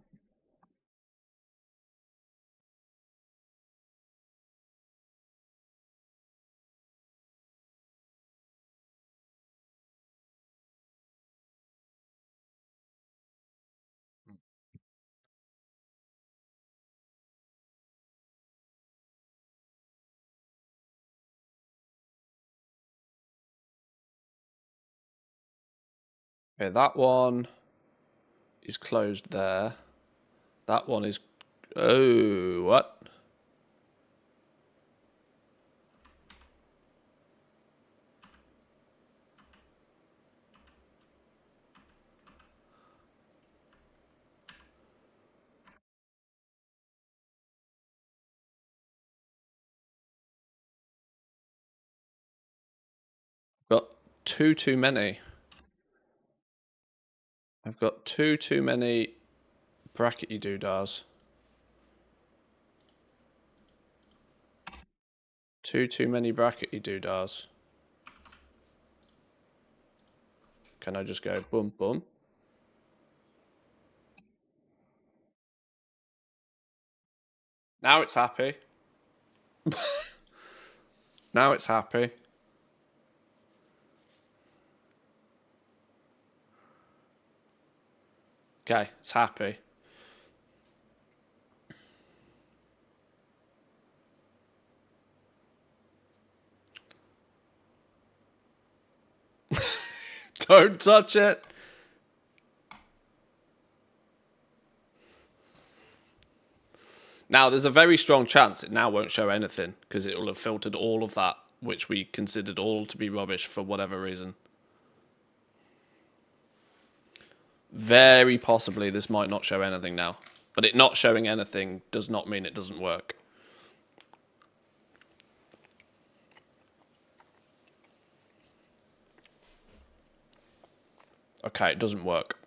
Okay, that one is closed there. That one is... Oh, what? Got too many. I've got too many brackety doodahs. Too many brackety doodahs. Can I just go boom, boom? Now it's happy. Now it's happy. Okay, it's happy. Don't touch it. Now, there's a very strong chance it now won't show anything because it will have filtered all of that, which we considered all to be rubbish for whatever reason. Very possibly this might not show anything now. But it not showing anything does not mean it doesn't work. Okay, it doesn't work.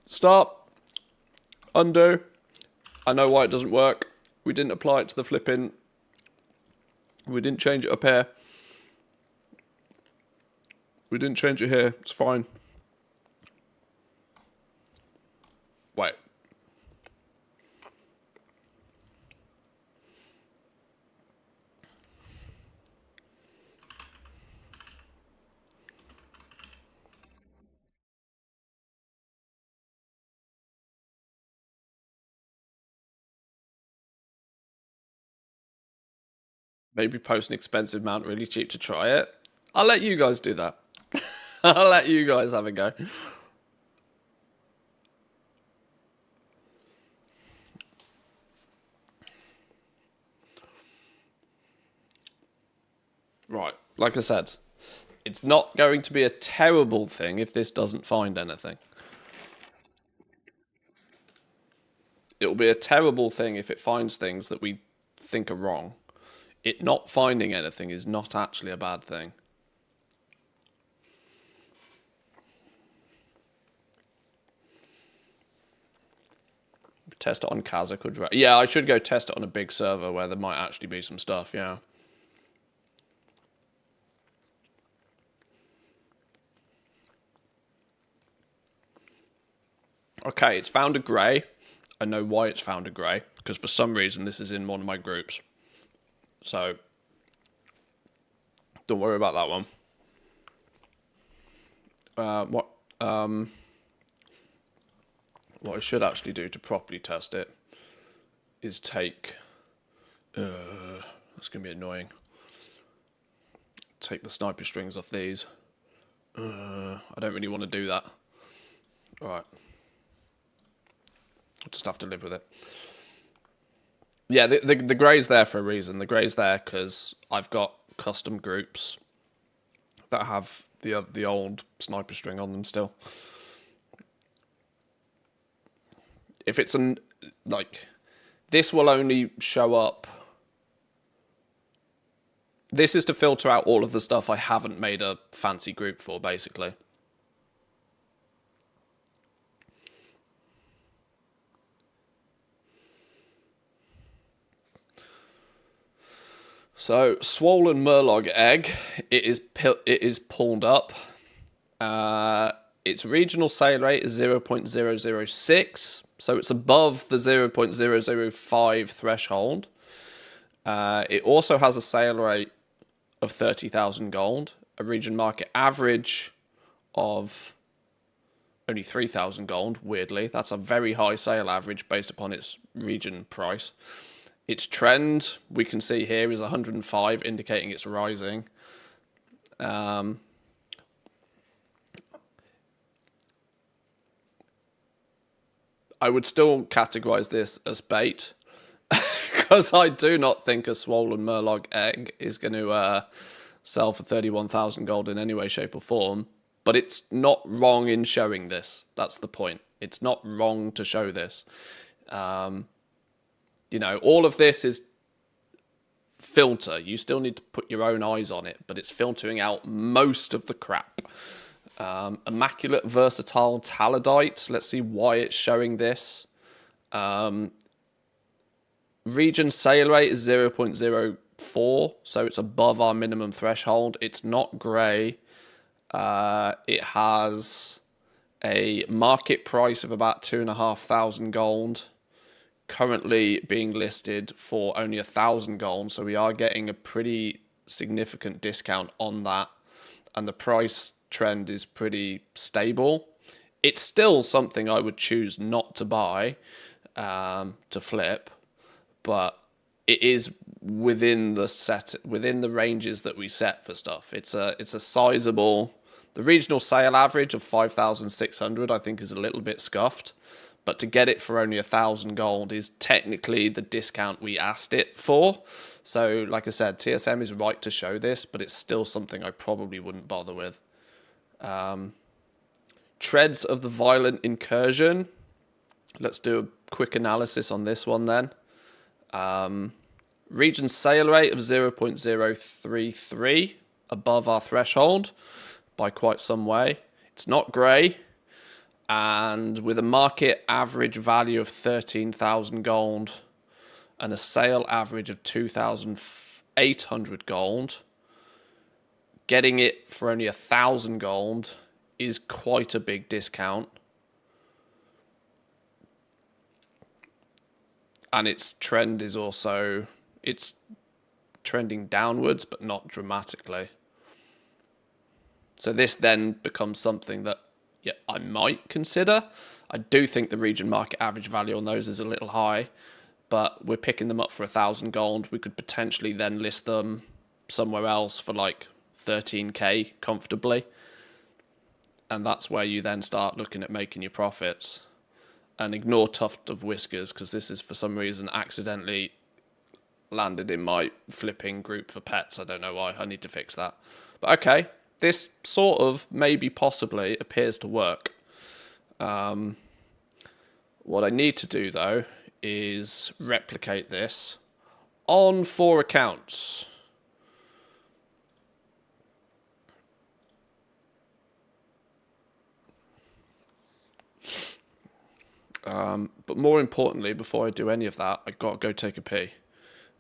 Stop. Undo. I know why it doesn't work. We didn't apply it to the flipping. We didn't change it up here. We didn't change it here. It's fine. Wait. Maybe post an expensive mount really cheap to try it. I'll let you guys do that. I'll let you guys have a go. Right, like I said, it's not going to be a terrible thing if this doesn't find anything. It will be a terrible thing if it finds things that we think are wrong. It not finding anything is not actually a bad thing. Test it on Kazakh or Dra- Yeah, I should go test it on a big server where there might actually be some stuff, yeah. Okay, it's found a grey. I know why it's found a grey, because for some reason this is in one of my groups. So, don't worry about that one. What I should actually do to properly test it is take... that's going to be annoying. Take the sniper strings off these. I don't really want to do that. Alright. I'll just have to live with it. Yeah, the grey's there for a reason. The grey's there because I've got custom groups that have the old sniper string on them still. If it's like, this will only show up. This is to filter out all of the stuff I haven't made a fancy group for, basically. So, swollen Murloc egg, it is pulled up. Its regional sale rate is 0.006, so it's above the 0.005 threshold. It also has a sale rate of 30,000 gold, a region market average of only 3,000 gold, weirdly. That's a very high sale average based upon its region price. Its trend, we can see here, is 105, indicating it's rising. I would still categorize this as bait because I do not think a swollen Murloc egg is going to sell for 31,000 gold in any way, shape, or form. But it's not wrong in showing this. That's the point. It's not wrong to show this. You know, all of this is filter. You still need to put your own eyes on it, but it's filtering out most of the crap. Immaculate Versatile Talidite. Let's see why it's showing this. Region sale rate is 0.04, so it's above our minimum threshold. It's not grey. It has a market price of about 2,500 gold. Currently being listed for only 1,000 gold, so we are getting a pretty significant discount on that, and the price trend is pretty stable. It's still something I would choose not to buy, to flip, but it is within the ranges that we set for stuff. It's a sizable. The regional sale average of 5,600 I think is a little bit scuffed. But to get it for only 1,000 gold is technically the discount we asked it for. So, like I said, TSM is right to show this, but it's still something I probably wouldn't bother with. Treads of the Violent Incursion. Let's do a quick analysis on this one then. Region sale rate of 0.033, above our threshold by quite some way. It's not grey. And with a market average value of 13,000 gold and a sale average of 2,800 gold, getting it for only 1,000 gold is quite a big discount. And its trend is also, it's trending downwards, but not dramatically. So this then becomes something that I might consider. I do think the region market average value on those is a little high, but we're picking them up for 1,000 gold. We could potentially then list them somewhere else for like 13k comfortably. And that's where you then start looking at making your profits. And ignore Tuft of Whiskers, because this is for some reason accidentally landed in my flipping group for pets. I don't know why. I need to fix that. But okay. This sort of, maybe possibly, appears to work. What I need to do, though, is replicate this on 4 accounts. But more importantly, before I do any of that, I've got to go take a pee.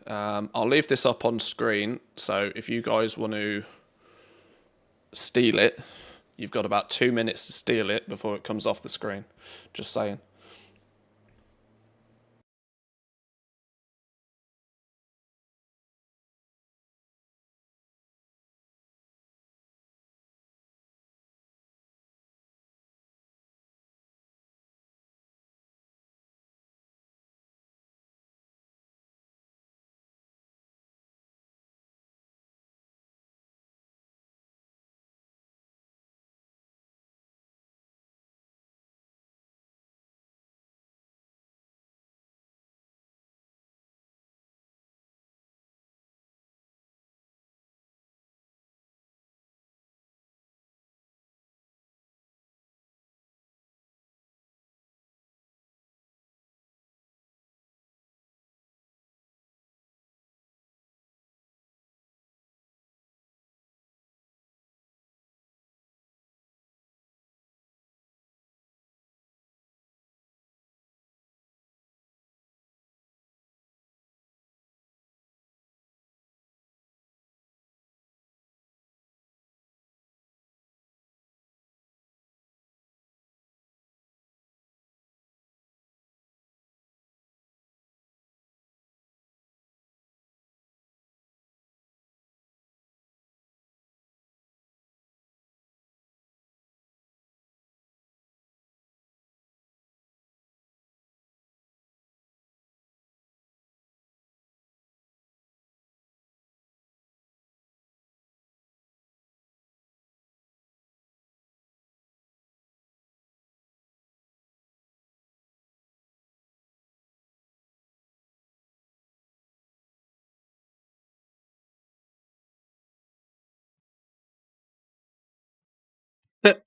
I'll leave this up on screen, so if you guys want to steal it, you've got about 2 minutes to steal it before it comes off the screen. Just saying.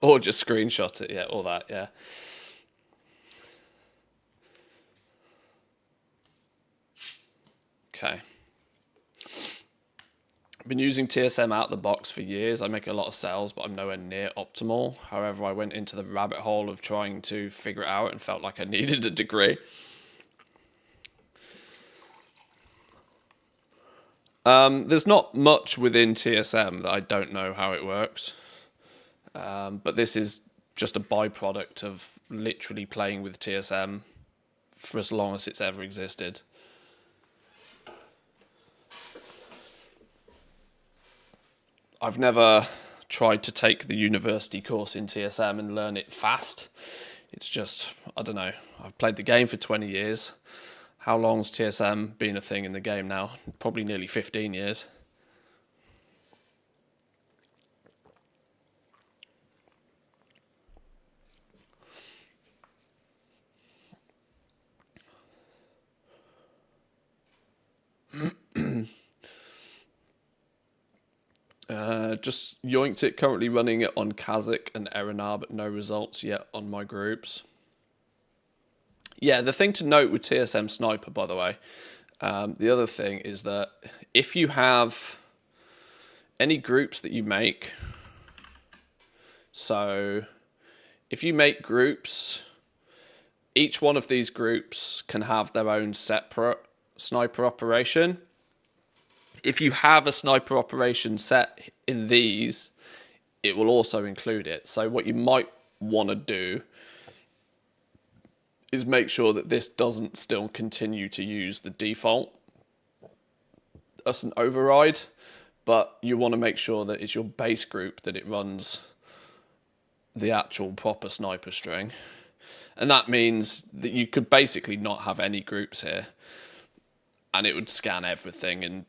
Or just screenshot it, yeah, all that, yeah. Okay. I've been using TSM out of the box for years. I make a lot of sales, but I'm nowhere near optimal. However, I went into the rabbit hole of trying to figure it out and felt like I needed a degree. There's not much within TSM that I don't know how it works. But this is just a byproduct of literally playing with TSM for as long as it's ever existed. I've never tried to take the university course in TSM and learn it fast. It's just, I don't know. I've played the game for 20 years. How long's TSM been a thing in the game now? Probably nearly 15 years. Just yoinked it, currently running it on Kazakh and Erinar, but no results yet on my groups. Yeah, the thing to note with TSM Sniper, by the way, the other thing is that if you have any groups that you make, so if you make groups, each one of these groups can have their own separate sniper operation. If you have a sniper operation set in these, it will also include it. So what you might want to do is make sure that this doesn't still continue to use the default as an override, but you want to make sure that it's your base group that it runs the actual proper sniper string. And that means that you could basically not have any groups here, and it would scan everything and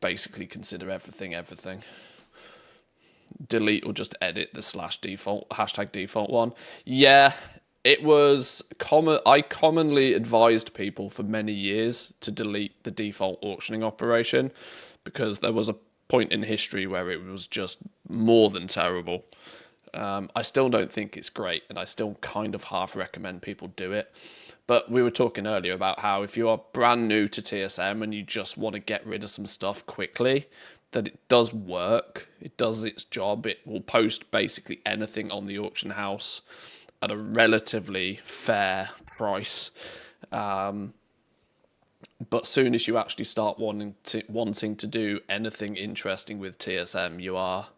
basically consider everything. Delete or just edit the /default, #default one. Yeah, it was common. I commonly advised people for many years to delete the default auctioning operation because there was a point in history where it was just more than terrible. I still don't think it's great, and I still kind of half recommend people do it. But we were talking earlier about how if you are brand new to TSM and you just want to get rid of some stuff quickly, that it does work. It does its job. It will post basically anything on the auction house at a relatively fair price. But soon as you actually start wanting to do anything interesting with TSM, you are...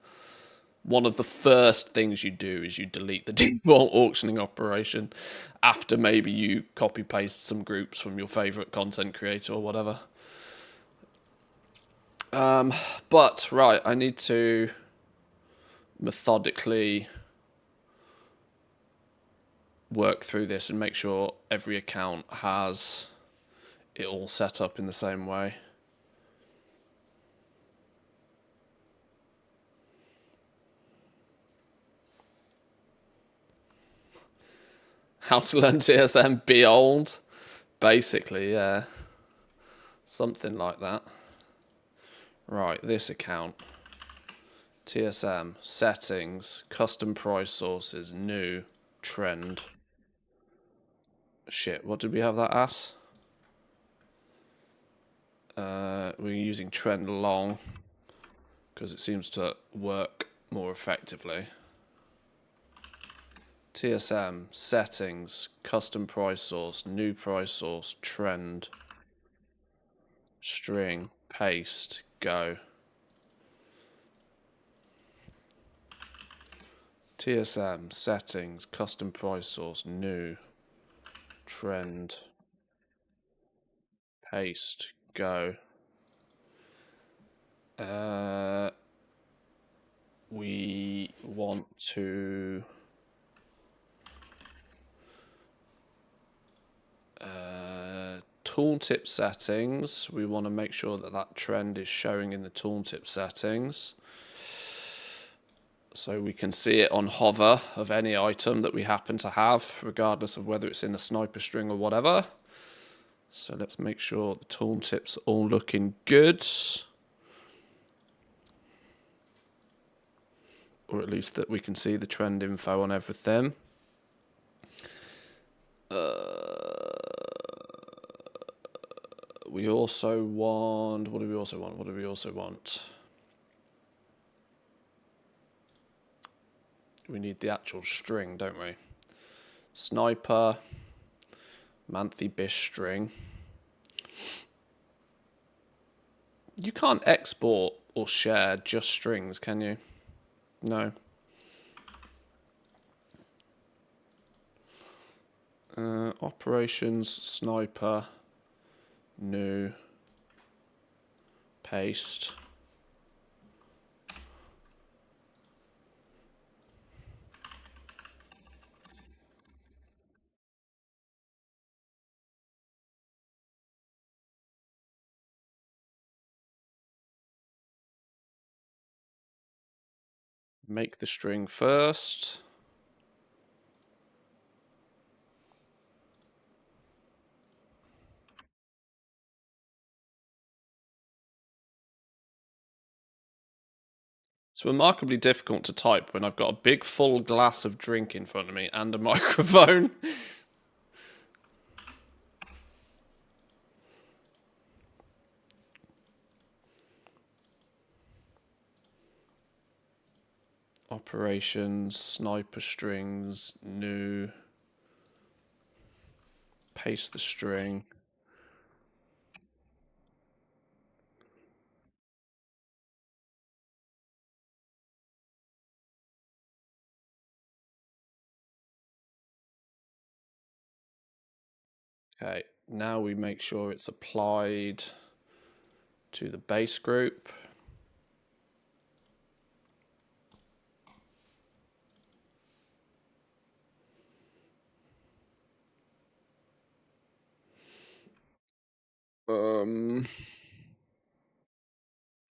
one of the first things you do is you delete the default auctioning operation after maybe you copy paste some groups from your favorite content creator or whatever. But right, I need to methodically work through this and make sure every account has it all set up in the same way. How to learn TSM, be old. Basically, yeah. Something like that. Right, this account. TSM, settings, custom price sources, new, trend. Shit, what did we have that as? We're using trend long because it seems to work more effectively. TSM, settings, custom price source, new price source, trend, string, paste, go. TSM, settings, custom price source, new, trend, paste, go. We want to... tooltip settings, we want to make sure that that trend is showing in the tooltip settings so we can see it on hover of any item that we happen to have, regardless of whether it's in a sniper string or whatever. So let's make sure the tooltips are all looking good. Or at least that we can see the trend info on everything. We also want... What do we also want? What do we also want? We need the actual string, don't we? Sniper, Manthy Bish string. You can't export or share just strings, can you? No. Operations, sniper, new, paste. Make the string first. It's remarkably difficult to type when I've got a big full glass of drink in front of me and a microphone. Operations, sniper strings, new. Paste the string. Okay, now we make sure it's applied to the base group.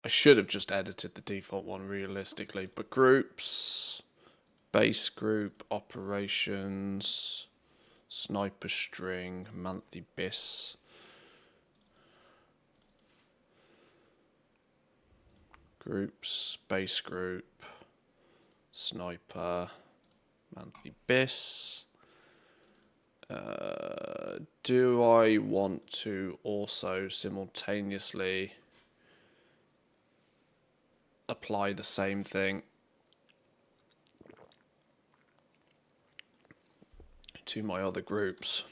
I should have just edited the default one realistically, but groups, base group, operations, sniper string, monthly bis. Groups, base group, sniper, monthly bis. Do I want to also simultaneously apply the same thing to my other groups?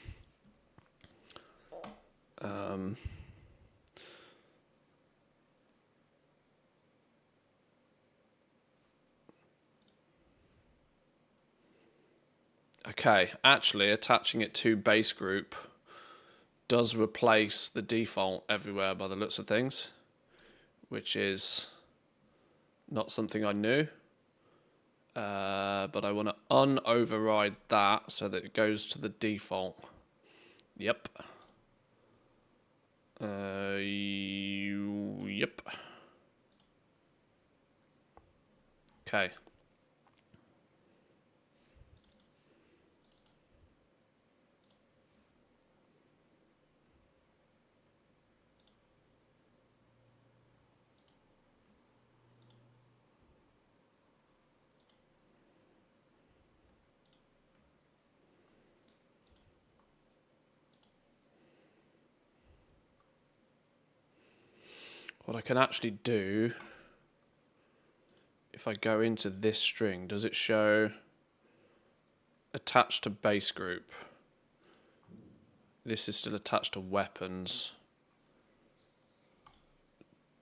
Okay, actually attaching it to base group does replace the default everywhere by the looks of things, which is not something I knew. But I want to un-override that so that it goes to the default. Yep. Yep. Okay. What I can actually do, if I go into this string, does it show attached to base group? This is still attached to weapons.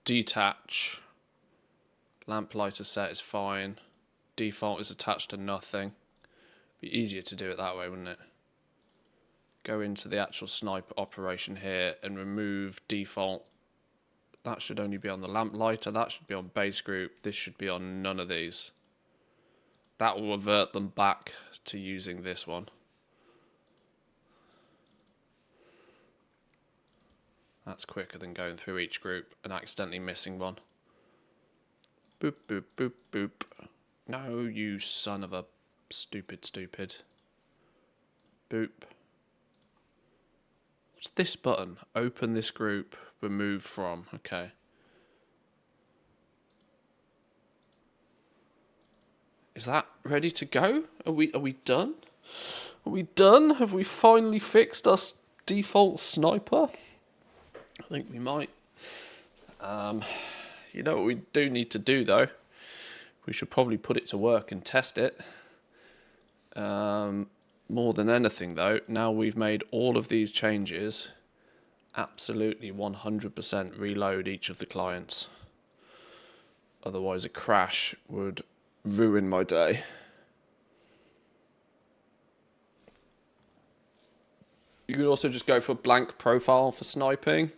Detach. Lamplighter set is fine. Default is attached to nothing. Be easier to do it that way, wouldn't it? Go into the actual sniper operation here and remove default. That should only be on the lamplighter. That should be on base group. This should be on none of these. That will revert them back to using this one. That's quicker than going through each group and accidentally missing one. Boop, boop, boop, boop. No, you son of a stupid. Boop. What's this button? Open this group. Remove from. Okay. Is that ready to go? Are we done? Are we done? Have we finally fixed our default sniper? I think we might. You know what we do need to do though? We should probably put it to work and test it. More than anything though, now we've made all of these changes, absolutely 100% reload each of the clients. Otherwise a crash would ruin my day. You could also just go for a blank profile for sniping.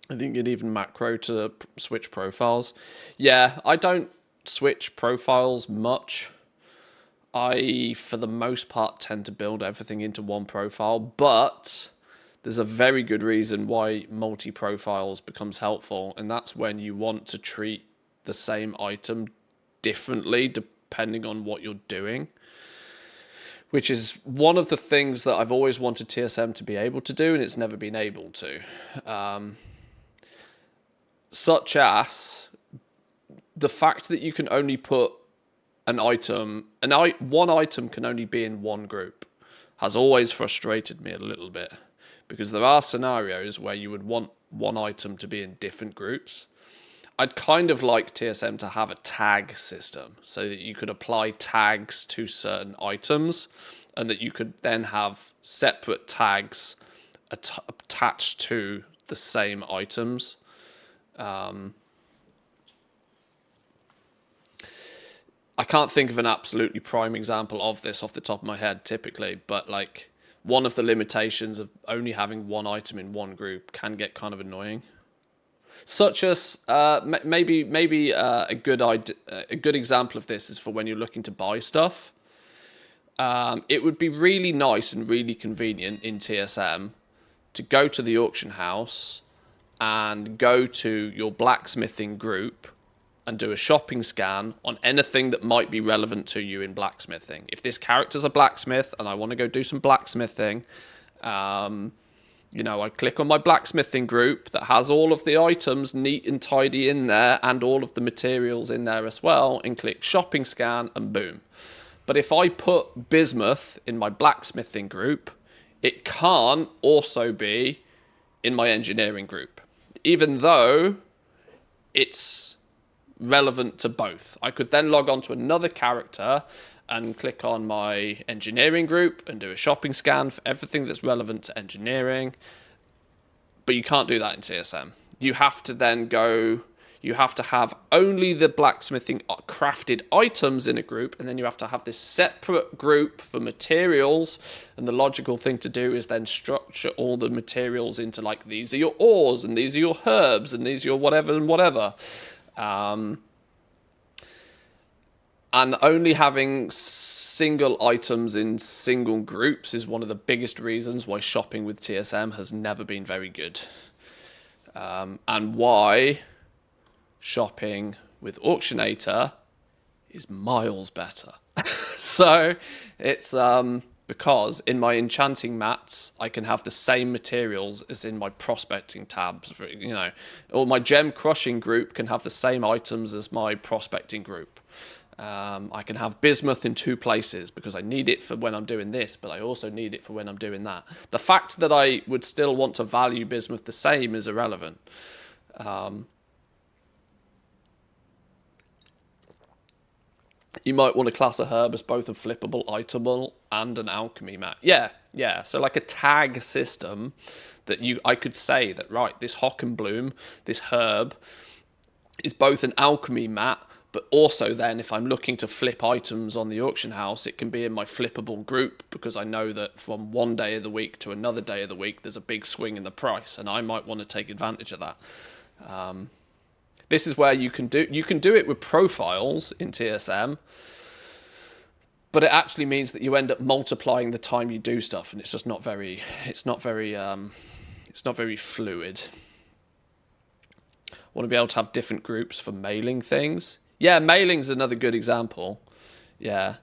I think you'd even macro to switch profiles. Yeah, I don't switch profiles much. I, for the most part, tend to build everything into one profile, but there's a very good reason why multi-profiles becomes helpful, and that's when you want to treat the same item differently depending on what you're doing, which is one of the things that I've always wanted TSM to be able to do, and it's never been able to. Such as the fact that you can only put an item, one item can only be in one group, has always frustrated me a little bit, because there are scenarios where you would want one item to be in different groups. I'd kind of like TSM to have a tag system so that you could apply tags to certain items and that you could then have separate tags attached to the same items. I can't think of an absolutely prime example of this off the top of my head typically, but like one of the limitations of only having one item in one group can get kind of annoying. Such as maybe a good example of this is for when you're looking to buy stuff. It would be really nice and really convenient in TSM to go to the auction house and go to your blacksmithing group and do a shopping scan on anything that might be relevant to you in blacksmithing. If this character's a blacksmith and I want to go do some blacksmithing, you know, I click on my blacksmithing group that has all of the items neat and tidy in there and all of the materials in there as well, and click shopping scan and boom. But if I put bismuth in my blacksmithing group, it can't also be in my engineering group, even though it's relevant to both. I could then log on to another character and click on my engineering group and do a shopping scan for everything that's relevant to engineering. But you can't do that in TSM. You have to then go, you have to have only the blacksmithing crafted items in a group, and then you have to have this separate group for materials. And the logical thing to do is then structure all the materials into like, these are your ores, and these are your herbs, and these are your whatever and whatever. And only having single items in single groups is one of the biggest reasons why shopping with TSM has never been very good. And why shopping with Auctionator is miles better. So it's because in my enchanting mats, I can have the same materials as in my prospecting tabs, for, you know, or my gem crushing group can have the same items as my prospecting group. I can have bismuth in two places because I need it for when I'm doing this, but I also need it for when I'm doing that. The fact that I would still want to value bismuth the same is irrelevant. You might want to class a herb as both a flippable itemable and an alchemy mat. Yeah. So like a tag system that I could say that, right, this Hockenbloom, this herb, is both an alchemy mat, but also then if I'm looking to flip items on the auction house, it can be in my flippable group because I know that from one day of the week to another day of the week, there's a big swing in the price, and I might want to take advantage of that. This is where you can do it with profiles in TSM, but it actually means that you end up multiplying the time you do stuff, and it's just not very fluid. Want to be able to have different groups for mailing things. Yeah, mailing's another good example. Yeah.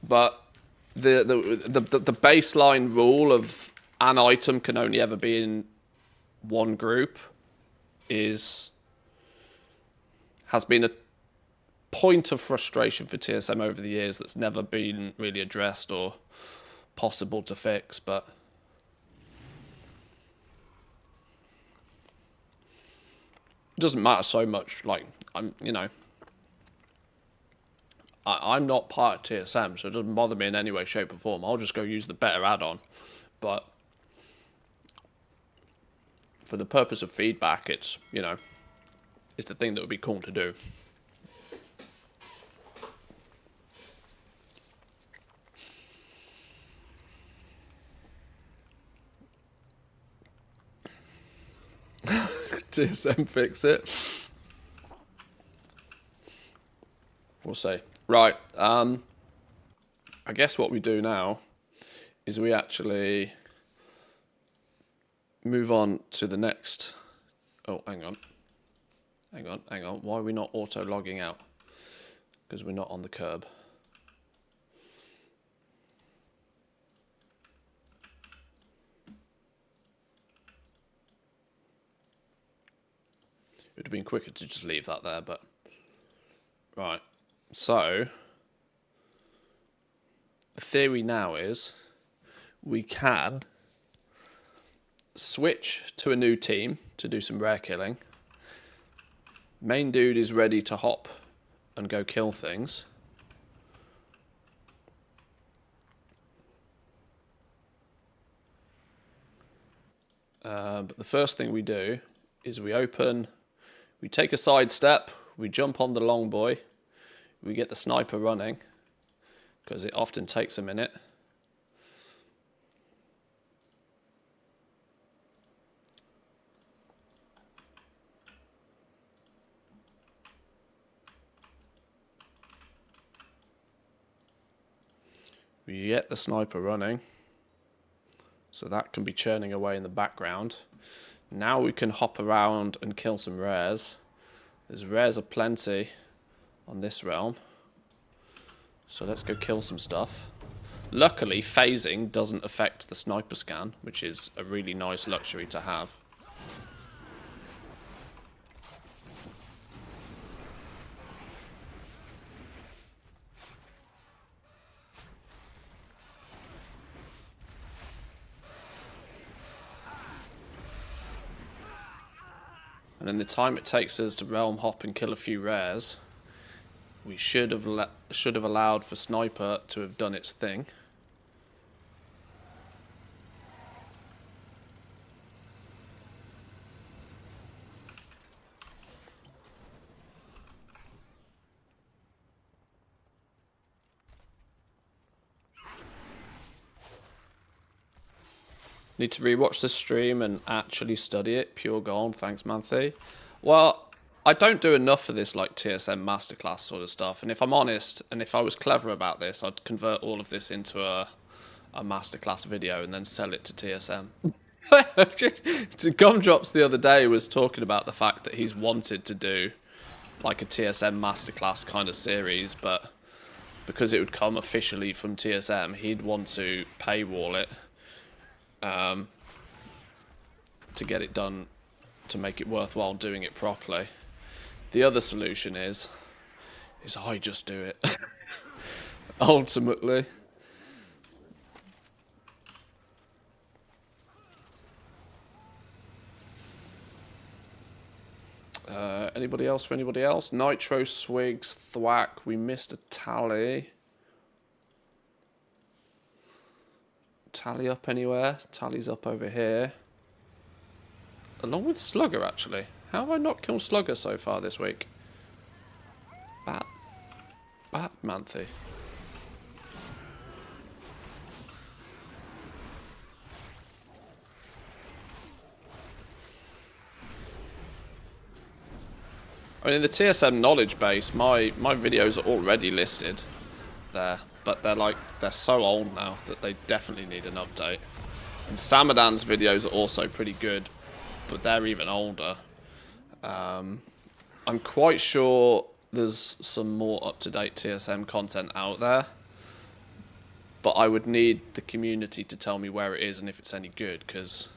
But the baseline rule of an item can only ever be in one group has been a point of frustration for TSM over the years that's never been really addressed or possible to fix, but it doesn't matter so much. Like, I'm not part of TSM, so it doesn't bother me in any way, shape or form. I'll just go use the better add-on. But for the purpose of feedback, it's it's the thing that would be cool to do. TSM fix it. We'll see. Right. I guess what we do now is we actually move on to the next. Oh, hang on. Why are we not auto logging out? Because we're not on the curb. It would have been quicker to just leave that there, but right. So the theory now is we can switch to a new team to do some rare killing. Main dude is ready to hop and go kill things. But the first thing we do is we take a side step, we jump on the long boy, we get the sniper running, because it often takes a minute. We get the sniper running, so that can be churning away in the background. Now we can hop around and kill some rares. There's rares aplenty on this realm. So let's go kill some stuff. Luckily, phasing doesn't affect the sniper scan, which is a really nice luxury to have. And in the time it takes us to realm hop and kill a few rares, we should have allowed for sniper to have done its thing. Need to rewatch the stream and actually study it. Pure gold. Thanks, Manthe. Well, I don't do enough of this like TSM masterclass sort of stuff. And if I'm honest, and if I was clever about this, I'd convert all of this into a masterclass video and then sell it to TSM. Gumdrops the other day was talking about the fact that he's wanted to do like a TSM masterclass kind of series, but because it would come officially from TSM, he'd want to paywall it. To get it done, to make it worthwhile doing it properly. The other solution is I just do it. Ultimately. Anybody else for anybody else? Nitro, Swigs, Thwack. We missed a tally. Tally up anywhere? Tally's up over here. Along with Slugger, actually. How have I not killed Slugger so far this week? Bat Manthe. I mean, in the TSM knowledge base, my videos are already listed there. But they're so old now that they definitely need an update. And Samadan's videos are also pretty good, but they're even older. I'm quite sure there's some more up-to-date TSM content out there, but I would need the community to tell me where it is and if it's any good, because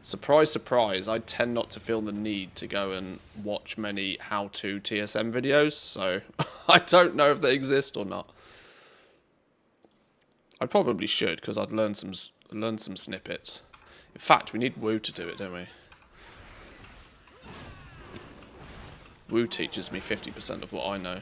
Surprise, surprise, I tend not to feel the need to go and watch many how-to TSM videos, so I don't know if they exist or not. I probably should, because I'd learn some snippets. In fact, we need Wu to do it, don't we? Wu teaches me 50% of what I know.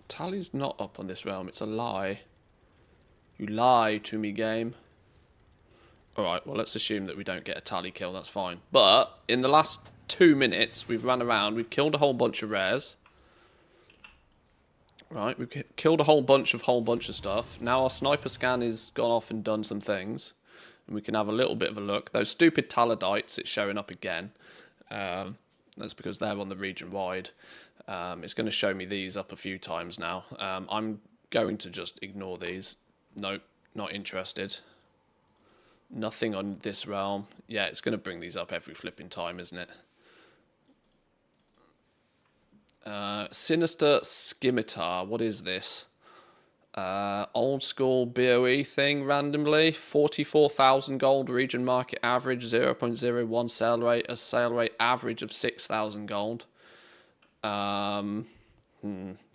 Tally's not up on this realm. It's a lie. You lie to me, game. Alright, well, let's assume that we don't get a tally kill. That's fine. But in the last 2 minutes, we've run around. We've killed a whole bunch of rares. Right, we've killed a whole bunch of stuff. Now our sniper scan has gone off and done some things. And we can have a little bit of a look. Those stupid Taladites, it's showing up again. That's because they're on the region wide. It's going to show me these up a few times now. I'm going to just ignore these. Nope, not interested. Nothing on this realm. Yeah, it's going to bring these up every flipping time, isn't it? Sinister Scimitar. What is this? Old school BOE thing randomly. 44,000 gold region market average. 0.01 sale rate. A sale rate average of 6,000 gold.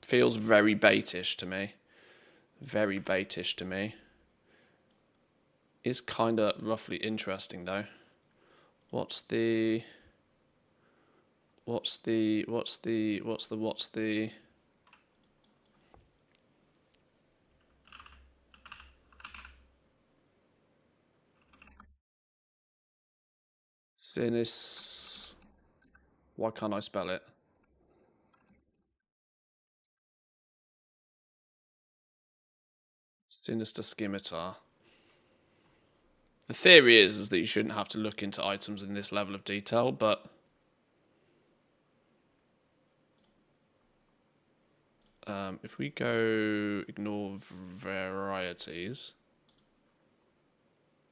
Feels very baitish to me. Very baitish to me. Is kind of roughly interesting though. What's the Sinis? Why can't I spell it? Sinister Scimitar. The theory is that you shouldn't have to look into items in this level of detail, but if we go ignore varieties,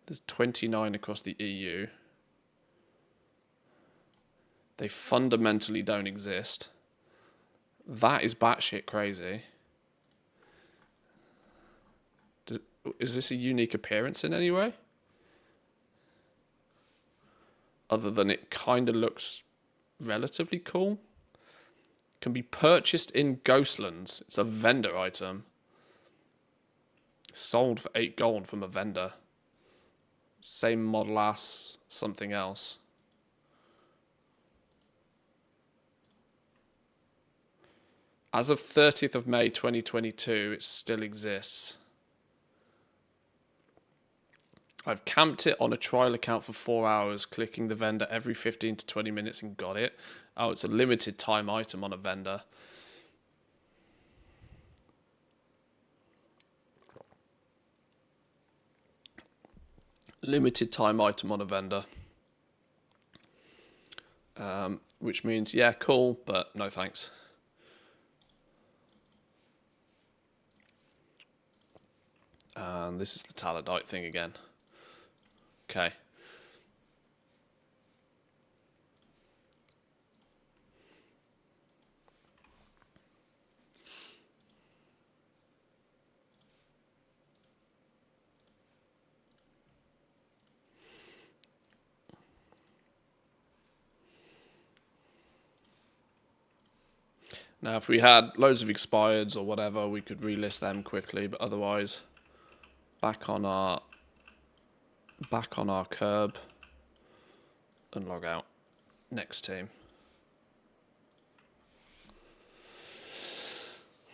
there's 29 across the EU. They fundamentally don't exist. That is batshit crazy. Is this a unique appearance in any way? Other than it kind of looks relatively cool. Can be purchased in Ghostlands. It's a vendor item. Sold for 8 gold from a vendor. Same model as something else. As of 30th of May 2022, it still exists. I've camped it on a trial account for 4 hours, clicking the vendor every 15 to 20 minutes and got it. Oh, it's a limited time item on a vendor. Limited time item on a vendor. Which means, yeah, cool, but no thanks. And this is the Taladite thing again. Okay. Now, if we had loads of expireds or whatever, we could relist them quickly, but otherwise, back on our curb and log out. Next team.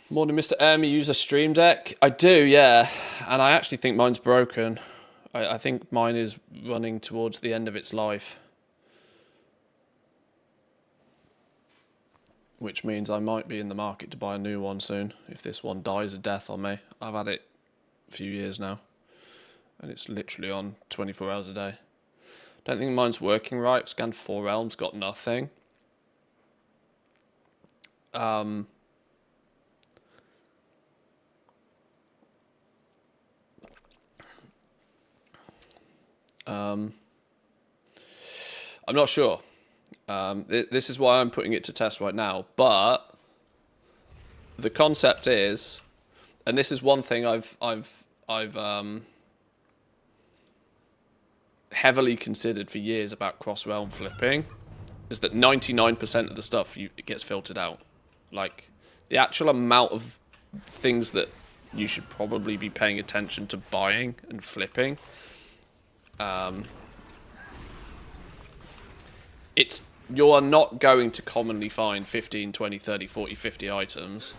Morning, Mr. M. You use a Stream Deck? I do, yeah. And I actually think mine's broken. I think mine is running towards the end of its life. Which means I might be in the market to buy a new one soon, if this one dies a death on me. I've had it a few years now. And it's literally on 24 hours a day. Don't think mine's working right. I've scanned 4 realms, got nothing. I'm not sure. This is why I'm putting it to test right now. But the concept is, and this is one thing I've heavily considered for years about cross-realm flipping, is that 99% of the stuff it gets filtered out. Like, the actual amount of things that you should probably be paying attention to buying and flipping, you are not going to commonly find 15, 20, 30, 40, 50 items.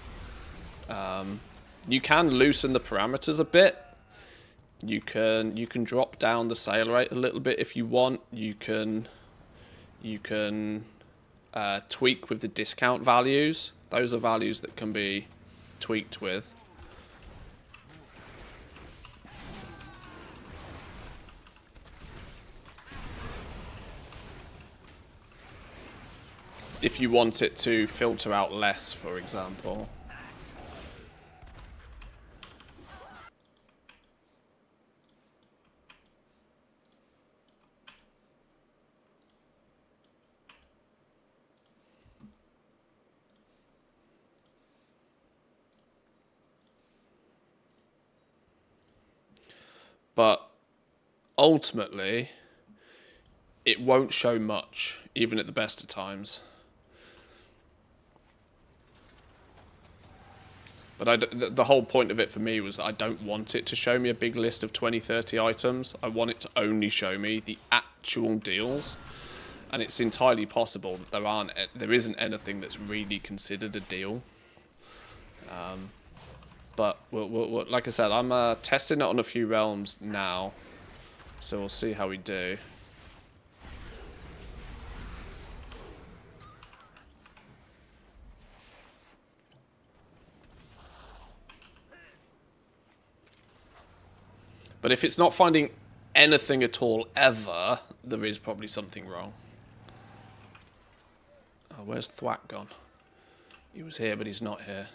You can loosen the parameters a bit. You can drop down the sale rate a little bit if you want. You can tweak with the discount values. Those are values that can be tweaked with. If you want it to filter out less, for example. But ultimately, it won't show much, even at the best of times. But the whole point of it for me was I don't want it to show me a big list of 20, 30 items. I want it to only show me the actual deals. And it's entirely possible that there isn't anything that's really considered a deal. But like I said, I'm testing it on a few realms now. So we'll see how we do. But if it's not finding anything at all ever, there is probably something wrong. Oh, where's Thwack gone? He was here, but he's not here.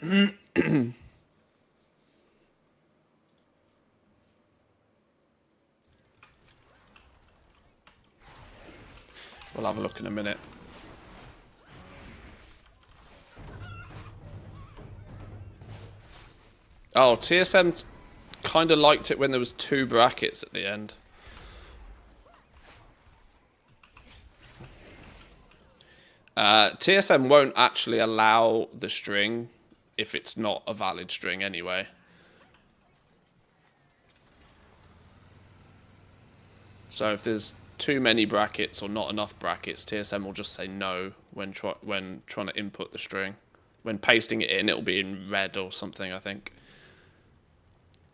We'll have a look in a minute. Oh, TSM kind of liked it when there was 2 brackets at the end. TSM won't actually allow the string if it's not a valid string anyway. So if there's too many brackets or not enough brackets, TSM will just say no when trying to input the string. When pasting it in, it'll be in red or something, I think.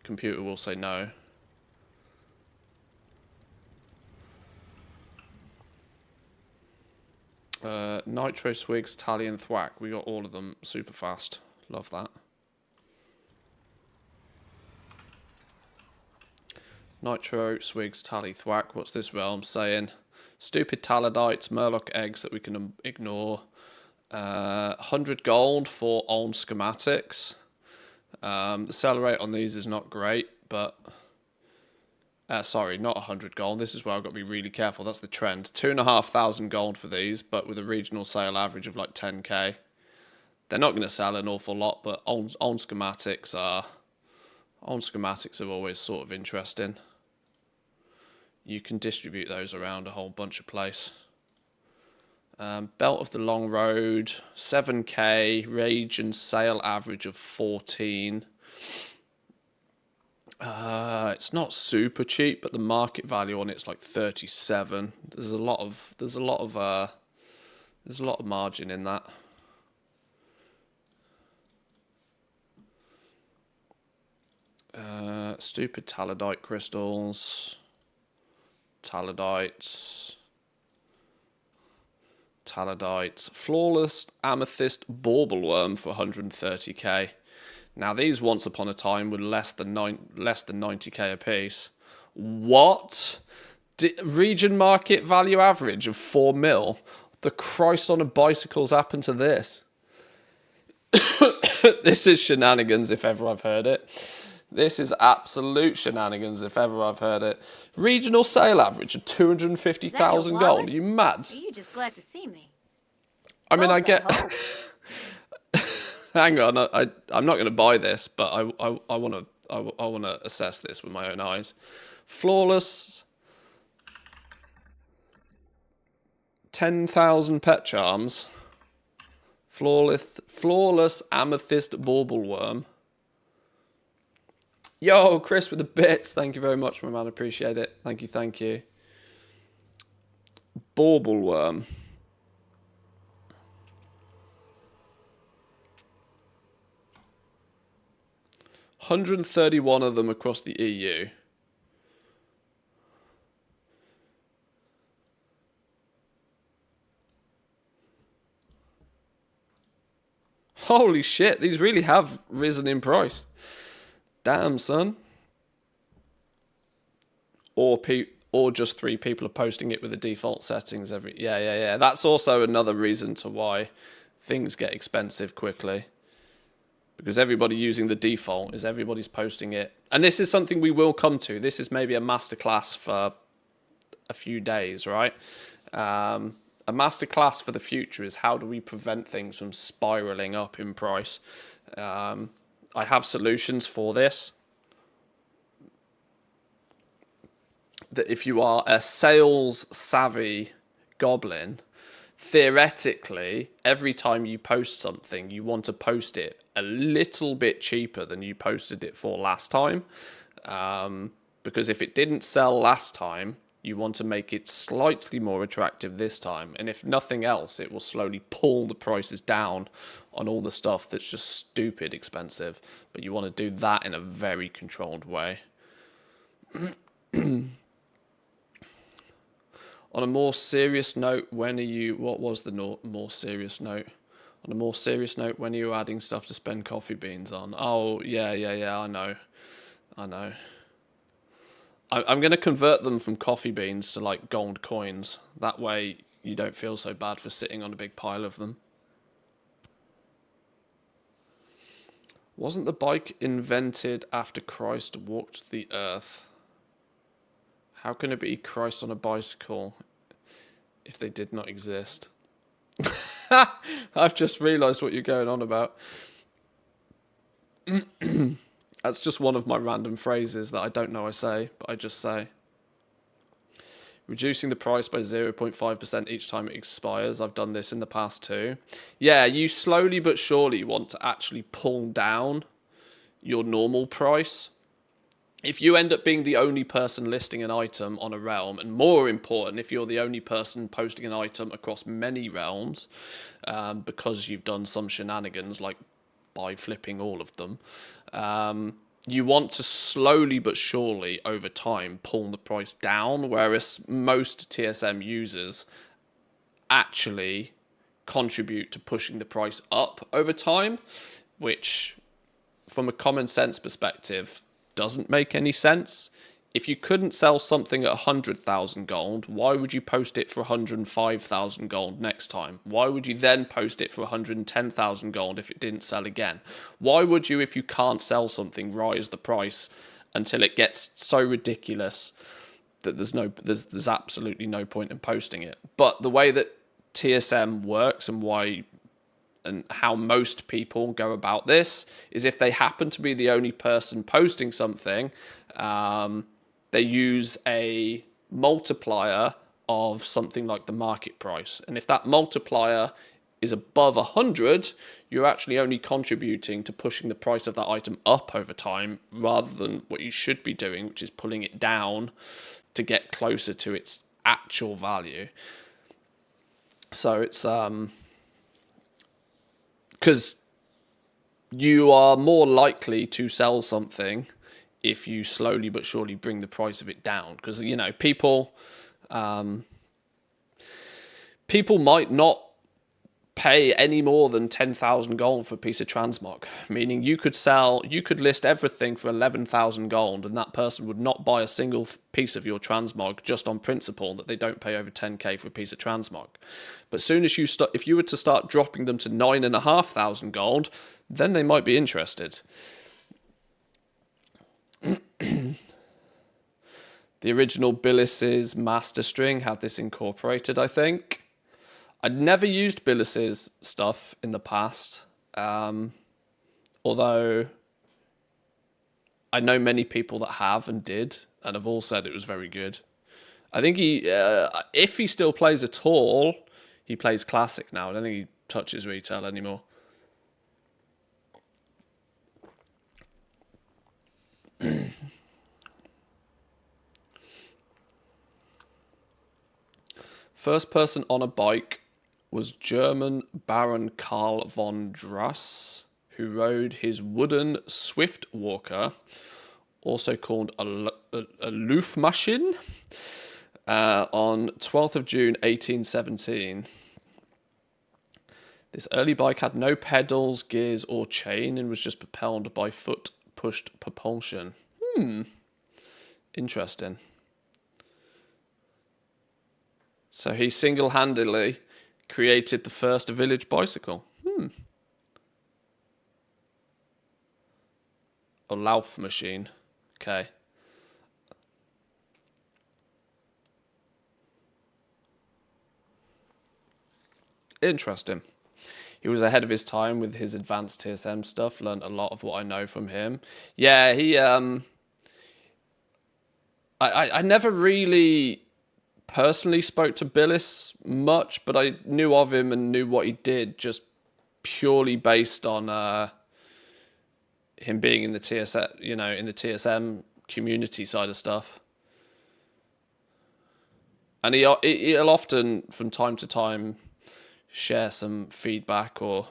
Computer will say no. Nitro, Swigs, Tally, and Thwack. We got all of them super fast. Love that. Nitro, Swigs, Tally, Thwack. What's this realm saying? Stupid Taladites, Murloc eggs that we can ignore. 100 gold for on schematics. The sell rate on these is not great, but... sorry, not 100 gold. This is where I've got to be really careful. That's the trend. 2,500 gold for these, but with a regional sale average of like 10k. They're not going to sell an awful lot, but on schematics are always sort of interesting. You can distribute those around a whole bunch of place. Belt of the Long Road, 7k, rage and sale average of 14. It's not super cheap, but the market value on it's like 37. There's a lot of margin in that. Stupid Talladite crystals. Taladites. Flawless amethyst bauble-worm for 130k. Now these once upon a time were less than 90k a piece. What? Region market value average of 4 mil. The Christ on a bicycle's happened to this? This is shenanigans if ever I've heard it. This is absolute shenanigans if ever I've heard it. Regional sale average of 250,000 Is that your gold. wallet? Are you mad? Are you just glad to see me? I mean, I Hold the get... hope. Hang on, I'm not going to buy this, but I want to assess this with my own eyes. Flawless 10,000 pet charms. Flawless amethyst bauble worm. Yo, Chris with the bits. Thank you very much, my man. Appreciate it. Thank you, thank you. Bauble worm. $131 of them across the EU. Holy shit, these really have risen in price. Damn, son. Or just 3 people are posting it with the default settings every... Yeah. That's also another reason to why things get expensive quickly. Because everybody using the default is everybody's posting it. And this is something we will come to. This is maybe a masterclass for a few days, right? A masterclass for the future is how do we prevent things from spiraling up in price. I have solutions for this. That if you are a sales savvy goblin, theoretically, every time you post something, you want to post it a little bit cheaper than you posted it for last time. Because if it didn't sell last time, you want to make it slightly more attractive this time. And if nothing else, it will slowly pull the prices down on all the stuff that's just stupid expensive. But you want to do that in a very controlled way. On a more serious note, when are you... What was the more serious note? On a more serious note, when are you adding stuff to spend coffee beans on? Oh, yeah, I know. I'm going to convert them from coffee beans to, like, gold coins. That way you don't feel so bad for sitting on a big pile of them. Wasn't the bike invented after Christ walked the earth? How can it be Christ on a bicycle if they did not exist? I've just realised what you're going on about. That's just one of my random phrases that I don't know I say, but I just say. Reducing the price by 0.5% each time it expires. I've done this in the past too. Yeah, you slowly but surely want to actually pull down your normal price. If you end up being the only person listing an item on a realm, and more important, if you're the only person posting an item across many realms, because you've done some shenanigans, like by flipping all of them, you want to slowly but surely, over time, pull the price down, whereas most TSM users actually contribute to pushing the price up over time, which, from a common sense perspective, doesn't make any sense. If you couldn't sell something at 100,000 gold, why would you post it for 105,000 gold next time? Why would you then post it for 110,000 gold if it didn't sell again? Why would you, if you can't sell something, rise the price until it gets so ridiculous that there's absolutely no point in posting it? But the way that TSM works and how most people go about this is if they happen to be the only person posting something, they use a multiplier of something like the market price. And if that multiplier is above 100, you're actually only contributing to pushing the price of that item up over time rather than what you should be doing, which is pulling it down to get closer to its actual value. So it's... because you are more likely to sell something if you slowly but surely bring the price of it down. Because, you know, people might not pay any more than 10,000 gold for a piece of transmog. Meaning you could list everything for 11,000 gold and that person would not buy a single piece of your transmog just on principle that they don't pay over 10k for a piece of transmog. But soon as if you were to start dropping them to 9,500 gold, then they might be interested. The original Billis's master string had this incorporated, I think. I'd never used Billis's stuff in the past, although I know many people that have and did, and have all said it was very good. I think he, if he still plays at all, he plays Classic now. I don't think he touches Retail anymore. First person on a bike was German Baron Karl von Drass, who rode his wooden Swift Walker, also called a Luftmaschine, on 12th of June 1817. This early bike had no pedals, gears, or chain and was just propelled by foot-pushed propulsion. Interesting. So he single-handedly created the first village bicycle. A Laufmaschine. Okay. Interesting. He was ahead of his time with his advanced TSM stuff. Learned a lot of what I know from him. Yeah, he. I never really personally spoke to Billis much, but I knew of him and knew what he did just purely based on him being in the TSM, in the TSM community side of stuff. And he'll often, from time to time, share some feedback or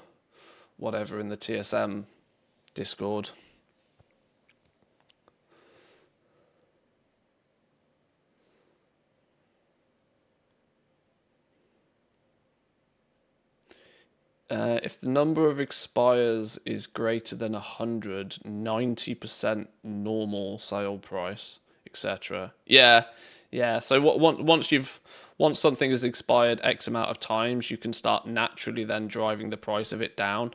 whatever in the TSM Discord. If the number of expires is greater than 100, 90% normal sale price, etc. Yeah. So once something has expired X amount of times, you can start naturally then driving the price of it down,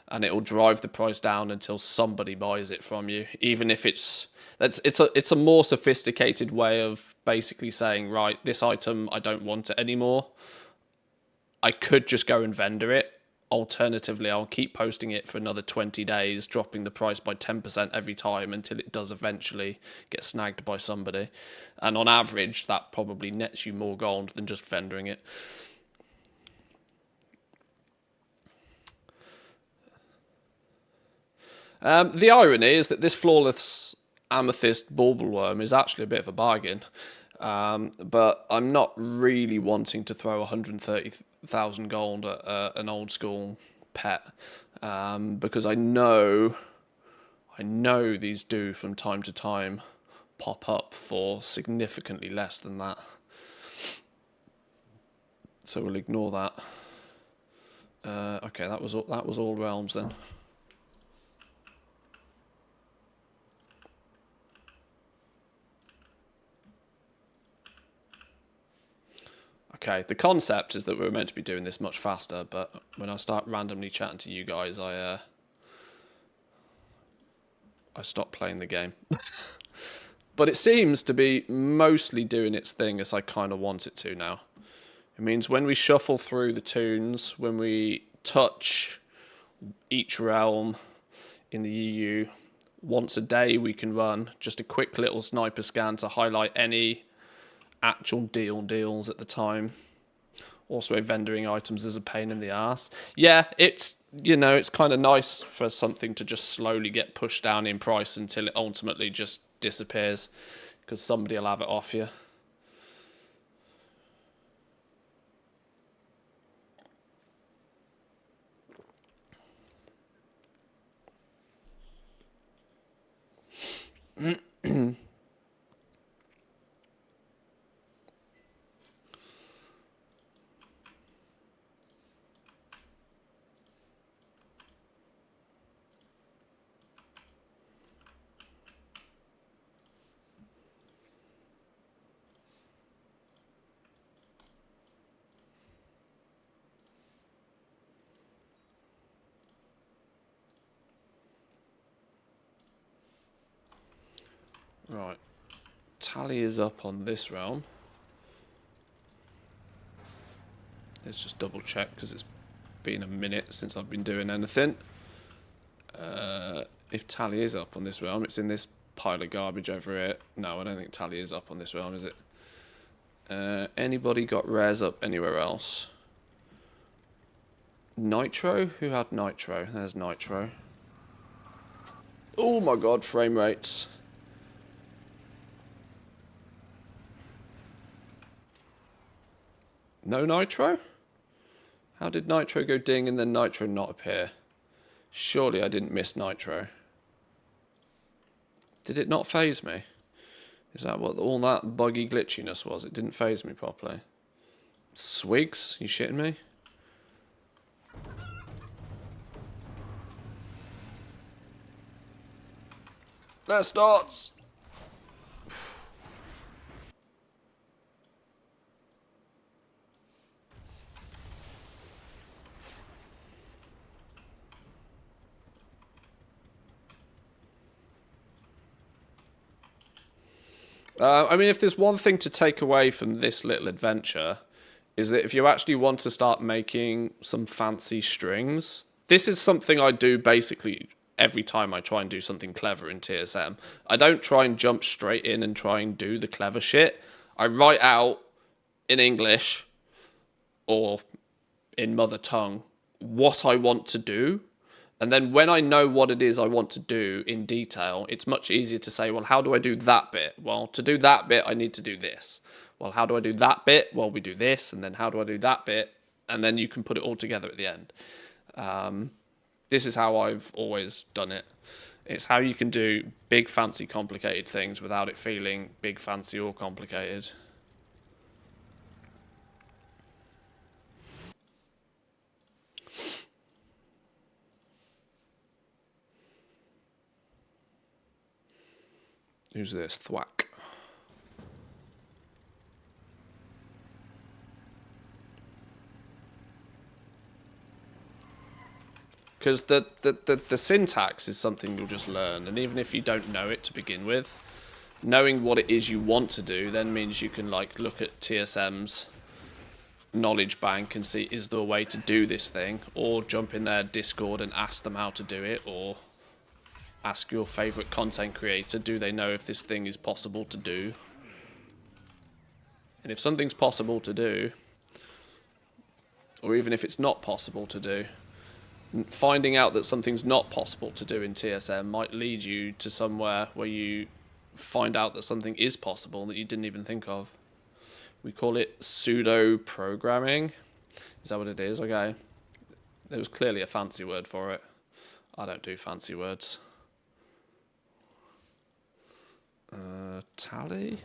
and it will drive the price down until somebody buys it from you. Even if it's a more sophisticated way of basically saying, right, this item I don't want it anymore. I could just go and vendor it. Alternatively, I'll keep posting it for another 20 days, dropping the price by 10% every time until it does eventually get snagged by somebody. And on average, that probably nets you more gold than just vendoring it. The irony is that this flawless amethyst bauble is actually a bit of a bargain. But I'm not really wanting to throw 130,000 gold at an old school pet, because I know these do from time to time pop up for significantly less than that. So we'll ignore that. Okay, that was all realms then. Okay, the concept is that we were meant to be doing this much faster, but when I start randomly chatting to you guys, I stop playing the game. But it seems to be mostly doing its thing as I kind of want it to now. It means when we shuffle through the tunes, when we touch each realm in the EU, once a day we can run just a quick little sniper scan to highlight any actual deals at the time. Also, vendoring items is a pain in the ass. Yeah, it's kind of nice for something to just slowly get pushed down in price until it ultimately just disappears because somebody will have it off you. Right. Tally is up on this realm. Let's just double check because it's been a minute since I've been doing anything. If Tally is up on this realm, it's in this pile of garbage over here. No, I don't think Tally is up on this realm, is it? Anybody got rares up anywhere else? Nitro? Who had Nitro? There's Nitro. Oh my god, frame rates. No Nitro? How did Nitro go ding and then Nitro not appear? Surely I didn't miss Nitro. Did it not phase me? Is that what all that buggy glitchiness was? It didn't phase me properly. Swigs? You shitting me? Let's start! I mean, if there's one thing to take away from this little adventure, is that if you actually want to start making some fancy strings, this is something I do basically every time I try and do something clever in TSM. I don't try and jump straight in and try and do the clever shit. I write out in English or in mother tongue what I want to do. And then when I know what it is I want to do in detail, it's much easier to say, well, how do I do that bit? Well, to do that bit, I need to do this. Well, how do I do that bit? Well, we do this. And then how do I do that bit? And then you can put it all together at the end. This is how I've always done it. It's how you can do big, fancy, complicated things without it feeling big, fancy, or complicated. Who's this? Thwack. Because the syntax is something you'll just learn, and even if you don't know it to begin with, knowing what it is you want to do then means you can like look at TSM's knowledge bank and see, is there a way to do this thing, or jump in their Discord and ask them how to do it, or ask your favourite content creator, do they know if this thing is possible to do? And if something's possible to do, or even if it's not possible to do, finding out that something's not possible to do in TSM might lead you to somewhere where you find out that something is possible that you didn't even think of. We call it pseudo-programming. Is that what it is? Okay. There was clearly a fancy word for it. I don't do fancy words. Tally?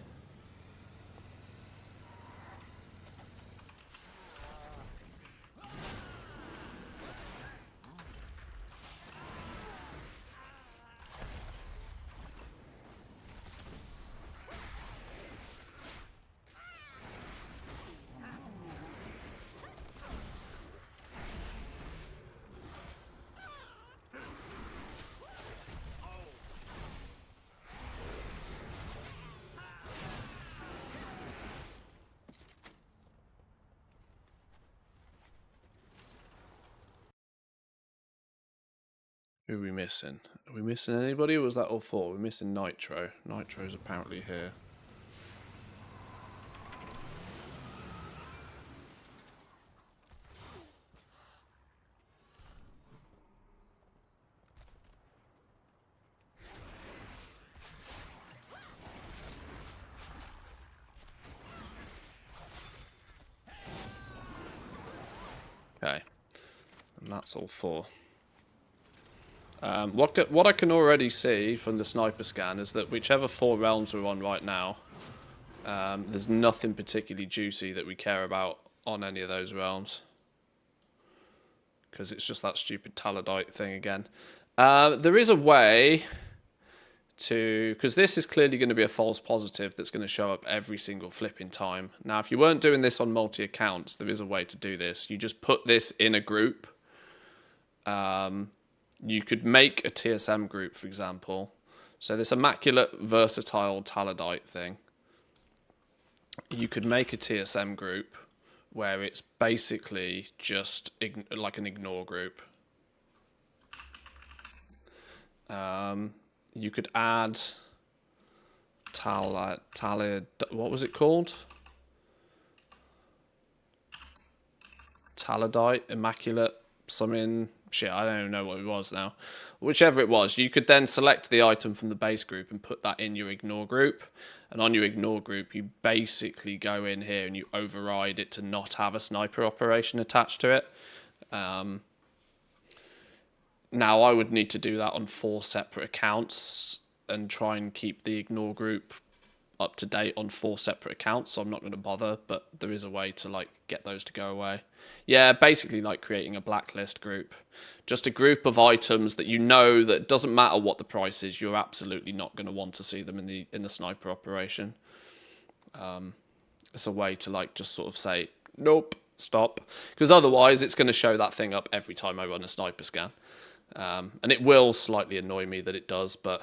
Who are we missing? Are we missing anybody, or was that all four? We're missing Nitro. Nitro's apparently here. Okay. And that's all four. What I can already see from the sniper scan is that whichever four realms we're on right now, there's nothing particularly juicy that we care about on any of those realms. Because it's just that stupid Talidite thing again. There is a way to... Because this is clearly going to be a false positive that's going to show up every single flipping time. Now, if you weren't doing this on multi-accounts, there is a way to do this. You just put this in a group. You could make a TSM group, for example. So this immaculate, versatile Talidite thing. you could make a TSM group where it's basically just like an ignore group. You could add what was it called? Taladite, Immaculate, something. Shit, I don't even know what it was now. Whichever it was, you could then select the item from the base group and put that in your ignore group. And on your ignore group, you basically go in here and you override it to not have a sniper operation attached to it. Now, I would need to do that on 4 separate accounts and try and keep the ignore group up to date on 4 separate accounts, so I'm not going to bother, but there is a way to like get those to go away. Yeah, basically like creating a blacklist group. Just a group of items that you know that doesn't matter what the price is, you're absolutely not going to want to see them in the sniper operation. It's a way to like just sort of say, nope, stop. Because otherwise it's going to show that thing up every time I run a sniper scan. And it will slightly annoy me that it does, but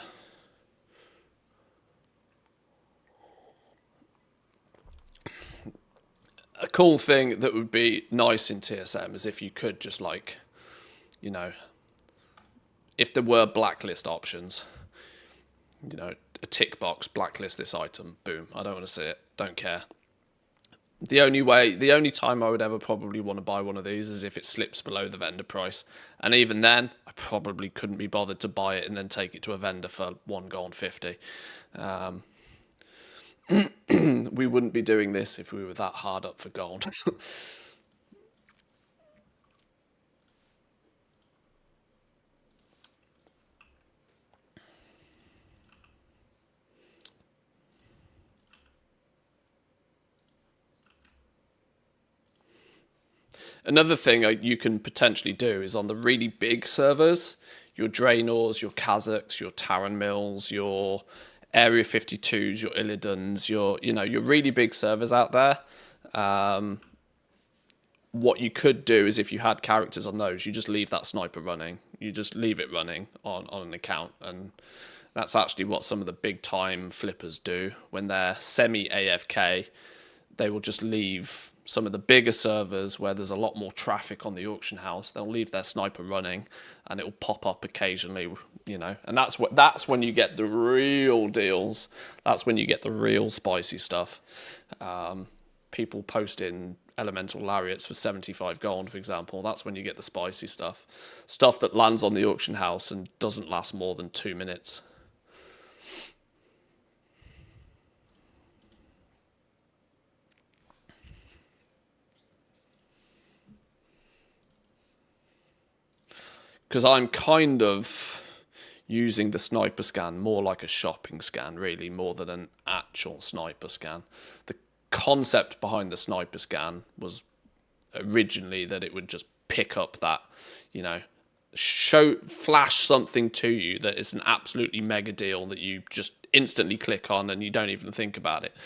a cool thing that would be nice in TSM is if you could just like, you know, if there were blacklist options, you know, a tick box, blacklist this item, boom, I don't want to see it, don't care. The only time I would ever probably want to buy one of these is if it slips below the vendor price. And even then, I probably couldn't be bothered to buy it and then take it to a vendor for 1 gold 50. We wouldn't be doing this if we were that hard up for gold. Another thing you can potentially do is on the really big servers, your Draenors, your Kazakhs, your Terran Mills, your Area 52s, your Illidans, your really big servers out there. What you could do is if you had characters on those, you just leave that sniper running. You just leave it running on an account. And that's actually what some of the big time flippers do. When they're semi-AFK, they will just leave some of the bigger servers where there's a lot more traffic on the auction house. They'll leave their sniper running and it'll pop up occasionally, you know, and that's when you get the real deals. That's when you get the real spicy stuff. People posting elemental lariats for 75 gold, for example. That's when you get the spicy stuff. Stuff that lands on the auction house and doesn't last more than 2 minutes. Because I'm kind of using the sniper scan more like a shopping scan, really, more than an actual sniper scan. The concept behind the sniper scan was originally that it would just pick up that, you know, flash something to you that is an absolutely mega deal that you just instantly click on and you don't even think about it.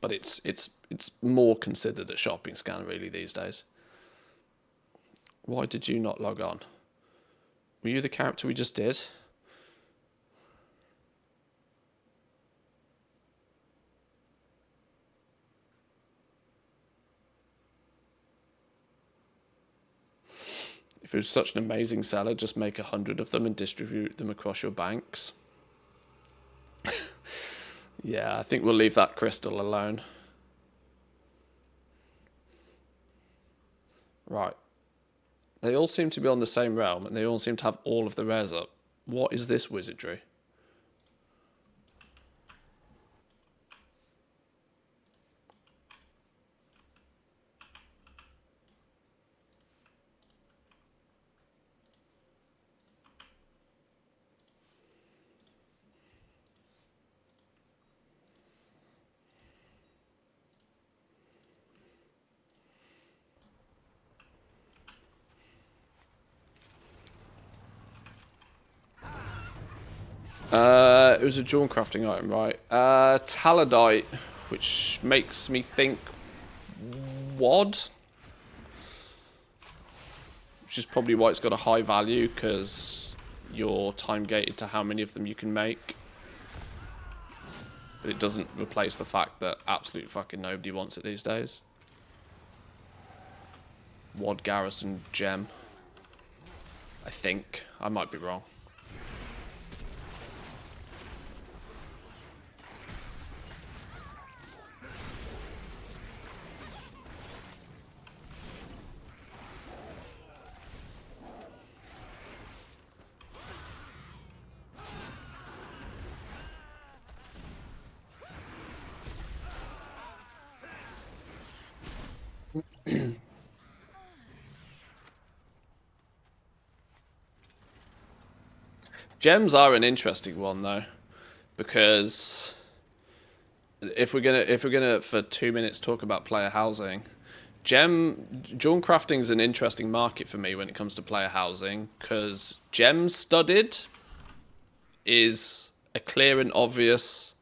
But it's more considered a shopping scan really these days. Why did you not log on? Were you the character we just did? If it was such an amazing seller, just make 100 of them and distribute them across your banks. Yeah, I think we'll leave that crystal alone. Right. They all seem to be on the same realm, and they all seem to have all of the rares up. What is this wizardry? It was a jewel crafting item, right? Taladite, which makes me think WOD, which is probably why it's got a high value, because you're time gated to how many of them you can make. But it doesn't replace the fact that absolutely fucking nobody wants it these days. Wad Garrison gem. I think. I might be wrong. Gems are an interesting one though, because if we're gonna for 2 minutes talk about player housing, Jewel crafting is an interesting market for me when it comes to player housing, because gem studded is a clear and obvious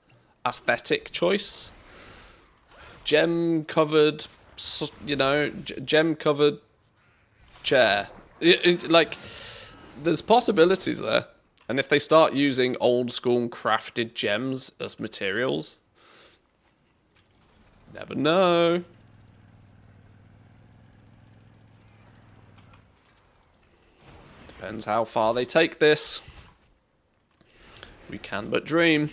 aesthetic choice. Gem covered, you know, gem covered chair. Like, there's possibilities there. And if they start using old school crafted gems as materials, never know. Depends how far they take this. We can but dream.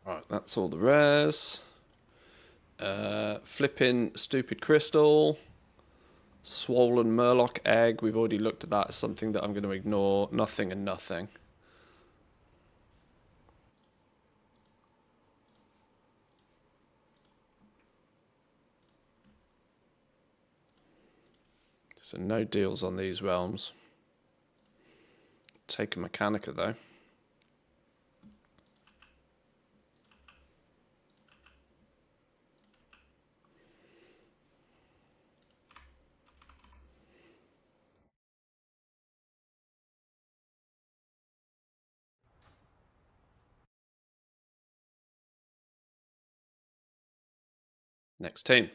Right, that's all the rares. Flipping stupid crystal. Swollen murloc egg. We've already looked at that as something that I'm going to ignore. Nothing and nothing. So no deals on these realms. Take a Mechanica though. Next team.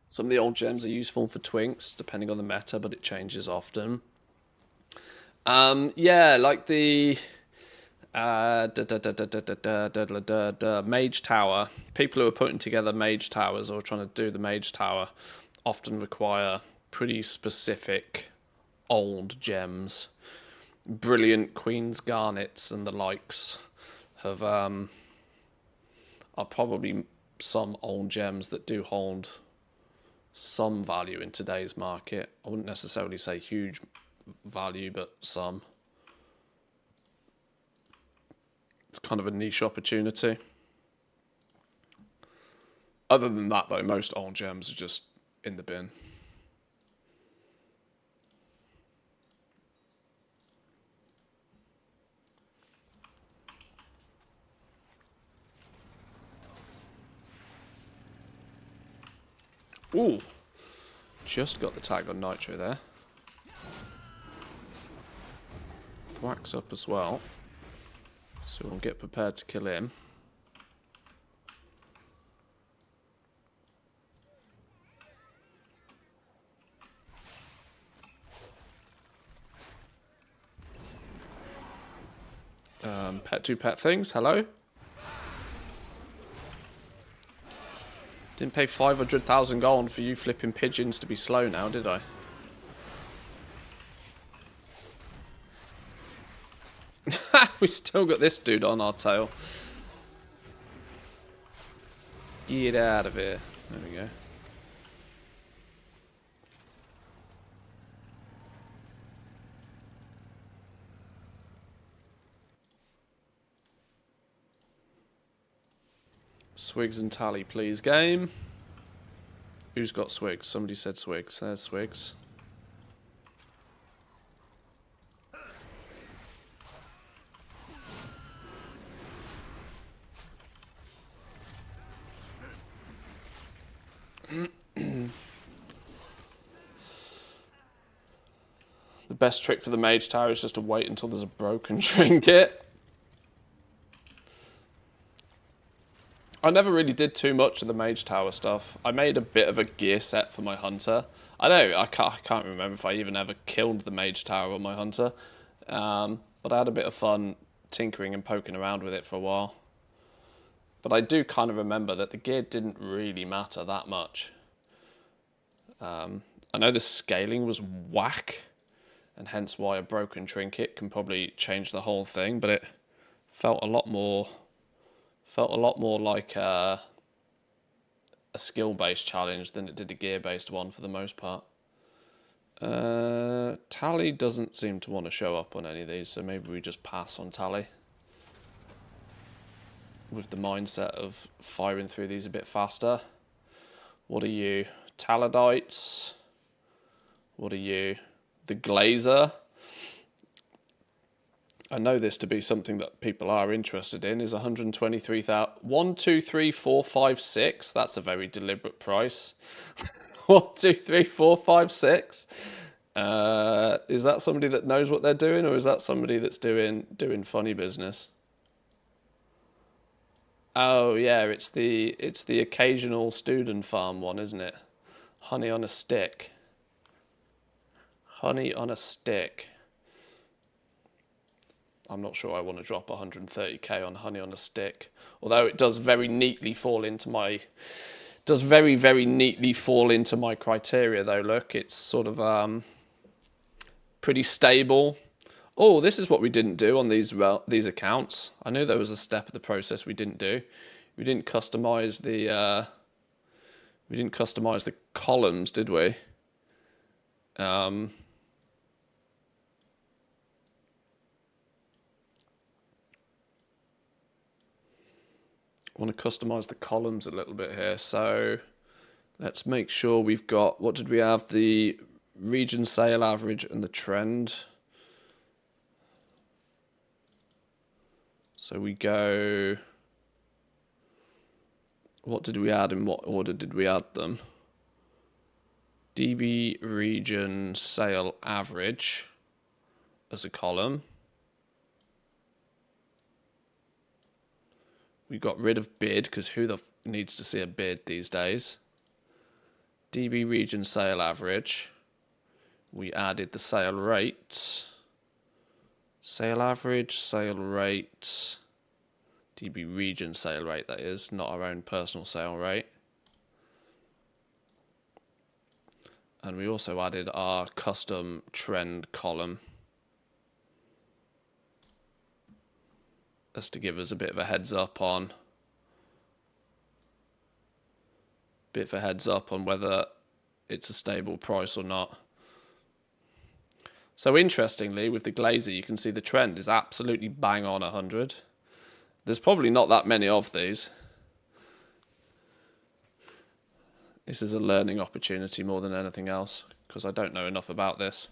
Some of the old gems are useful for twinks, depending on the meta, but it changes often. Yeah, like the Mage Tower. People who are putting together Mage Towers or trying to do the Mage Tower often require pretty specific old gems. Brilliant Queen's Garnets and the likes have are probably some old gems that do hold some value in today's market. I wouldn't necessarily say huge value, but some. It's kind of a niche opportunity. Other than that, though, most old gems are just in the bin. Ooh, just got the tag on Nitro there. Thwack's up as well, so we'll get prepared to kill him. Pet things, hello. Didn't pay 500,000 gold for you flipping pigeons to be slow now, did I? We still got this dude on our tail. Get out of here. There we go. Swigs and tally, please, game. Who's got swigs? Somebody said swigs. There's swigs. The best trick for the mage tower is just to wait until there's a broken trinket. I never really did too much of the mage tower stuff. I made a bit of a gear set for my hunter. I can't remember if I even ever killed the mage tower on my hunter. But I had a bit of fun tinkering and poking around with it for a while. But I do kind of remember that the gear didn't really matter that much. I know the scaling was whack, and hence why a broken trinket can probably change the whole thing, but it felt a lot more like a skill-based challenge than it did a gear-based one for the most part. Tally doesn't seem to want to show up on any of these, so maybe we just pass on Tally. With the mindset of firing through these a bit faster. What are you? Taladites? What are you? The Glazer? I know this to be something that people are interested in, is 123,000. 1, 2, 3, 4, 5, 6. That's a very deliberate price. 1, 2, 3, 4, 5, 6. Is that somebody that knows what they're doing, or is that somebody that's doing funny business? Oh yeah, it's the occasional student farm one, isn't it? Honey on a stick. Honey on a stick. I'm not sure I want to drop 130k on honey on a stick, although it does very neatly fall into my very neatly fall into my criteria though. Look, it's sort of pretty stable. Oh, this is what we didn't do on these accounts. I knew there was a step of the process we didn't do. We didn't customize the columns, did we? I want to customize the columns a little bit here. So let's make sure we've got, what did we have? The region sale average and the trend. So we go, what did we add, in what order did we add them? DB region sale average as a column. We got rid of bid, because who the f needs to see a bid these days? DB region sale average. We added the sale rate. Sale average, sale rate. DB region sale rate, that is, not our own personal sale rate. And we also added our custom trend column, just to give us a bit of a heads up on whether it's a stable price or not. So interestingly, with the Glazer, you can see the trend is absolutely bang on 100. There's probably not that many of these. This is a learning opportunity more than anything else, because I don't know enough about this.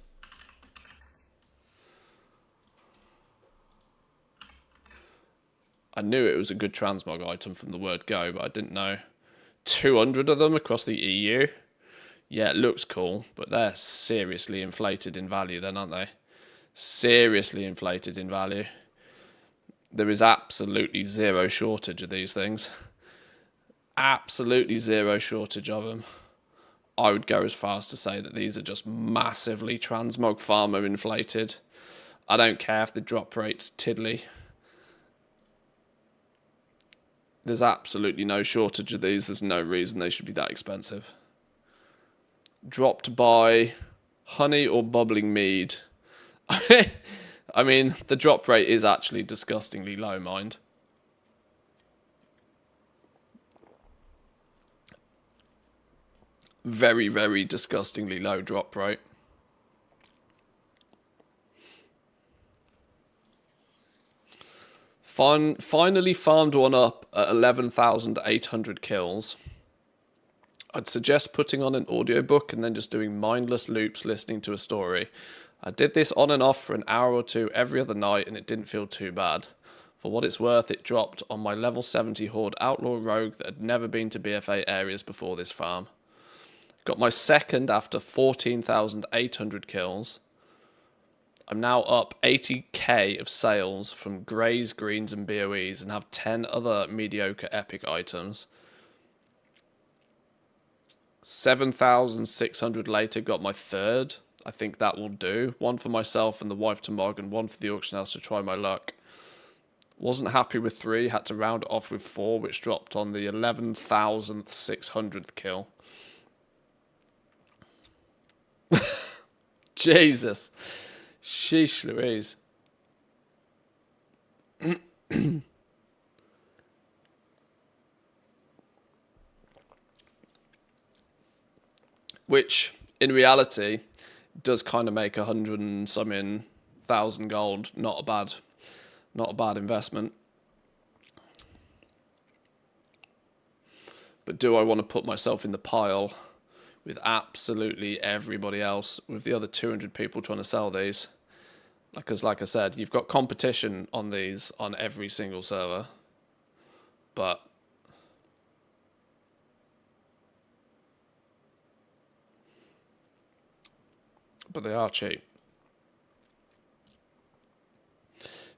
I knew it was a good transmog item from the word go, but I didn't know 200 of them across the EU. Yeah, it looks cool, but they're seriously inflated in value then, aren't they? Seriously inflated in value. There is absolutely zero shortage of these things. Absolutely zero shortage of them. I would go as far as to say that these are just massively transmog farmer inflated. I don't care if the drop rate's tiddly. There's absolutely no shortage of these. There's no reason they should be that expensive. Dropped by honey or bubbling mead. I mean, the drop rate is actually disgustingly low, mind. Very, very disgustingly low drop rate. Finally farmed one up at 11,800 kills. I'd suggest putting on an audiobook and then just doing mindless loops listening to a story. I did this on and off for an hour or two every other night and it didn't feel too bad. For what it's worth, it dropped on my level 70 Horde Outlaw Rogue that had never been to BFA areas before this farm. Got my second after 14,800 kills. I'm now up 80k of sales from greys, greens and BOEs and have 10 other mediocre epic items. 7,600 later, got my third. I think that will do. One for myself and the wife to Mog, and one for the auction house to try my luck. Wasn't happy with 3, had to round it off with 4, which dropped on the 11,600th kill. Jesus. Sheesh Louise. Which, in reality, does kind of make 100 and something thousand gold not a bad investment. But do I want to put myself in the pile with absolutely everybody else, with the other 200 people trying to sell these? Because like I said, you've got competition on these on every single server. But they are cheap.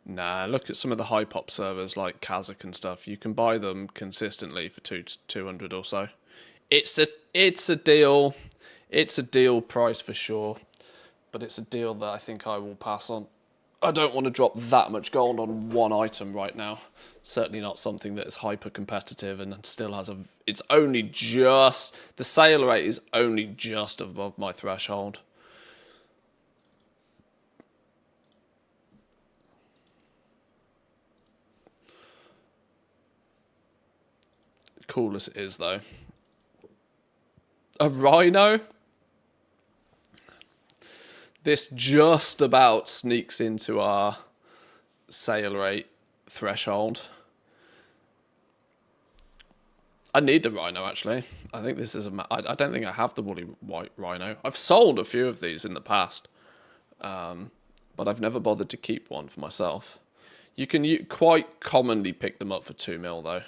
Nah, look at some of the high pop servers like Kazakh and stuff. You can buy them consistently for 200 or so. It's a deal. It's a deal price for sure. But it's a deal that I think I will pass on. I don't want to drop that much gold on one item right now. Certainly not something that is hyper competitive and still has a... It's only just... The sale rate is only just above my threshold. Cool as it is, though. A rhino? This just about sneaks into our sale rate threshold. I need the rhino, actually. I think this is a... I don't think I have the woolly white rhino. I've sold a few of these in the past. But I've never bothered to keep one for myself. You can quite commonly pick them up for 2 mil, though.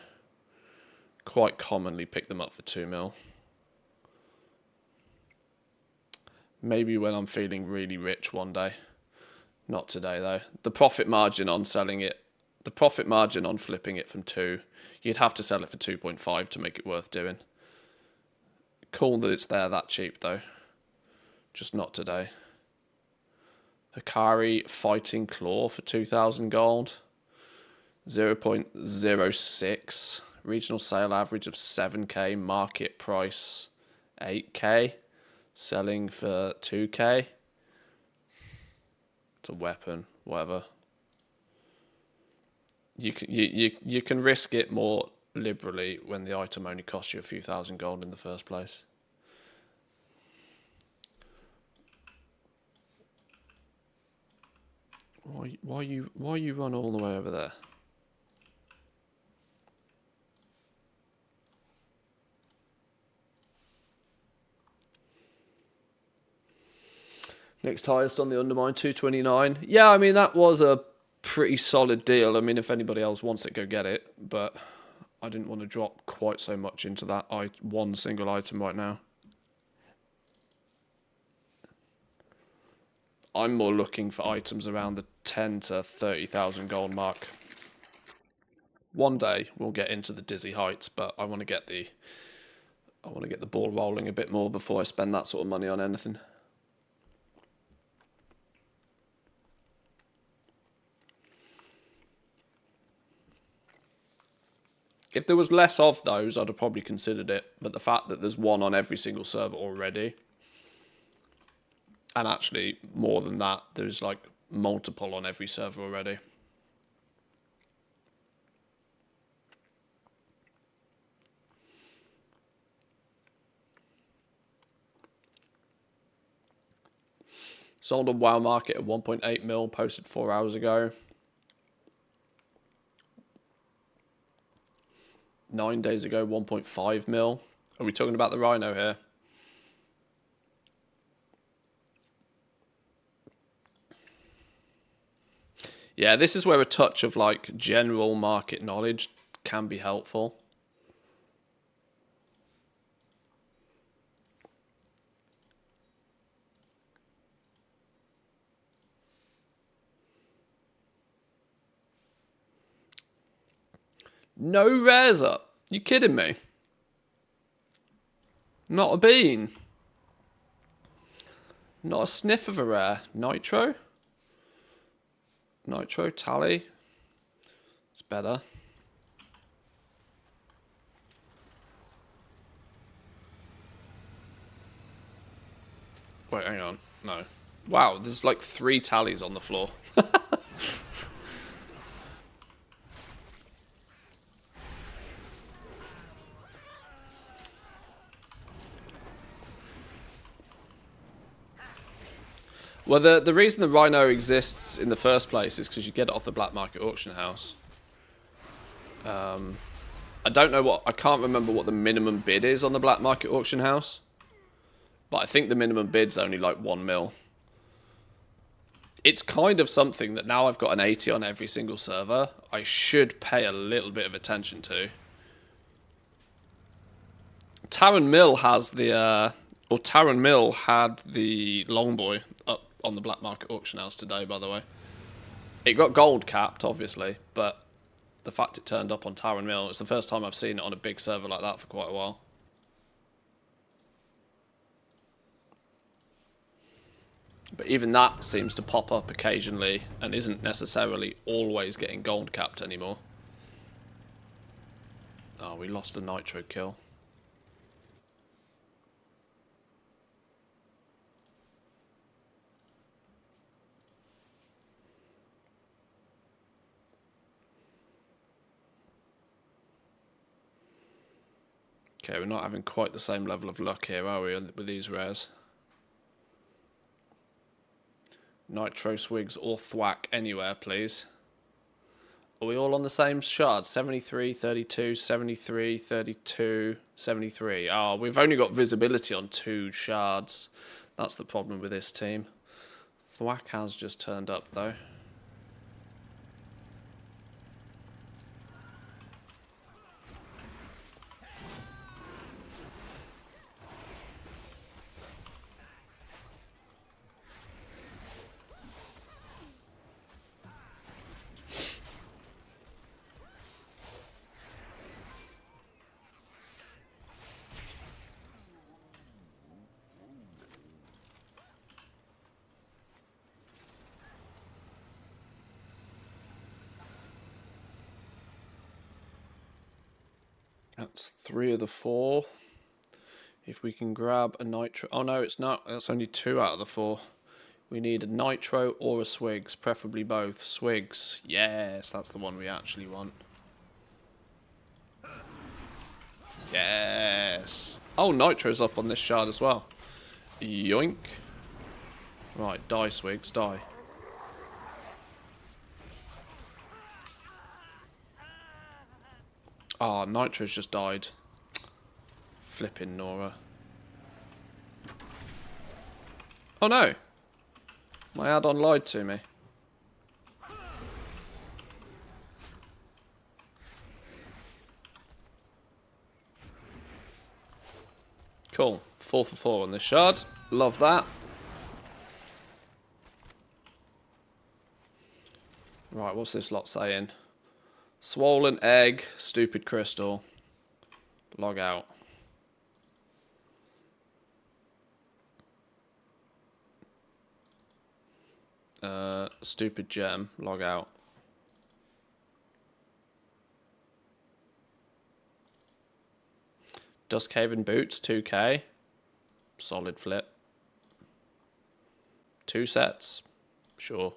Quite commonly pick them up for 2 mil. Maybe when I'm feeling really rich one day. Not today, though. The profit margin on selling it, the profit margin on flipping it from 2, you'd have to sell it for 2.5 to make it worth doing. Cool that it's there that cheap, though. Just not today. Hikari Fighting Claw for 2,000 gold. 0.06. Regional sale average of 7k. Market price 8k. Selling for 2k. It's a weapon, whatever. You can risk it more liberally when the item only costs you a few thousand gold in the first place. Why you run all the way over there? Next highest on the Undermine, 229. Yeah, I mean, that was a pretty solid deal. I mean, if anybody else wants it, go get it. But I didn't want to drop quite so much into that one single item right now. I'm more looking for items around the 10 to 30,000 gold mark. One day we'll get into the dizzy heights, but I want to get the ball rolling a bit more before I spend that sort of money on anything. If there was less of those, I'd have probably considered it. But the fact that there's one on every single server already, and actually more than that, there's like multiple on every server already. Sold on WoW Market at 1.8 mil, posted 4 hours ago. 9 days ago, 1.5 mil. Are we talking about the Rhino here? Yeah, this is where a touch of like general market knowledge can be helpful. No rares up. You kidding me? Not a bean. Not a sniff of a rare. Nitro? Nitro, tally. It's better. Wait, hang on. No. Wow, there's like 3 tallies on the floor. Well, the reason the Rhino exists in the first place is because you get it off the black market auction house. I don't know what... I can't remember what the minimum bid is on the black market auction house. But I think the minimum bid's only like 1 mil. It's kind of something that now I've got an 80 on every single server, I should pay a little bit of attention to. Taran Mill has the... or Taran Mill had the Longboy up on the black market auction house today, by the way. It got gold capped, obviously, but the fact it turned up on Taran Mill, it's the first time I've seen it on a big server like that for quite a while. But even that seems to pop up occasionally and isn't necessarily always getting gold capped anymore. Oh, we lost a Nitro kill. Okay, we're not having quite the same level of luck here, are we, with these rares? Nitro, Swigs, or Thwack anywhere, please. Are we all on the same shard? 73, 32, 73, 32, 73. Oh, we've only got visibility on 2 shards. That's the problem with this team. Thwack has just turned up, though. That's 3 of the 4. If we can grab a Nitro... Oh, no, it's not. That's only 2 out of the 4. We need a Nitro or a Swigs, preferably both. Swigs. Yes, that's the one we actually want. Yes. Oh, Nitro's up on this shard as well. Yoink. Right, die, Swigs, die. Ah, oh, Nitro's just died. Flipping Nora. Oh no! My add-on lied to me. Cool. 4 for 4 on this shard. Love that. Right, what's this lot saying? Swollen egg, stupid crystal. Log out. Stupid gem, log out. Dust Cave boots, 2k. Solid flip. 2 sets, sure.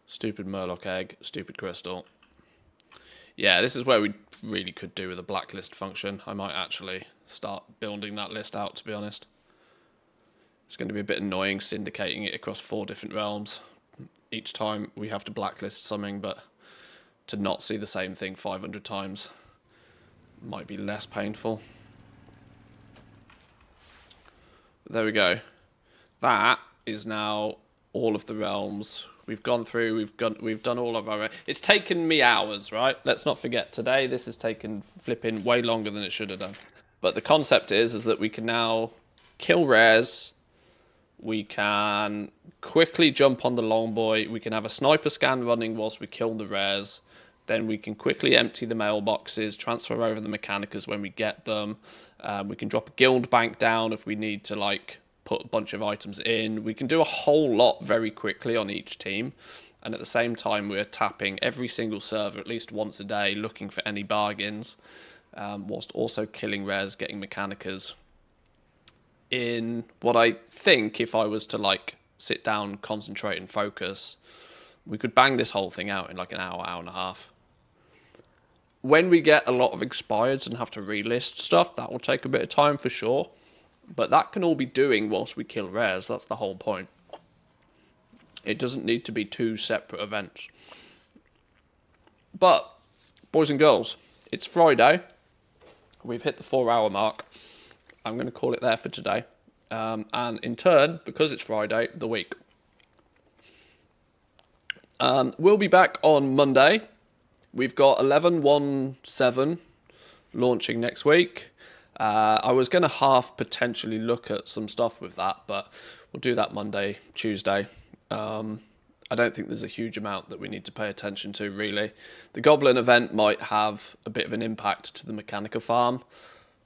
Stupid Murloc egg, stupid crystal. Yeah, this is where we really could do with a blacklist function. I might actually start building that list out, to be honest. It's going to be a bit annoying syndicating it across 4 different realms. Each time we have to blacklist something, but to not see the same thing 500 times might be less painful. There we go. That is now all of the realms. We've gone through, we've done all of our... It's taken me hours, right? Let's not forget, today this has taken flipping way longer than it should have done. But the concept is that we can now kill rares. We can quickly jump on the long boy. We can have a sniper scan running whilst we kill the rares. Then we can quickly empty the mailboxes, transfer over the mechanicas when we get them. We can drop a guild bank down if we need to, like, put a bunch of items in. We can do a whole lot very quickly on each team. And at the same time, we're tapping every single server at least once a day, looking for any bargains, whilst also killing rares, getting mechanicas. In what I think, if I was to, like, sit down, concentrate and focus, we could bang this whole thing out in like an hour, hour and a half. When we get a lot of expireds and have to relist stuff, that will take a bit of time for sure. But that can all be doing whilst we kill rares. That's the whole point. It doesn't need to be 2 separate events. But, boys and girls, it's Friday. We've hit the 4-hour mark. I'm going to call it there for today. And in turn, because it's Friday, the week. We'll be back on Monday. We've got 11.17 launching next week. I was going to half potentially look at some stuff with that, but we'll do that Monday, Tuesday. I don't think there's a huge amount that we need to pay attention to, really. The Goblin event might have a bit of an impact to the Mechanica farm,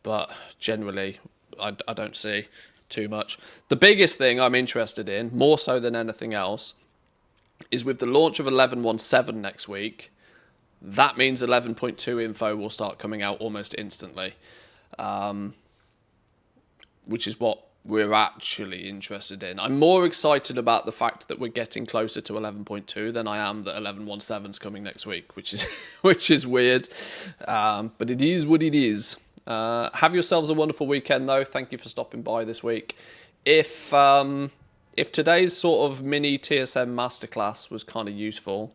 but generally, I don't see too much. The biggest thing I'm interested in, more so than anything else, is with the launch of 11.17 next week. That means 11.2 info will start coming out almost instantly, which is what we're actually interested in. I'm more excited about the fact that we're getting closer to 11.2 than I am that 11.17 is coming next week, which is weird, but it is what it is. Have yourselves a wonderful weekend, though. Thank you for stopping by this week. If today's sort of mini TSM masterclass was kind of useful,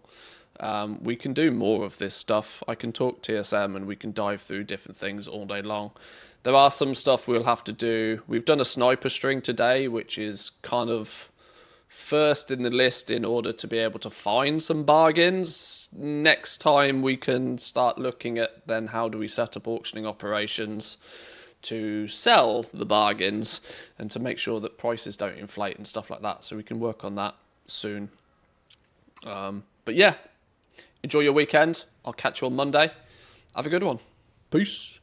we can do more of this stuff. I can talk TSM and we can dive through different things all day long. There are some stuff we'll have to do. We've done a sniper string today, which is kind of first in the list in order to be able to find some bargains. Next time we can start looking at then how do we set up auctioning operations to sell the bargains and to make sure that prices don't inflate and stuff like that. So we can work on that soon. But yeah, enjoy your weekend. I'll catch you on Monday. Have a good one. Peace.